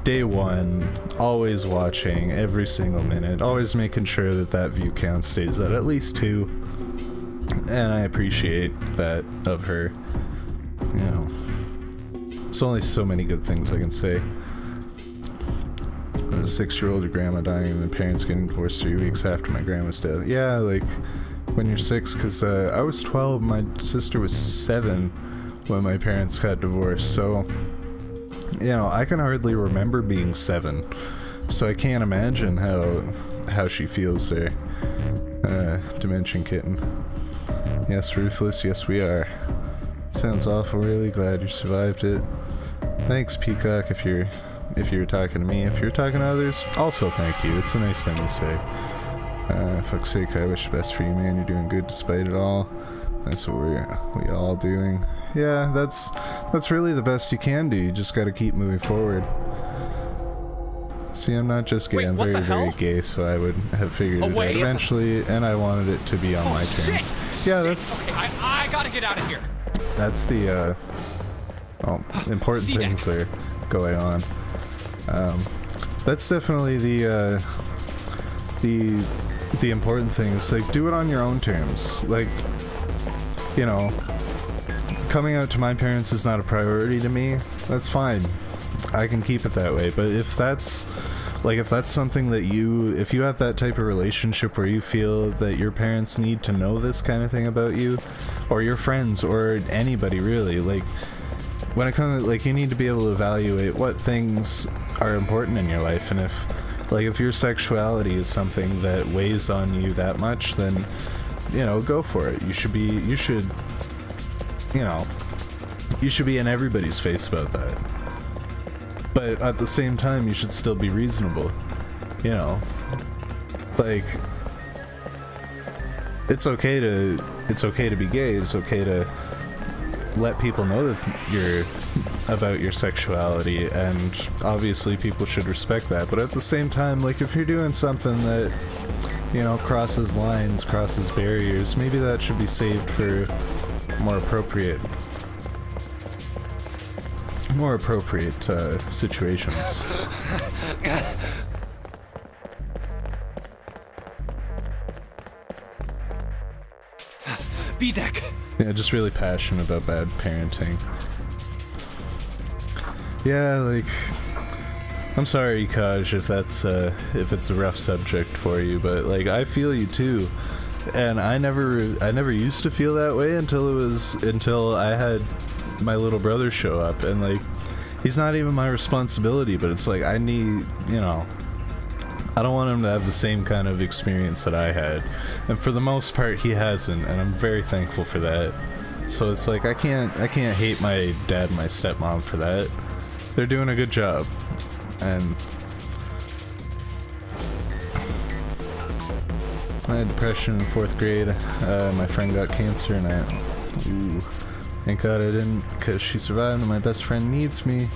day one, always watching every single minute, always making sure that view count stays at least 2. And I appreciate that of her. You know, there's only so many good things I can say. As a 6-year-old, your grandma dying and the parents getting divorced 3 weeks after my grandma's death. Yeah, like, when you're 6, because I was 12, my sister was 7 when my parents got divorced, so, you know, I can hardly remember being 7, so I can't imagine how she feels there. Dimension Kitten. Yes, Ruthless, yes we are. Sounds awful, really glad you survived it. Thanks, Peacock, if you're talking to me. If you're talking to others, also thank you. It's a nice thing to say. Fuck's sake, I wish the best for you, man. You're doing good despite it all. That's what we all doing. Yeah, that's really the best you can do. You just gotta keep moving forward. See, I'm not just gay, I'm very gay, so I would have figured it out eventually, and I wanted it to be on my terms. Yeah, that's... Okay, I gotta get out of here. That's the, important things that are going on. That's definitely the important things. Like, do it on your own terms. Like, you know, coming out to my parents is not a priority to me. That's fine. I can keep it that way. But if that's something that if you have that type of relationship where you feel that your parents need to know this kind of thing about you, or your friends, or anybody really, like, when it comes, like, you need to be able to evaluate what things are important in your life, and if your sexuality is something that weighs on you that much, then, you know, go for it. You should be in everybody's face about that. But at the same time, you should still be reasonable. You know, like, it's okay to be gay. It's okay to let people know that about your sexuality, and obviously people should respect that, but at the same time, like, if you're doing something that, you know, crosses lines, crosses barriers, maybe that should be saved for more appropriate situations. B-Deck! Yeah, just really passionate about bad parenting. Yeah, like, I'm sorry, Kaj, if it's a rough subject for you, but like, I feel you too, and I never used to feel that way until I had my little brother show up, and like, he's not even my responsibility, but it's like, I need, you know, I don't want him to have the same kind of experience that I had, and for the most part he hasn't, and I'm very thankful for that. So it's like, I can't hate my dad and my stepmom for that. They're doing a good job. And I had depression in 4th grade. My friend got cancer, and thank God I didn't, because she survived, and my best friend needs me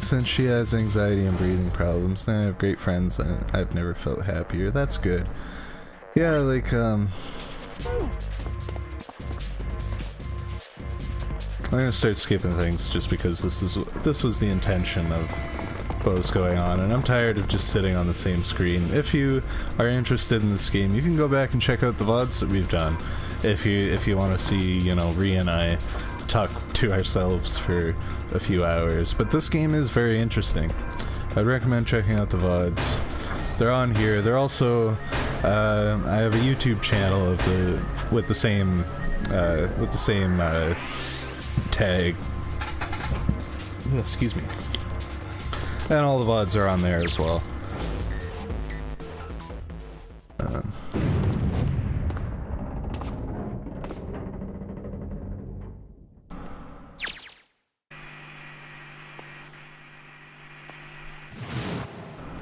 since she has anxiety and breathing problems. And I have great friends, and I've never felt happier. That's good. Yeah, like, I'm gonna start skipping things just because this was the intention of what was going on, and I'm tired of just sitting on the same screen. If you are interested in this game, you can go back and check out the VODs that we've done. If you want to see, you know, Rhea and I talk to ourselves for a few hours. But this game is very interesting. I'd recommend checking out the VODs. They're on here. They're also I have a YouTube channel with the same tag. Excuse me. And all the VODs are on there as well.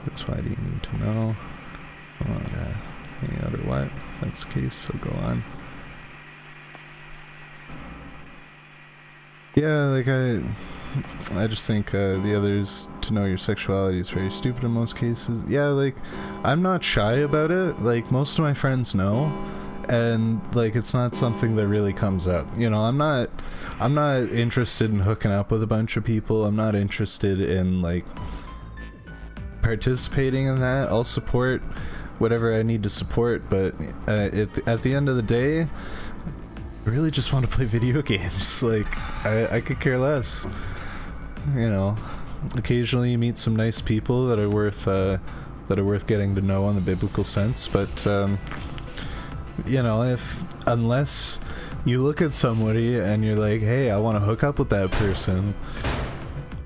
That's why do you need to know? Any other what? That's the case, so go on. Yeah, like I just think the others to know your sexuality is very stupid in most cases. Yeah, like, I'm not shy about it. Like, most of my friends know, and like, it's not something that really comes up. You know, I'm not interested in hooking up with a bunch of people. I'm not interested in like participating in that. I'll support whatever I need to support, but at the end of the day, I really just want to play video games. Like, I could care less. You know, occasionally you meet some nice people that are worth getting to know in the biblical sense, but you know, unless you look at somebody and you're like, hey, I want to hook up with that person,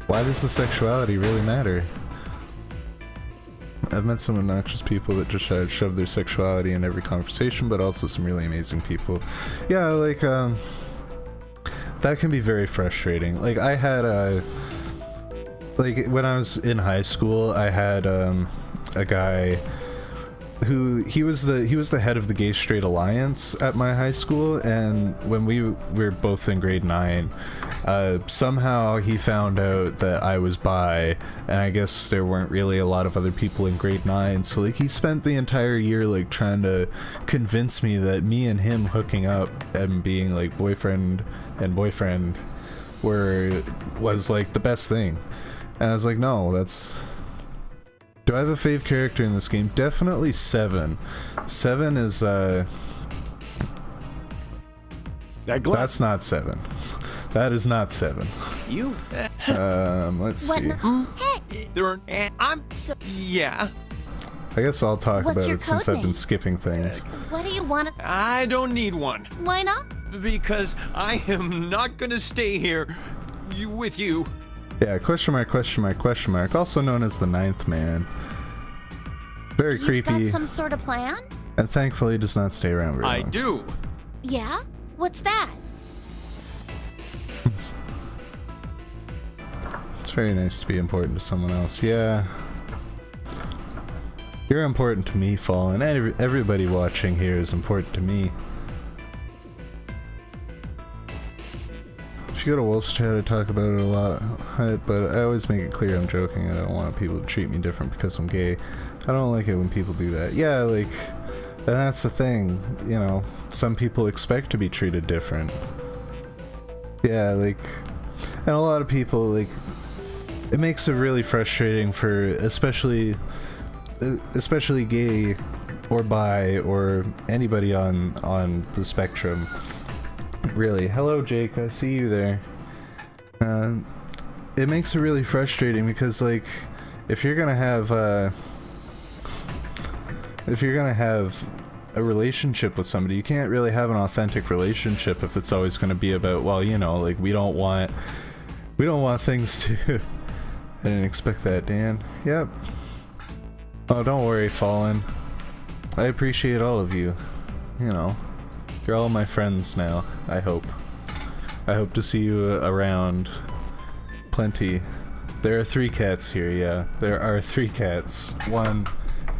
why does the sexuality really matter? I've met some obnoxious people that just shove their sexuality in every conversation, but also some really amazing people. Yeah, like, that can be very frustrating. Like, I had like, when I was in high school, I had a guy who he was the head of the Gay Straight Alliance at my high school, and when we were both in grade 9, somehow he found out that I was bi, and I guess there weren't really a lot of other people in grade 9, so like, he spent the entire year like trying to convince me that me and him hooking up and being like boyfriend and boyfriend was like the best thing. And I was like, no, do I have a fave character in this game? Definitely 7. 7 is that's not 7. That is not 7. You? Let's see. Yeah. I guess I'll talk What's about your it since code I've been name? skipping things. What do you want to... I don't need one. Why not? Because I am not gonna stay here with you. Yeah, question mark, question mark, question mark. Also known as the 9th Man. Very You've creepy. got some sort of plan? And thankfully does not stay around very long. I do. Yeah? What's that? It's very nice to be important to someone else. Yeah. You're important to me, Fallen. Everybody watching here is important to me. If you go to Wolf's Chat, I talk about it a lot, but I always make it clear I'm joking. I don't want people to treat me different because I'm gay. I don't like it when people do that. Yeah, like, and that's the thing, you know, some people expect to be treated different. Yeah, like, and a lot of people, like, it makes it really frustrating for especially gay or bi or anybody on the spectrum. Really. Hello, Jake. I see you there. It makes it really frustrating because, like, if you're gonna have a relationship with somebody, you can't really have an authentic relationship if it's always gonna be about, well, you know, like, we don't want things to. I didn't expect that, Dan. Yep. Oh, don't worry, Fallen. I appreciate all of you. You know, you're all my friends now, I hope. I hope to see you around plenty. There are 3 cats here, yeah. There are 3 cats. One...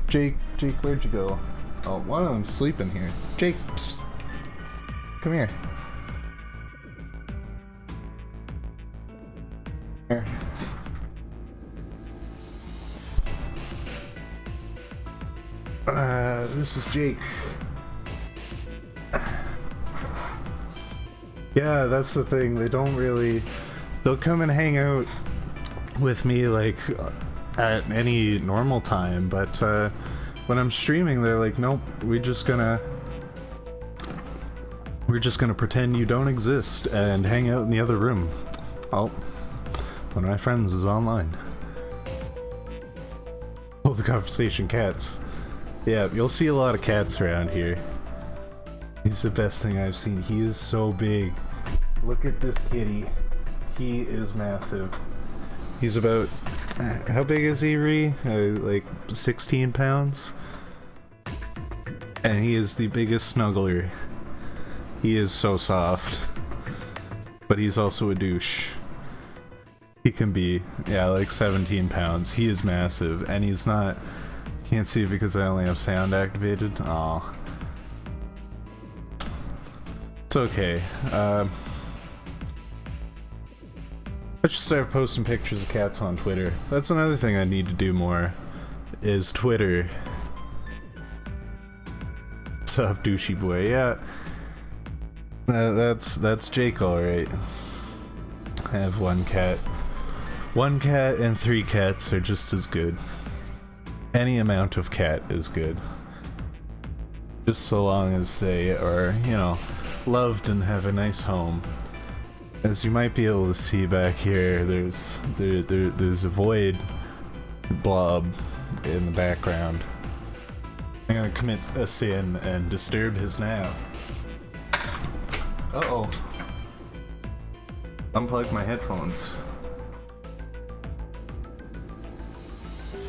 Jake, where'd you go? Oh, one of them's sleeping here. Jake, psst. Come here. Here. This is Jake. Yeah, that's the thing. They'll come and hang out with me, like, at any normal time, but when I'm streaming, they're like, nope, we're just gonna pretend you don't exist and hang out in the other room. Oh, one of my friends is online. Oh, the conversation cats. Yeah, you'll see a lot of cats around here. He's the best thing I've seen. He is so big. Look at this kitty. He is massive. He's about... how big is he, Ree? Like 16 pounds? And he is the biggest snuggler. He is so soft. But he's also a douche. He can be, yeah, like 17 pounds. He is massive. And he's not... Can't see it because I only have sound activated. Aw. It's okay. I should start posting pictures of cats on Twitter. That's another thing I need to do more, is Twitter. What's up, douchey boy? Yeah. That's Jake, alright. I have 1 cat. 1 cat and 3 cats are just as good. Any amount of cat is good. Just so long as they are, you know, loved and have a nice home. As you might be able to see back here, there's a void blob in the background. I'm gonna commit a sin and disturb his nap. Uh-oh. Unplug my headphones.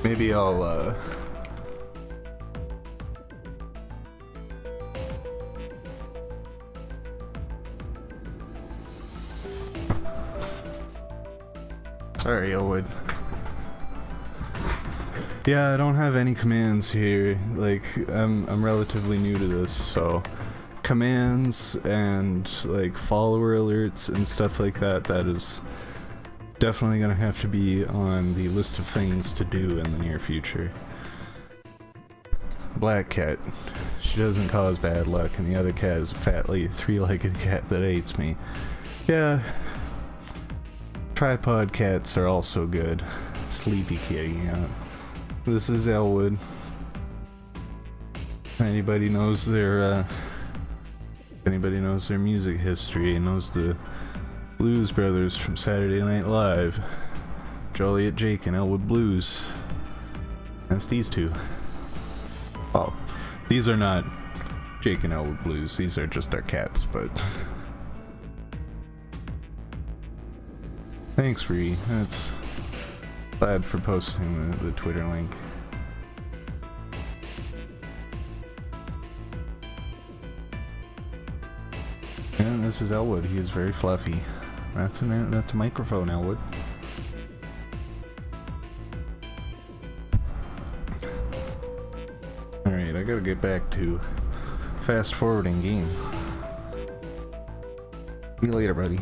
Maybe I'll, Sorry, Elwood. Yeah, I don't have any commands here. Like, I'm relatively new to this, so commands and like follower alerts and stuff like that, that is definitely gonna have to be on the list of things to do in the near future. Black cat, she doesn't cause bad luck, and the other cat is a fat, 3-legged cat that hates me. Yeah. Tripod cats are also good. Sleepy kitty, yeah. This is Elwood. Anybody knows their music history, knows the Blues Brothers from Saturday Night Live. Joliet Jake and Elwood Blues. That's these two. Oh, these are not Jake and Elwood Blues, these are just our cats, but... Thanks, Ree. That's glad for posting the Twitter link. And this is Elwood. He is very fluffy. That's a microphone, Elwood. Alright, I gotta get back to fast forwarding game. See you later, buddy.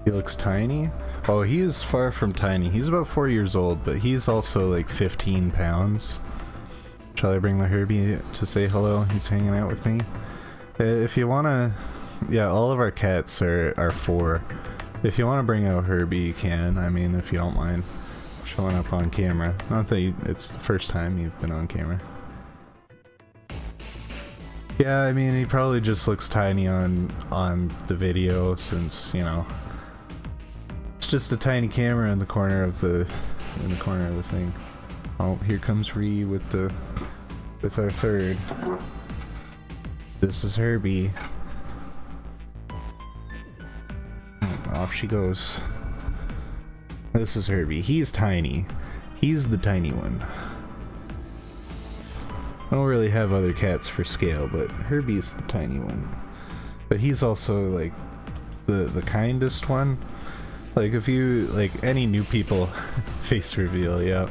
He looks tiny? Oh, he is far from tiny. He's about 4 years old, but he's also like 15 pounds. Shall I bring the Herbie to say hello? He's hanging out with me. If you wanna... Yeah, all of our cats are 4. If you want to bring out Herbie, you can. I mean, if you don't mind showing up on camera. Not that it's the first time you've been on camera. Yeah, I mean, he probably just looks tiny on the video since, you know, it's just a tiny camera in the corner of the thing. Oh, here comes Ree with our third. This is Herbie. Off she goes. This is Herbie. He's tiny. He's the tiny one. I don't really have other cats for scale, but Herbie's the tiny one. But he's also like the kindest one. Like if you like any new people face reveal, yeah.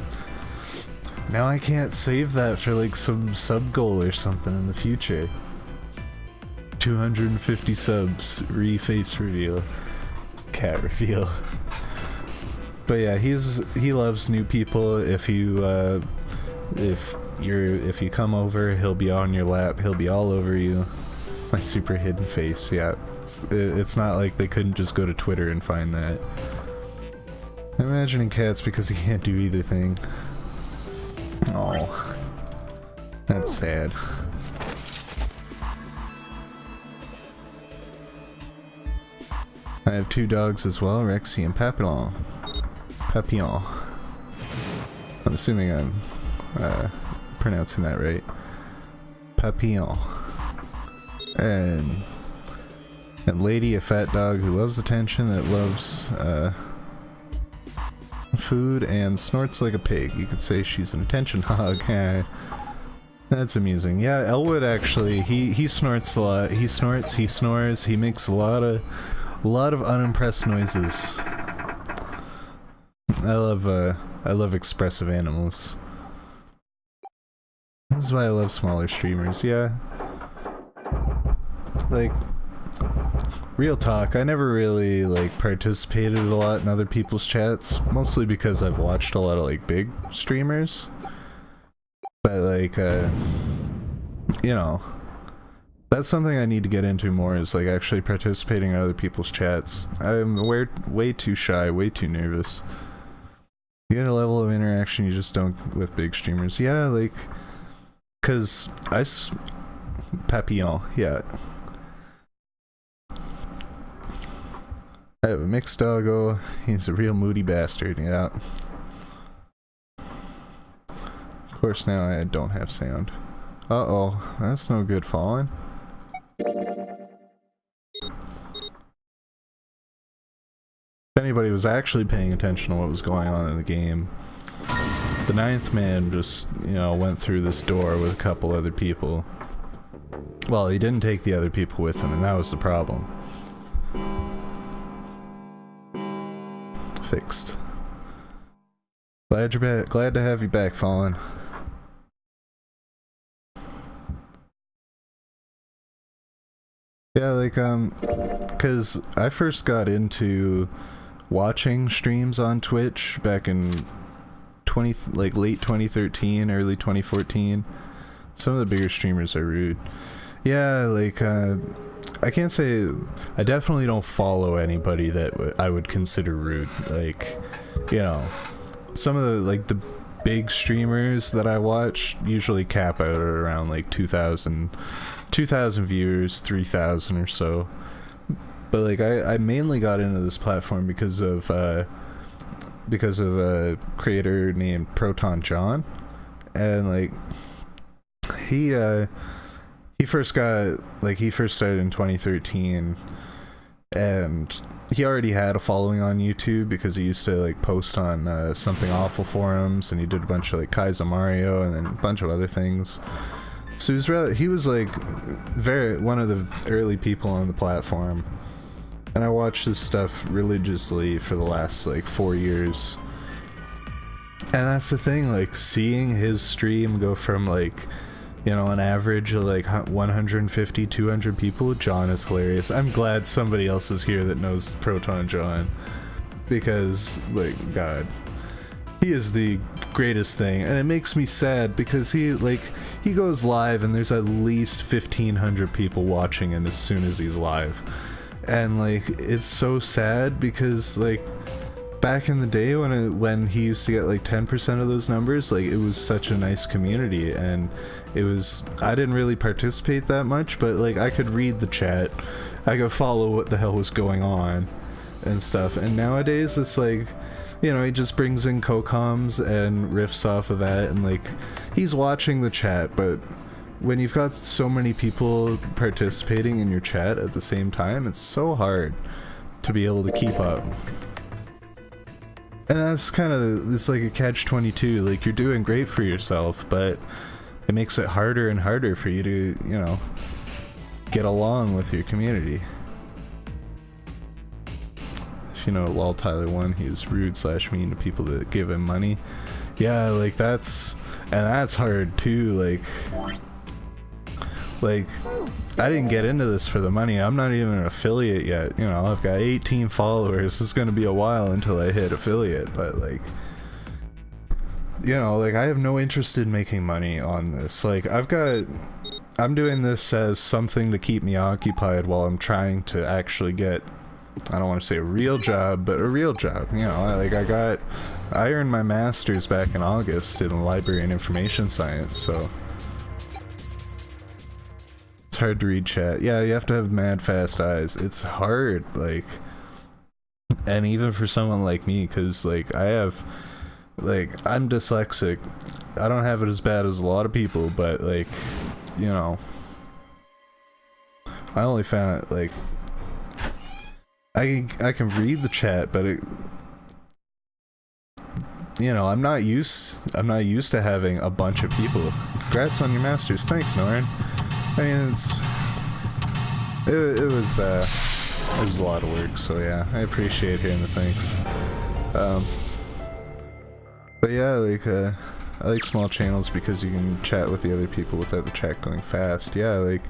Now I can't save that for like some sub goal or something in the future. 250 subs, face reveal. Cat reveal. But yeah, he loves new people. If you come over, he'll be on your lap, he'll be all over you. My super hidden face, yeah. It's not like they couldn't just go to Twitter and find that. I'm imagining cats because he can't do either thing. Oh, that's sad. I have 2 dogs as well, Rexy and Papillon. Papillon. I'm assuming I'm pronouncing that right. Papillon. And Lady, a fat dog who loves attention, that loves food and snorts like a pig. You could say she's an attention hog. That's amusing. Yeah, Elwood actually, he snorts a lot. He snorts, he snores, he makes a lot of unimpressed noises. I love expressive animals. This is why I love smaller streamers, yeah. Like, real talk, I never really like participated a lot in other people's chats, mostly because I've watched a lot of like big streamers. But like, you know, that's something I need to get into more, is like actually participating in other people's chats. I'm way too shy, way too nervous. You get a level of interaction you just don't with big streamers. Yeah, like, cause Papillon, yeah. I have a mixed doggo. He's a real moody bastard, yeah. Of course now I don't have sound. Uh-oh, that's no good falling. If anybody was actually paying attention to what was going on in the game, the 9th man just, you know, went through this door with a couple other people. Well, he didn't take the other people with him, and that was the problem. Fixed. Glad you're back. Glad to have you back, Fallen. Yeah, like, cause I first got into watching streams on Twitch back in late 2013, early 2014. Some of the bigger streamers are rude. Yeah, like, I can't say, I definitely don't follow anybody that I would consider rude. Like, you know, some of the, like, the big streamers that I watch usually cap out at around, like, 2,000 viewers, 3,000 or so. But, like, I mainly got into this platform because of a creator named Proton John. And, like, he first started in 2013, and he already had a following on YouTube because he used to like post on Something Awful forums, and he did a bunch of like Kaizo Mario and then a bunch of other things. So he was like one of the early people on the platform, and I watched his stuff religiously for the last like 4 years. And that's the thing, like seeing his stream go from like, you know, an average of like 150, 200 people. John is hilarious. I'm glad somebody else is here that knows Proton John, because, like, God, he is the greatest thing. And it makes me sad because he goes live and there's at least 1,500 people watching him as soon as he's live. And, like, it's so sad because, like, back in the day when he used to get like 10% of those numbers, like, it was such a nice community, and I didn't really participate that much, but like I could read the chat, I could follow what the hell was going on and stuff. And nowadays it's like, you know, he just brings in co-coms and riffs off of that, and like he's watching the chat, but when you've got so many people participating in your chat at the same time, it's so hard to be able to keep up. And that's kind of, it's like a catch-22, like you're doing great for yourself, but it makes it harder and harder for you to, you know, get along with your community. If you know Lol Tyler 1, he's rude/mean to people that give him money. Yeah, like that's hard too, like I didn't get into this for the money. I'm not even an affiliate yet, you know. I've got 18 followers. It's gonna be a while until I hit affiliate, but like, you know, like I have no interest in making money on this. Like I'm doing this as something to keep me occupied while I'm trying to actually get, I don't want to say a real job, but a real job, you know. I earned my master's back in August in library and information science, so it's hard to read chat. Yeah, you have to have mad fast eyes. It's hard, like, and even for someone like me, because like I'm dyslexic. I don't have it as bad as a lot of people, but like, you know, I only found like I can read the chat, but it, you know, I'm not used to having a bunch of people. Congrats on your masters. Thanks, Norin. I mean, it was a lot of work, so yeah, I appreciate hearing the thanks. But yeah, like I like small channels because you can chat with the other people without the chat going fast. Yeah, like,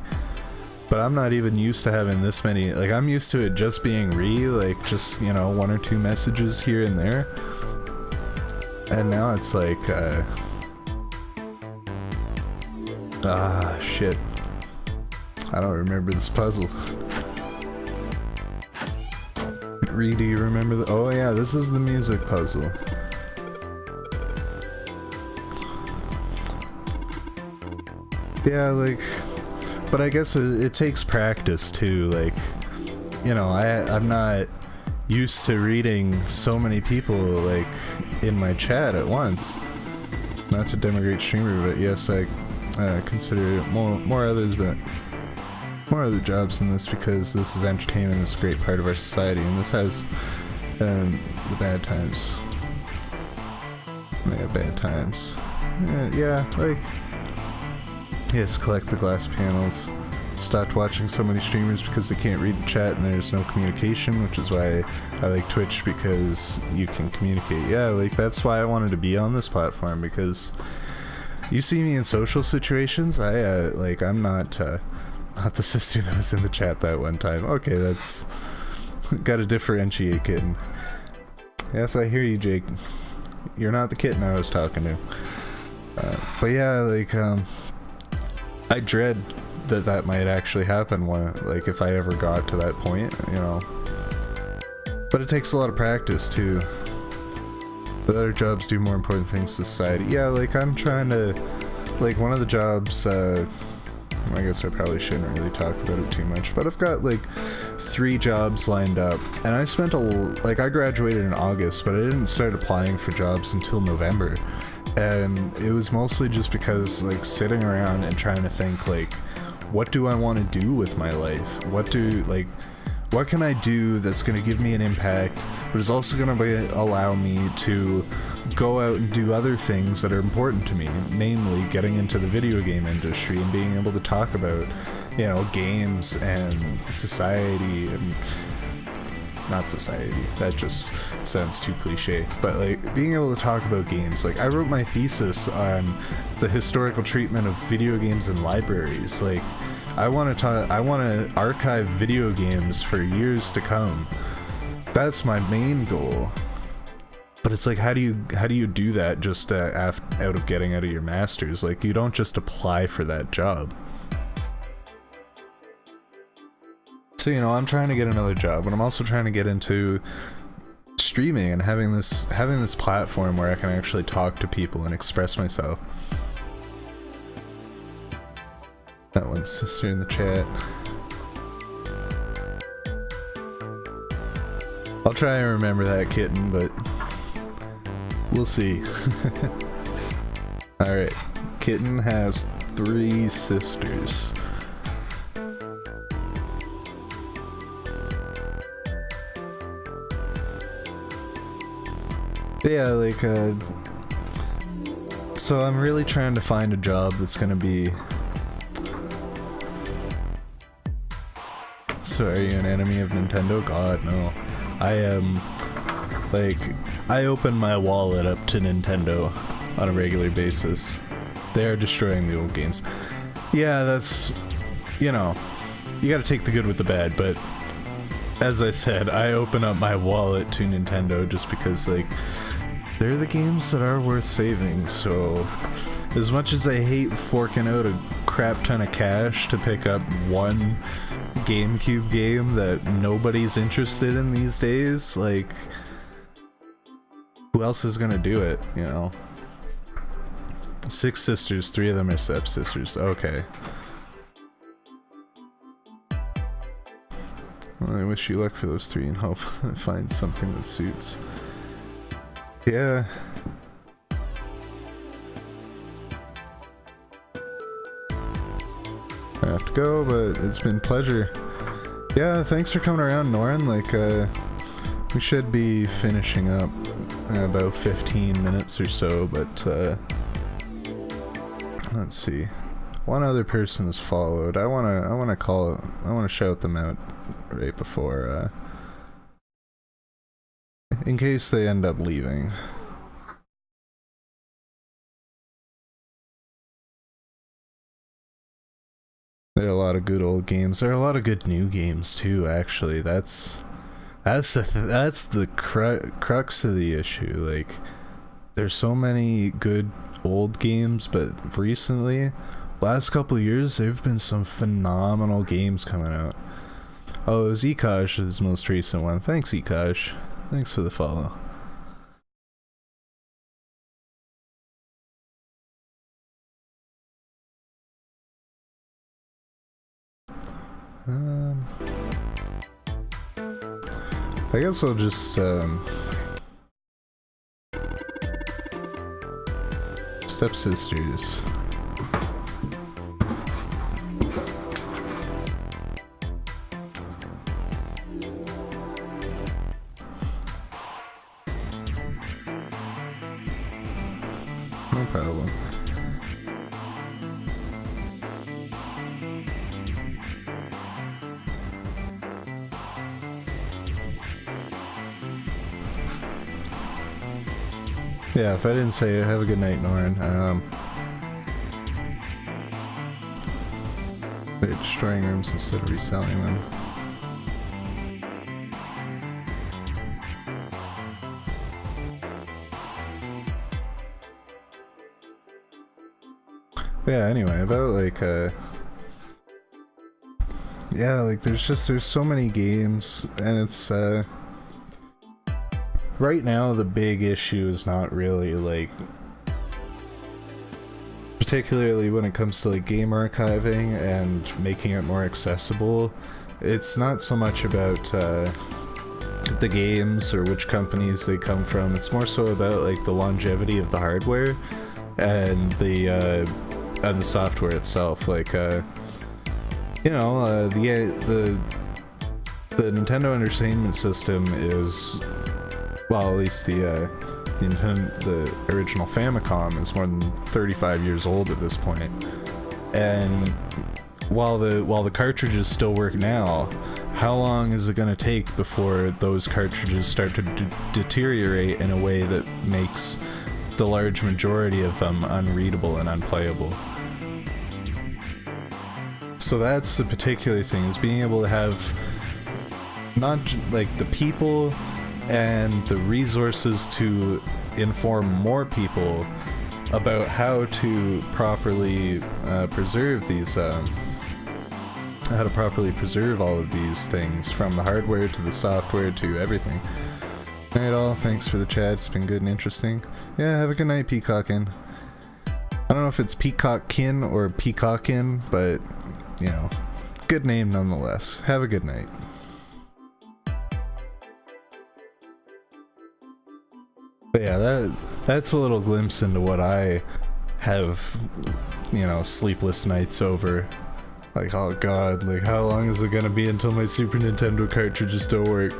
but I'm not even used to having this many. Like, I'm used to it just being like just, you know, 1 or 2 messages here and there. And now it's like, shit. I don't remember this puzzle. Do you remember the? Oh yeah, this is the music puzzle. Yeah, like, but I guess it takes practice too. Like, you know, I'm not used to reading so many people like in my chat at once. Not to denigrate streamer, but yes, I consider more other jobs than this, because this is entertainment. It's a great part of our society, and this has the bad times. Yeah, bad times. Yeah, like, yes, collect the glass panels. Stopped watching so many streamers because they can't read the chat and there's no communication, which is why I like Twitch, because you can communicate. Yeah, like, that's why I wanted to be on this platform, because you see me in social situations, I'm not the sister that was in the chat that one time. Okay, that's gotta differentiate, kitten. Yes, I hear you, Jake. You're not the kitten I was talking to. But yeah, like, I dread that might actually happen like, if I ever got to that point, you know. But it takes a lot of practice too. But other jobs do more important things to society. Yeah, like, I'm trying to, like, one of the jobs, I guess I probably shouldn't really talk about it too much, but I've got like 3 jobs lined up, and I spent I graduated in August, but I didn't start applying for jobs until November. And it was mostly just because, like, sitting around and trying to think, like, what do I want to do with my life? What can I do that's going to give me an impact, but is also going to allow me to go out and do other things that are important to me, namely getting into the video game industry and being able to talk about, you know, games and society and not society, that just sounds too cliche, but like being able to talk about games. Like I wrote my thesis on the historical treatment of video games in libraries. Like I want to archive video games for years to come. That's my main goal. But it's like, how do you do that just out of getting out of your master's? Like, you don't just apply for that job. So, you know, I'm trying to get another job, but I'm also trying to get into streaming and having this platform where I can actually talk to people and express myself. That one's sister in the chat. I'll try and remember that, Kitten, but we'll see. Alright, Kitten has 3 sisters. Yeah, like, so I'm really trying to find a job that's gonna be... So are you an enemy of Nintendo? God, no. I am, like, I open my wallet up to Nintendo on a regular basis. They are destroying the old games. Yeah, that's, you know, you gotta take the good with the bad, but as I said, I open up my wallet to Nintendo just because, like, they're the games that are worth saving. So as much as I hate forking out a crap ton of cash to pick up one GameCube game that nobody's interested in these days, like, who else is gonna do it, you know? 6 sisters, 3 of them are stepsisters. Okay. Well, I wish you luck for those 3 and hope I find something that suits. Yeah. I have to go, but it's been a pleasure. Yeah, thanks for coming around, Norin. Like, we should be finishing up in about 15 minutes or so, but, let's see. One other person has followed. I wanna shout them out right before, in case they end up leaving. There are a lot of good old games. There are a lot of good new games too, actually. That's the crux of the issue. Like, there's so many good old games, but recently, last couple of years, there've been some phenomenal games coming out. Oh, it was Ekash, his most recent one. Thanks, Ekash. Thanks for the follow. I guess I'll just stepsisters. No problem. Yeah, if I didn't say it, have a good night, Norin. They're destroying rooms instead of reselling them. Yeah, anyway, about like, yeah, like there's so many games, and it's, right now the big issue is not really like, particularly when it comes to like game archiving and making it more accessible, it's not so much about the games or which companies they come from. It's more so about like the longevity of the hardware and the software itself. Like you know, the Nintendo Entertainment System is, well, at least the original Famicom is more than 35 years old at this point. And while the cartridges still work now, how long is it going to take before those cartridges start to deteriorate in a way that makes the large majority of them unreadable and unplayable? So that's the particular thing, is being able to have not like the people and the resources to inform more people about how to properly preserve these how to properly preserve all of these things, from the hardware to the software to everything. Alright, all, thanks for the chat, it's been good and interesting. Yeah, have a good night, Peacockin. I don't know if it's Peacockkin or Peacockin, but you know, good name nonetheless. Have a good night. But yeah, that's a little glimpse into what I have, you know, sleepless nights over. Like, oh god, like how long is it gonna be until my Super Nintendo cartridges still work?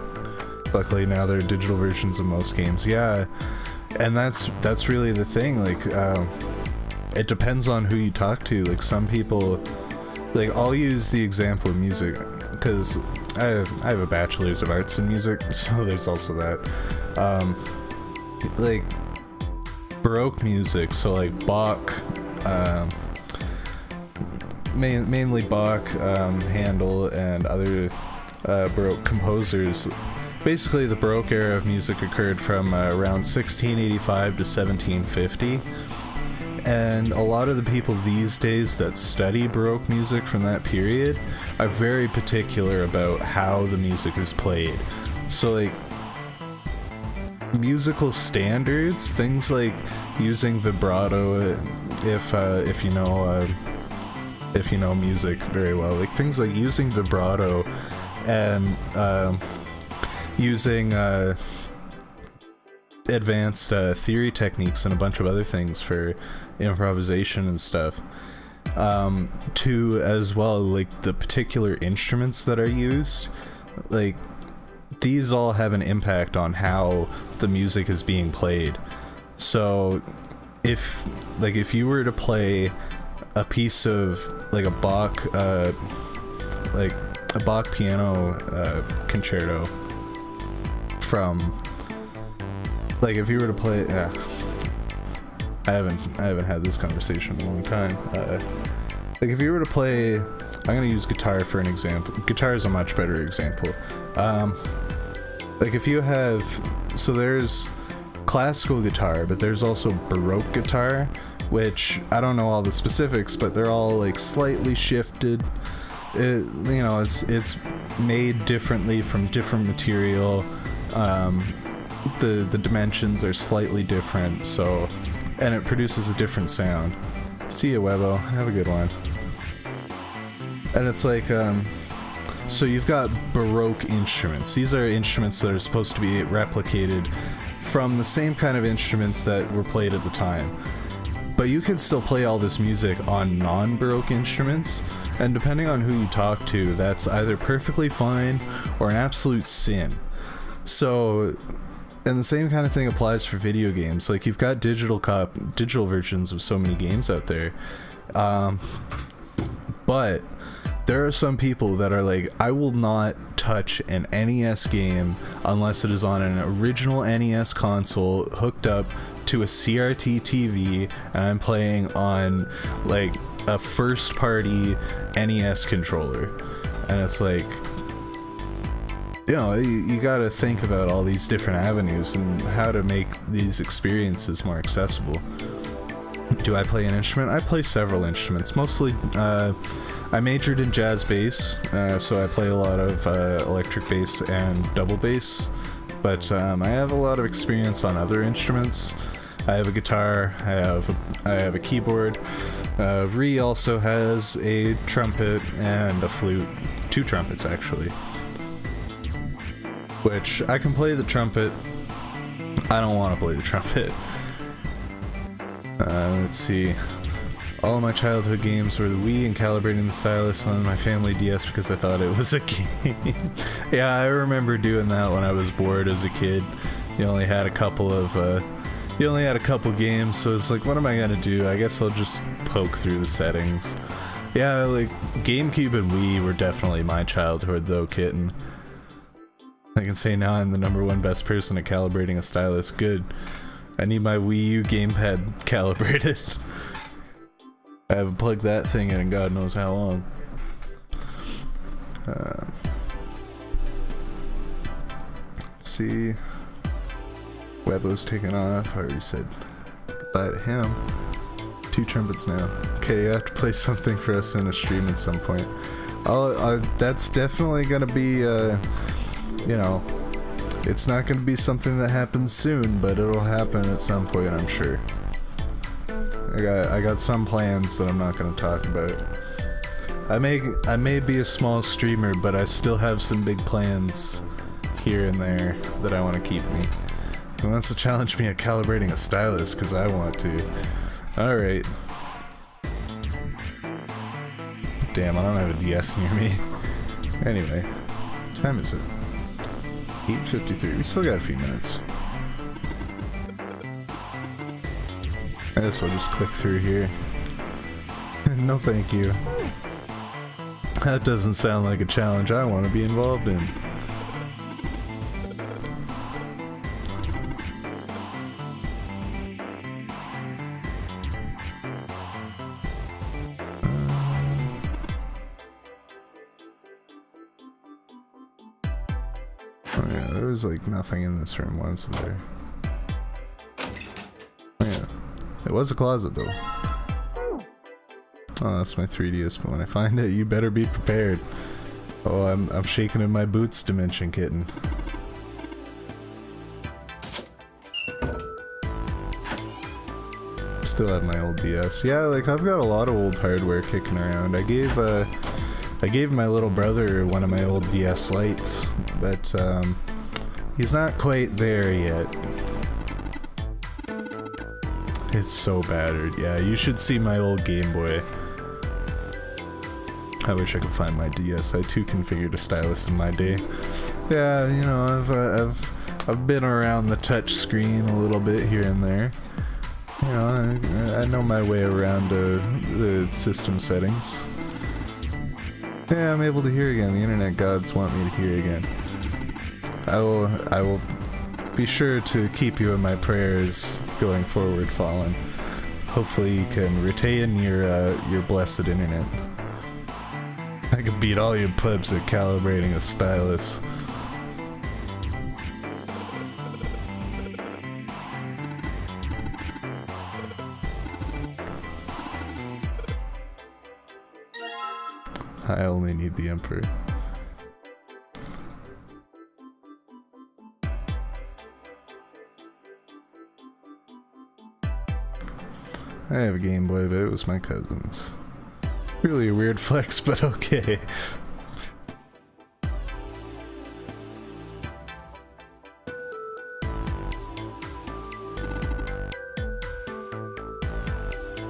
Luckily now there are digital versions of most games. Yeah, and that's really the thing. Like, it depends on who you talk to. Like, some people, like, I'll use the example of music because I have a bachelor's of arts in music, so there's also that. Like Baroque music, so like Bach, mainly Bach, Handel, and other Baroque composers. Basically, the Baroque era of music occurred from around 1685 to 1750. And a lot of the people these days that study Baroque music from that period are very particular about how the music is played. So like, musical standards, things like using vibrato, if you know music very well, like things like using vibrato and using advanced theory techniques and a bunch of other things for improvisation and stuff, to as well, like the particular instruments that are used, like these all have an impact on how the music is being played. So if you were to play a piece of like a Bach piano concerto from, like, if you were to play, I haven't had this conversation in a long time. Like, if you were to play, I'm gonna use guitar for an example. Guitar is a much better example. Like, if you have, so there's classical guitar, but there's also Baroque guitar, which I don't know all the specifics, but they're all like slightly shifted. It's made differently from different material. The dimensions are slightly different, so, and it produces a different sound. See ya, Webo. Have a good one. And it's like, so you've got Baroque instruments. These are instruments that are supposed to be replicated from the same kind of instruments that were played at the time. But you can still play all this music on non-Baroque instruments, and depending on who you talk to, that's either perfectly fine or an absolute sin. So, and the same kind of thing applies for video games. Like, you've got digital versions of so many games out there, but there are some people that are like, I will not touch an NES game unless it is on an original NES console hooked up to a CRT TV, and I'm playing on like a first party NES controller. And it's like, you know, you gotta think about all these different avenues and how to make these experiences more accessible. Do I play an instrument? I play several instruments. Mostly, I majored in jazz bass, so I play a lot of electric bass and double bass, but I have a lot of experience on other instruments. I have a guitar, I have a keyboard. Ree also has a trumpet and a flute. 2 trumpets, actually. Which, I can play the trumpet. I don't want to play the trumpet. Let's see. All of my childhood games were the Wii and calibrating the stylus on my family DS because I thought it was a game. Yeah, I remember doing that when I was bored as a kid. You only had a couple games, so it's like, what am I gonna do? I guess I'll just poke through the settings. Yeah, like, GameCube and Wii were definitely my childhood, though, Kitten. I can say now I'm the #1 best person at calibrating a stylus. Good. I need my Wii U gamepad calibrated. I haven't plugged that thing in God knows how long. Let's see. Webo's taken off. I already said goodbye to him. 2 trumpets now. Okay, you have to play something for us in a stream at some point. That's definitely gonna be, you know, it's not gonna be something that happens soon, but it'll happen at some point, I'm sure. I got some plans that I'm not gonna talk about. I may be a small streamer, but I still have some big plans here and there that I want to keep me. Who wants to challenge me at calibrating a stylus? Because I want to. Alright. Damn, I don't have a DS near me. Anyway, what time is it? 8:53. We still got a few minutes. I guess I'll just click through here. No thank you. That doesn't sound like a challenge I want to be involved in. Oh yeah, there was like nothing in this room, wasn't there? Oh yeah, it was a closet though. Oh, that's my 3DS, but when I find it, you better be prepared. Oh, I'm shaking in my boots, Dimension Kitten. Still have my old DS. Yeah, like I've got a lot of old hardware kicking around. I gave my little brother one of my old DS Lites, but he's not quite there yet. It's so battered. Yeah, you should see my old Game Boy. I wish I could find my DS. I too configured a stylus in my day. Yeah, you know, I've been around the touch screen a little bit here and there. You know, I know my way around the system settings. Yeah, I'm able to hear again. The internet gods want me to hear again. I will be sure to keep you in my prayers going forward, Fallen. Hopefully you can retain your blessed internet. I can beat all you plebs at calibrating a stylus. I only need the Emperor. I have a Game Boy, but it was my cousin's. Really a weird flex, but okay.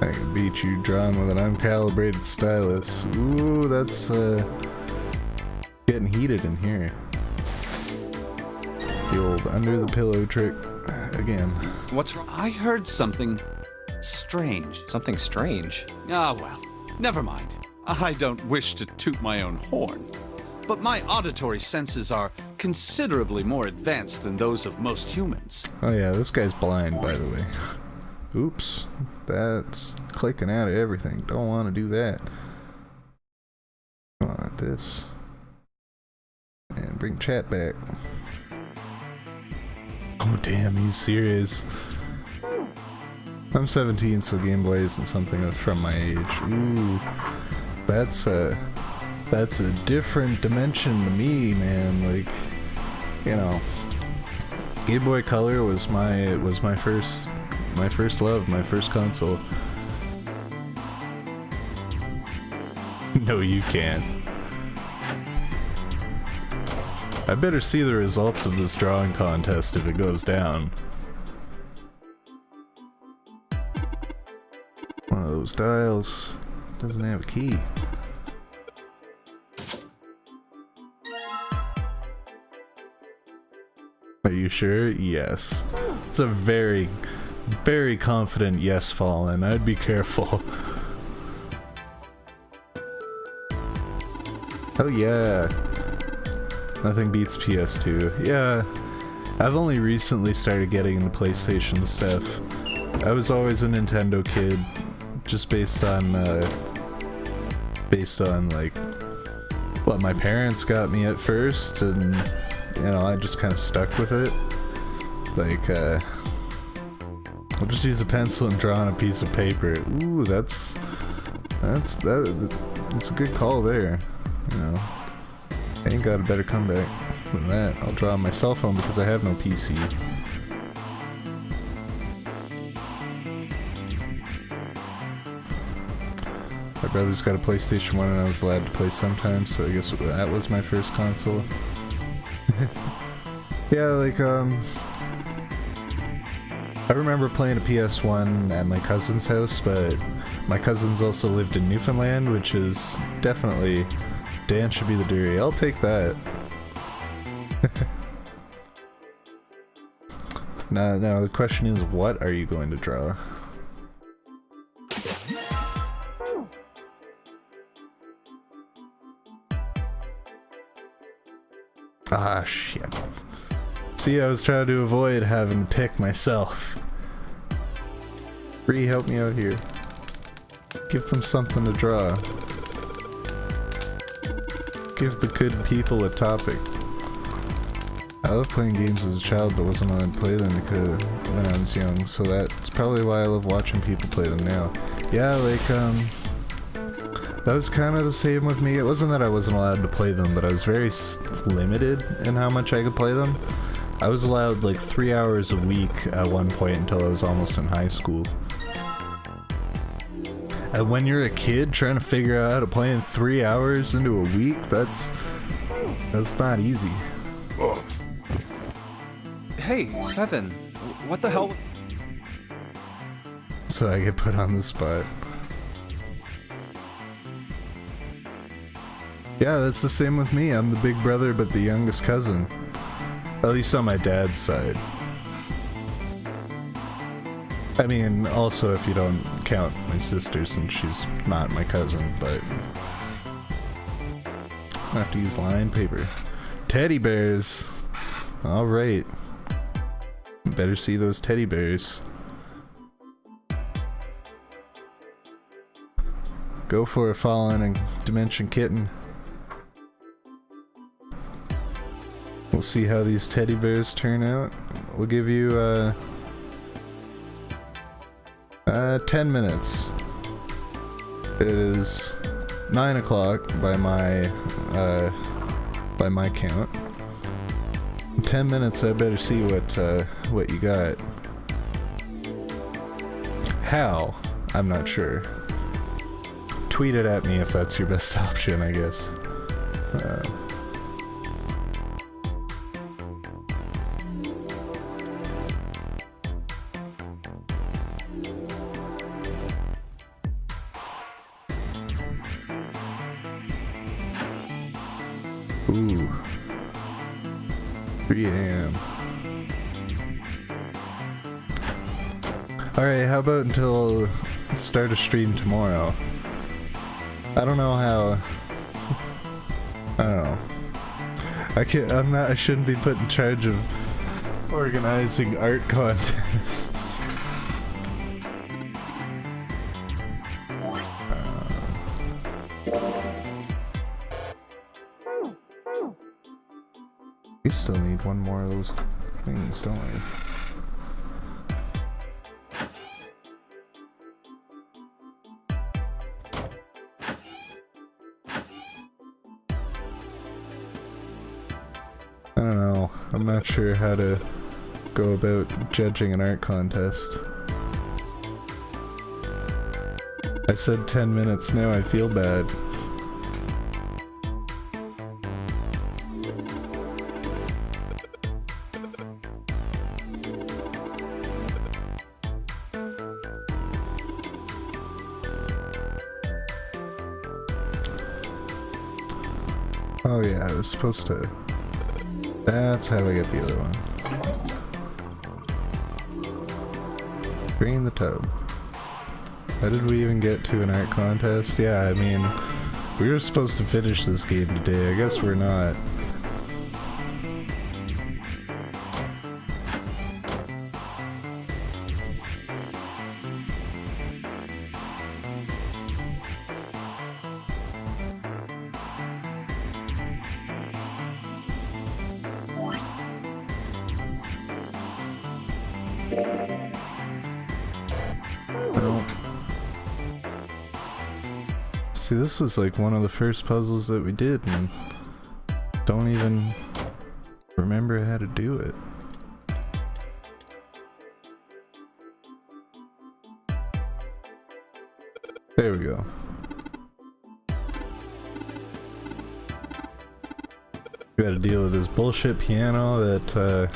I can beat you drawn with an uncalibrated stylus. Ooh, that's getting heated in here. The old under the pillow trick again. What's wrong? I heard something strange. Something strange? Ah, well, never mind. I don't wish to toot my own horn, but my auditory senses are considerably more advanced than those of most humans. Oh yeah, this guy's blind, by the way. Oops, that's clicking out of everything. Don't want to do that. I want this. And bring chat back. Oh damn, he's serious. I'm 17, so Game Boy isn't something from my age. Ooh, that's a different dimension to me, man. Like, you know, Game Boy Color was my first love, my first console. No, you can't. I better see the results of this drawing contest if it goes down. One of those dials doesn't have a key. Are you sure? Yes. It's a very, very confident yes, Fallen. I'd be careful. Oh yeah. Nothing beats PS2. Yeah. I've only recently started getting into PlayStation stuff. I was always a Nintendo kid, just based on like what my parents got me at first, and you know, I just kind of stuck with it. Like I'll just use a pencil and draw on a piece of paper. Ooh, that's a good call there. You know, I ain't got a better comeback than that. I'll draw on my cell phone because I have no PC. My brother's got a PlayStation 1 and I was allowed to play sometimes, so I guess that was my first console. Yeah, like, I remember playing a PS1 at my cousin's house, but my cousins also lived in Newfoundland, which is definitely... Dan should be the Dury. I'll take that. Now the question is, what are you going to draw? Ah, shit. See, I was trying to avoid having to pick myself. Bree, help me out here. Give them something to draw. Give the good people a topic. I loved playing games as a child, but wasn't allowed to play them because when I was young, so that's probably why I love watching people play them now. Yeah, like, that was kind of the same with me. It wasn't that I wasn't allowed to play them, but I was very limited in how much I could play them. I was allowed like 3 hours a week at one point until I was almost in high school. And when you're a kid trying to figure out how to play in 3 hours into a week, that's not easy. Whoa. Hey, Seven, what the hell? So I get put on the spot. Yeah, that's the same with me. I'm the big brother, but the youngest cousin. At least on my dad's side. I mean, also if you don't count my sister, since she's not my cousin, but... I have to use line paper. Teddy bears! Alright. Better see those teddy bears. Go for a Fallen and Dimension Kitten. We'll see how these teddy bears turn out. We'll give you 10 minutes. It is 9 o'clock by my count. In 10 minutes, I better see what you got. How? I'm not sure. Tweet it at me if that's your best option, I guess. Ooh. 3 a.m. Alright, how about until start a stream tomorrow? I don't know how... I don't know. I shouldn't be put in charge of organizing art contests. We still need one more of those things, don't we? I don't know. I'm not sure how to go about judging an art contest. I said 10 minutes, now I feel bad. Oh yeah, I was supposed to... That's how I get the other one. Green the tub. How did we even get to an art contest? Yeah, I mean, We were supposed to finish this game today. I guess we're not. See, this was like one of the first puzzles that we did, and don't even remember how to do it. There we go. We gotta deal with this bullshit piano that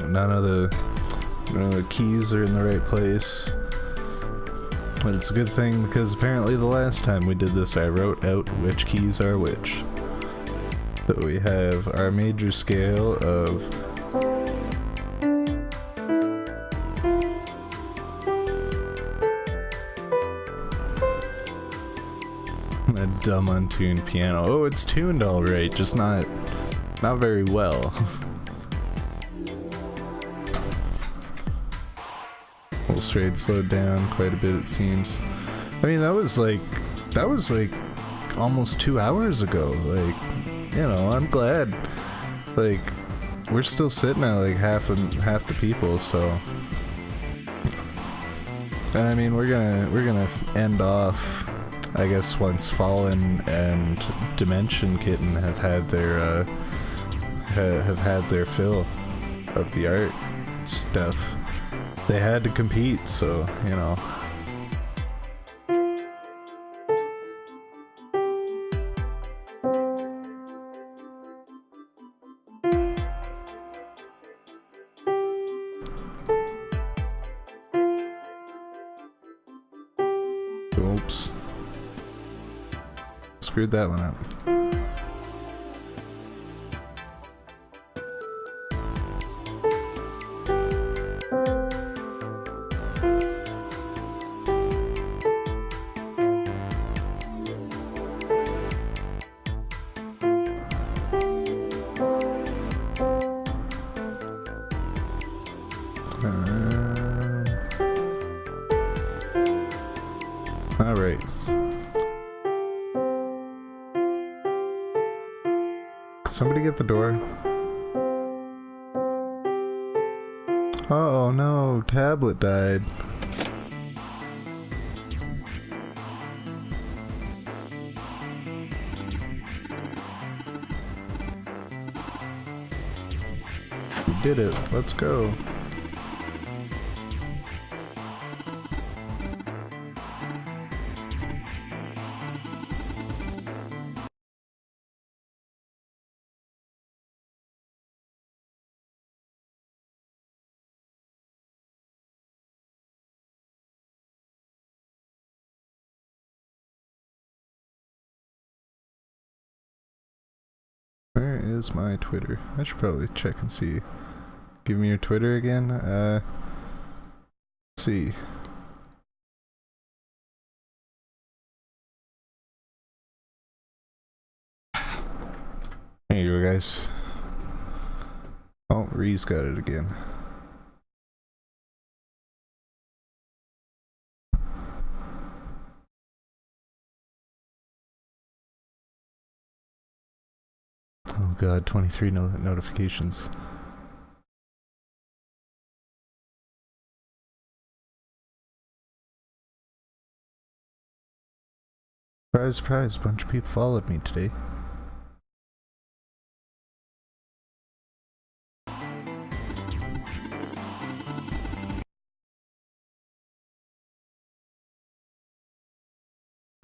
none of the keys are in the right place. But it's a good thing because apparently the last time we did this I wrote out which keys are which. So we have our major scale of a dumb untuned piano. Oh, it's tuned alright, just not very well. Straight slowed down quite a bit, it seems. I mean, that was like almost 2 hours ago. Like, you know, I'm glad. Like, we're still sitting at like half the people, so. And I mean, we're gonna end off, I guess, once Fallen and Dimension Kitten have had their fill of the art stuff. They had to compete, so, you know. Oops. Screwed that one up. Alright. Somebody get the door. Oh no, tablet died. We did it. Let's go. Where is my Twitter? I should probably check and see. Give me your Twitter again. Let's see. There you go, guys. Oh, Ree's got it again. Oh god, 23 notifications. Surprise, surprise, a bunch of people followed me today.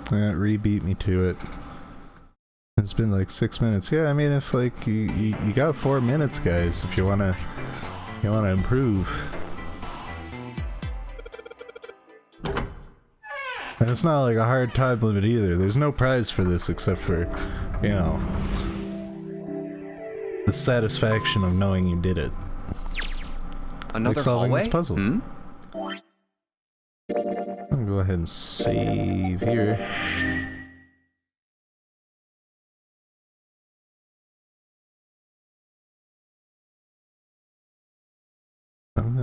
That re-beat me to it. It's been like 6 minutes. Yeah, I mean, if like you got 4 minutes, guys, if you wanna improve. And it's not like a hard time limit either. There's no prize for this except for, you know, the satisfaction of knowing you did it. Another like solving hallway? this puzzle. Hmm? I'm gonna go ahead and save here. I'm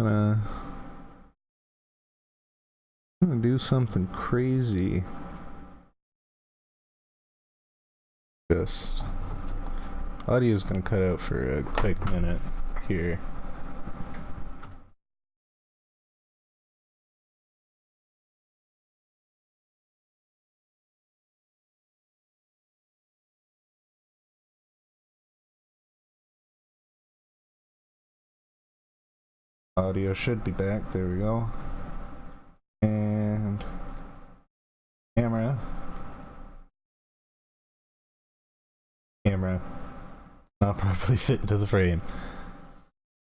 gonna do something crazy. Just audio's gonna cut out for a quick minute here. Audio should be back. There we go. And camera. Not properly fit into the frame.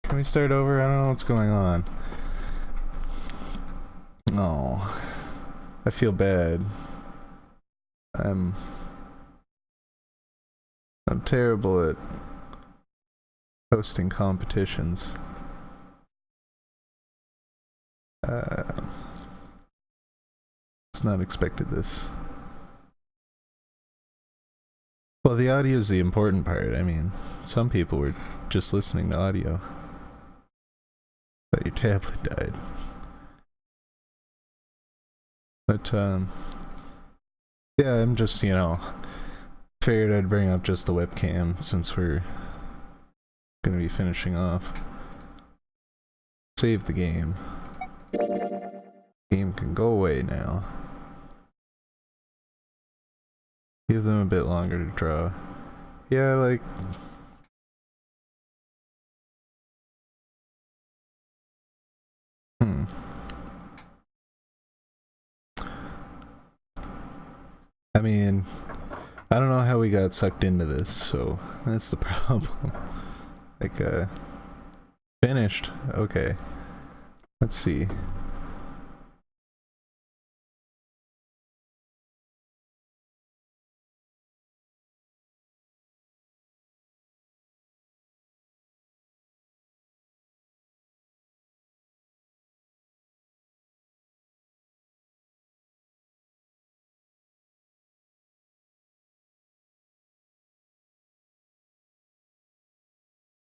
Can we start over? I don't know what's going on. Oh, I feel bad. I'm terrible at hosting competitions. It's not expected this. Well, the audio is the important part. I mean, some people were just listening to audio. But your tablet died. But, yeah, I'm just, figured I'd bring up just the webcam since we're gonna be finishing off. Save the game. Game can go away now. Give them a bit longer to draw. Yeah, like... I mean, I don't know how we got sucked into this, so that's the problem. Like, finished. Okay. Let's see.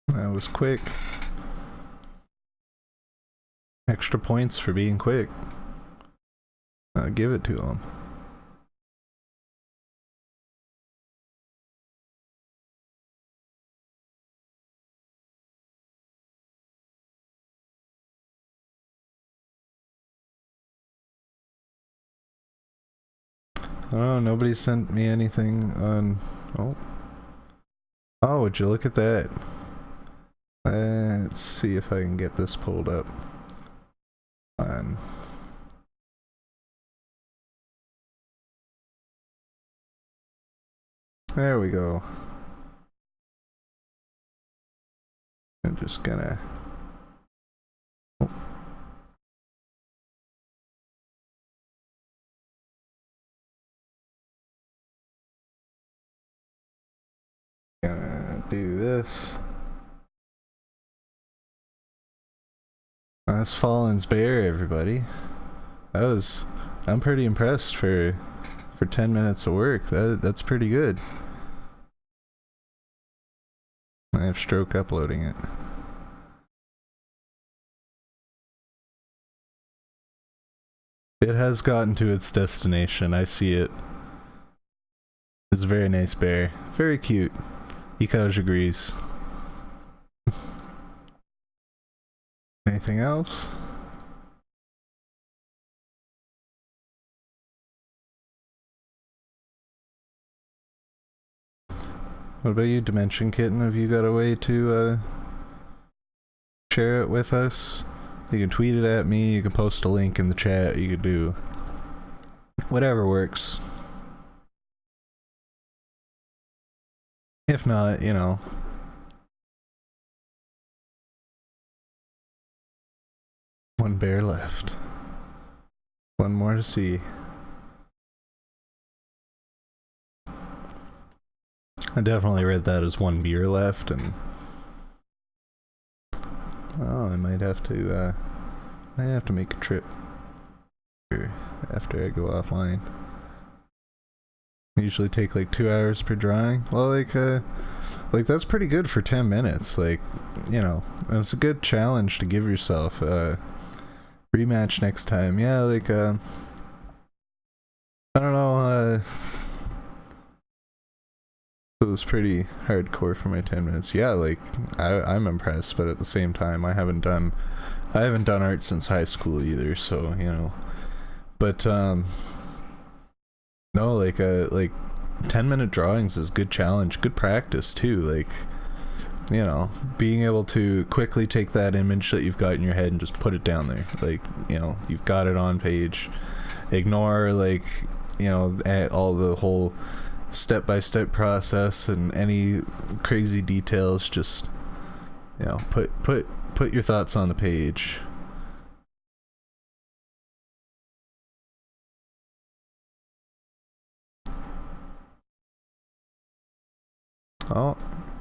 That was quick. Extra points for being quick. Give it to him. Oh, nobody sent me anything on... Oh, would you look at that? Let's see if I can get this pulled up. There we go. I'm just gonna... Gonna do this. That's Fallen's Bear, everybody. I'm pretty impressed for 10 minutes of work. That's pretty good. I have stroke uploading it. It has gotten to its destination. I see it. It's a very nice bear. Very cute. Ekaj agrees. Anything else? What about you, Dimension Kitten? Have you got a way to share it with us? You can tweet it at me, you can post a link in the chat, you could do whatever works. If not, one bear left. One more to see. I definitely read that as one beer left, and I might have to make a trip after I go offline. usually take like 2 hours per drawing. Well, like that's pretty good for 10 minutes. Like, you know, and it's a good challenge to give yourself. Rematch next time. Yeah, like I don't know. It was pretty hardcore for my 10 minutes. Yeah, like I'm impressed, but at the same time, I haven't done art since high school either. So you know, but no, like 10-minute drawings is good challenge, good practice too. Like, you know, being able to quickly take that image that you've got in your head and just put it down there. Like, you know, you've got it on page. Ignore, like, you know, all the whole step-by-step process and any crazy details. Just, you know, put your thoughts on the page. Oh,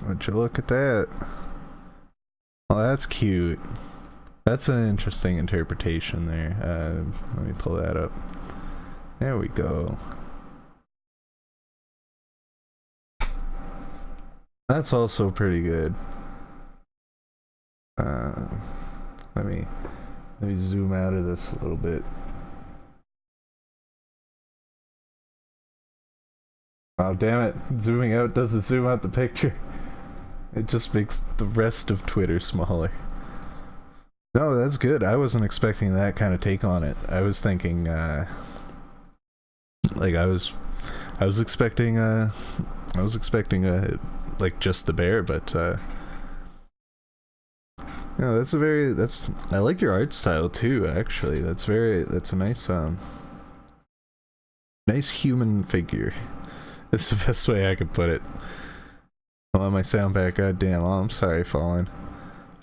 would you look at that? Well, that's cute. That's an interesting interpretation there. Let me pull that up. There we go. That's also pretty good. Let me zoom out of this a little bit. Oh, damn it. Zooming out doesn't zoom out the picture. It just makes the rest of Twitter smaller. No, that's good. I wasn't expecting that kind of take on it. I was thinking, like I was expecting, like just the bear, but, yeah, I like your art style too, actually. That's a nice, nice human figure. That's the best way I could put it. I want my sound back, goddamn. Oh, I'm sorry, Fallen.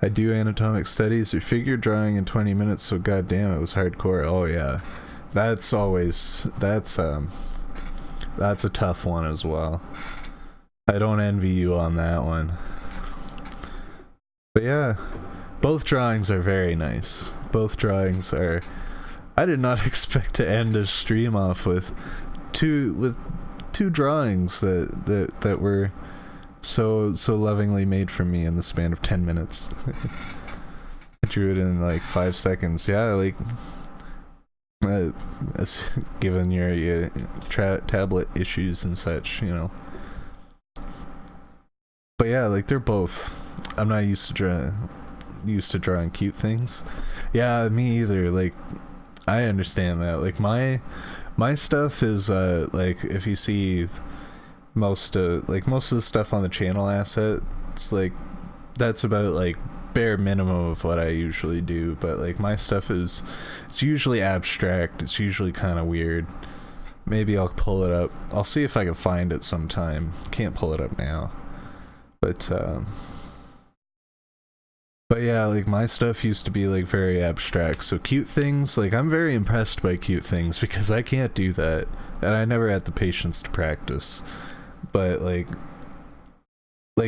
I do anatomic studies or figure drawing in 20 minutes, so goddamn, it was hardcore. Oh yeah. That's a tough one as well. I don't envy you on that one. But yeah, both drawings are very nice. Both drawings are... I did not expect to end a stream off with two drawings that were so lovingly made for me in the span of 10 minutes. I drew it in like 5 seconds. Yeah, like given your tablet issues and such, you know. But yeah, like they're both... I'm not used to drawing cute things. Yeah, me either. Like, I understand that. Like my stuff is like, if you see most of the stuff on the channel asset, it's like that's about like bare minimum of what I usually do. But like my stuff it's usually abstract. It's usually kind of weird. Maybe I'll pull it up. I'll see if I can find it sometime. Can't pull it up now. But yeah, like my stuff used to be like very abstract. So cute things, like I'm very impressed by cute things because I can't do that. And I never had the patience to practice. But like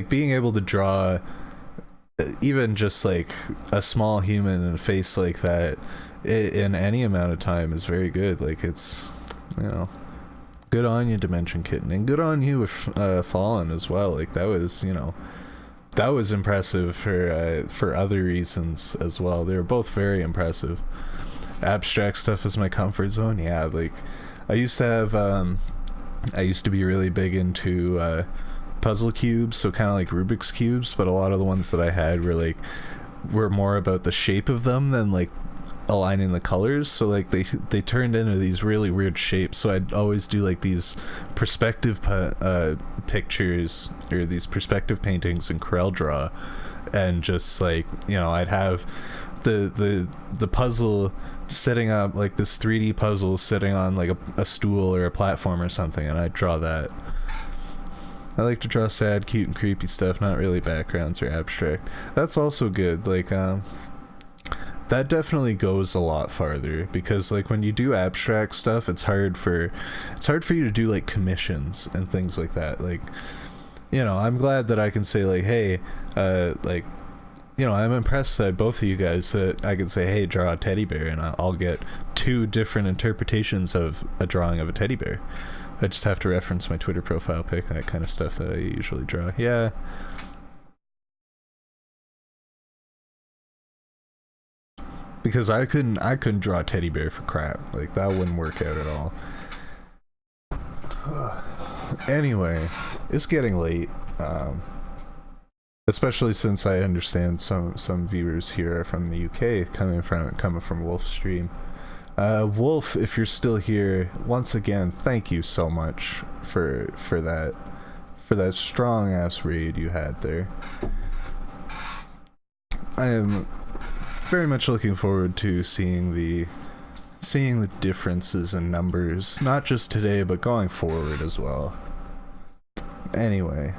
being able to draw even just like a small human and a face like that in any amount of time is very good. Like it's, you know, good on you, Dimension Kitten, and good on you with Fallen as well. Like that was, you know, that was impressive for other reasons as well. They were both very impressive. Abstract stuff is my comfort zone. Yeah, like I used to have I used to be really big into puzzle cubes, so kind of like Rubik's cubes, but a lot of the ones that I had were more about the shape of them than like aligning the colors. So like they turned into these really weird shapes, so I'd always do like these perspective pictures or these perspective paintings in CorelDRAW, and just like, you know, I'd have the puzzle sitting up, like this 3D puzzle sitting on like a stool or a platform or something, and I'd draw that. I like to draw sad, cute, and creepy stuff, not really backgrounds or abstract. That's also good. Like that definitely goes a lot farther, because like when you do abstract stuff, it's hard for you to do like commissions and things like that. Like, you know, I'm glad that I can say like, hey, like, you know, I'm impressed that both of you guys, that I can say, hey, draw a teddy bear, and I'll get 2 different interpretations of a drawing of a teddy bear. I just have to reference my Twitter profile pic, that kind of stuff that I usually draw. Yeah. Because I couldn't draw a teddy bear for crap. Like, that wouldn't work out at all. Anyway, it's getting late. Especially since I understand some viewers here are from the UK, coming from Wolf's stream. Wolf, if you're still here, once again, thank you so much for that strong ass raid you had there. I am very much looking forward to seeing the differences in numbers, not just today but going forward as well. Anyway,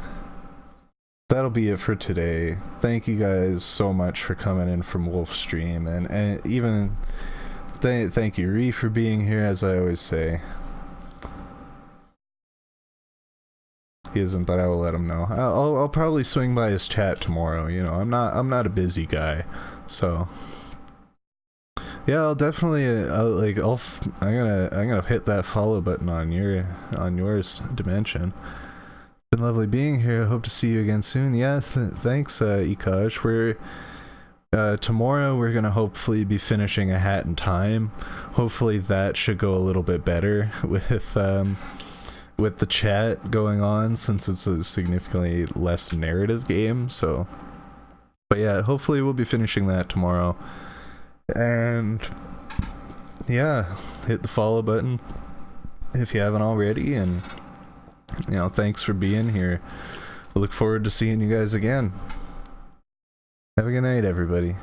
that'll be it for today. Thank you guys so much for coming in from Wolf's stream, and even thank you Ree for being here, as I always say. He isn't, but I will let him know. I'll probably swing by his chat tomorrow. You know, I'm not a busy guy, so yeah, I'll definitely I'm gonna hit that follow button on yours, Dimension. Been lovely being here. I hope to see you again soon. Yes, thanks, Ikaj. Tomorrow we're gonna hopefully be finishing A Hat in Time. Hopefully that should go a little bit better with the chat going on, since it's a significantly less narrative game. So, but yeah, hopefully we'll be finishing that tomorrow. And yeah, hit the follow button if you haven't already, and you know, thanks for being here. I look forward to seeing you guys again. Have a good night, everybody.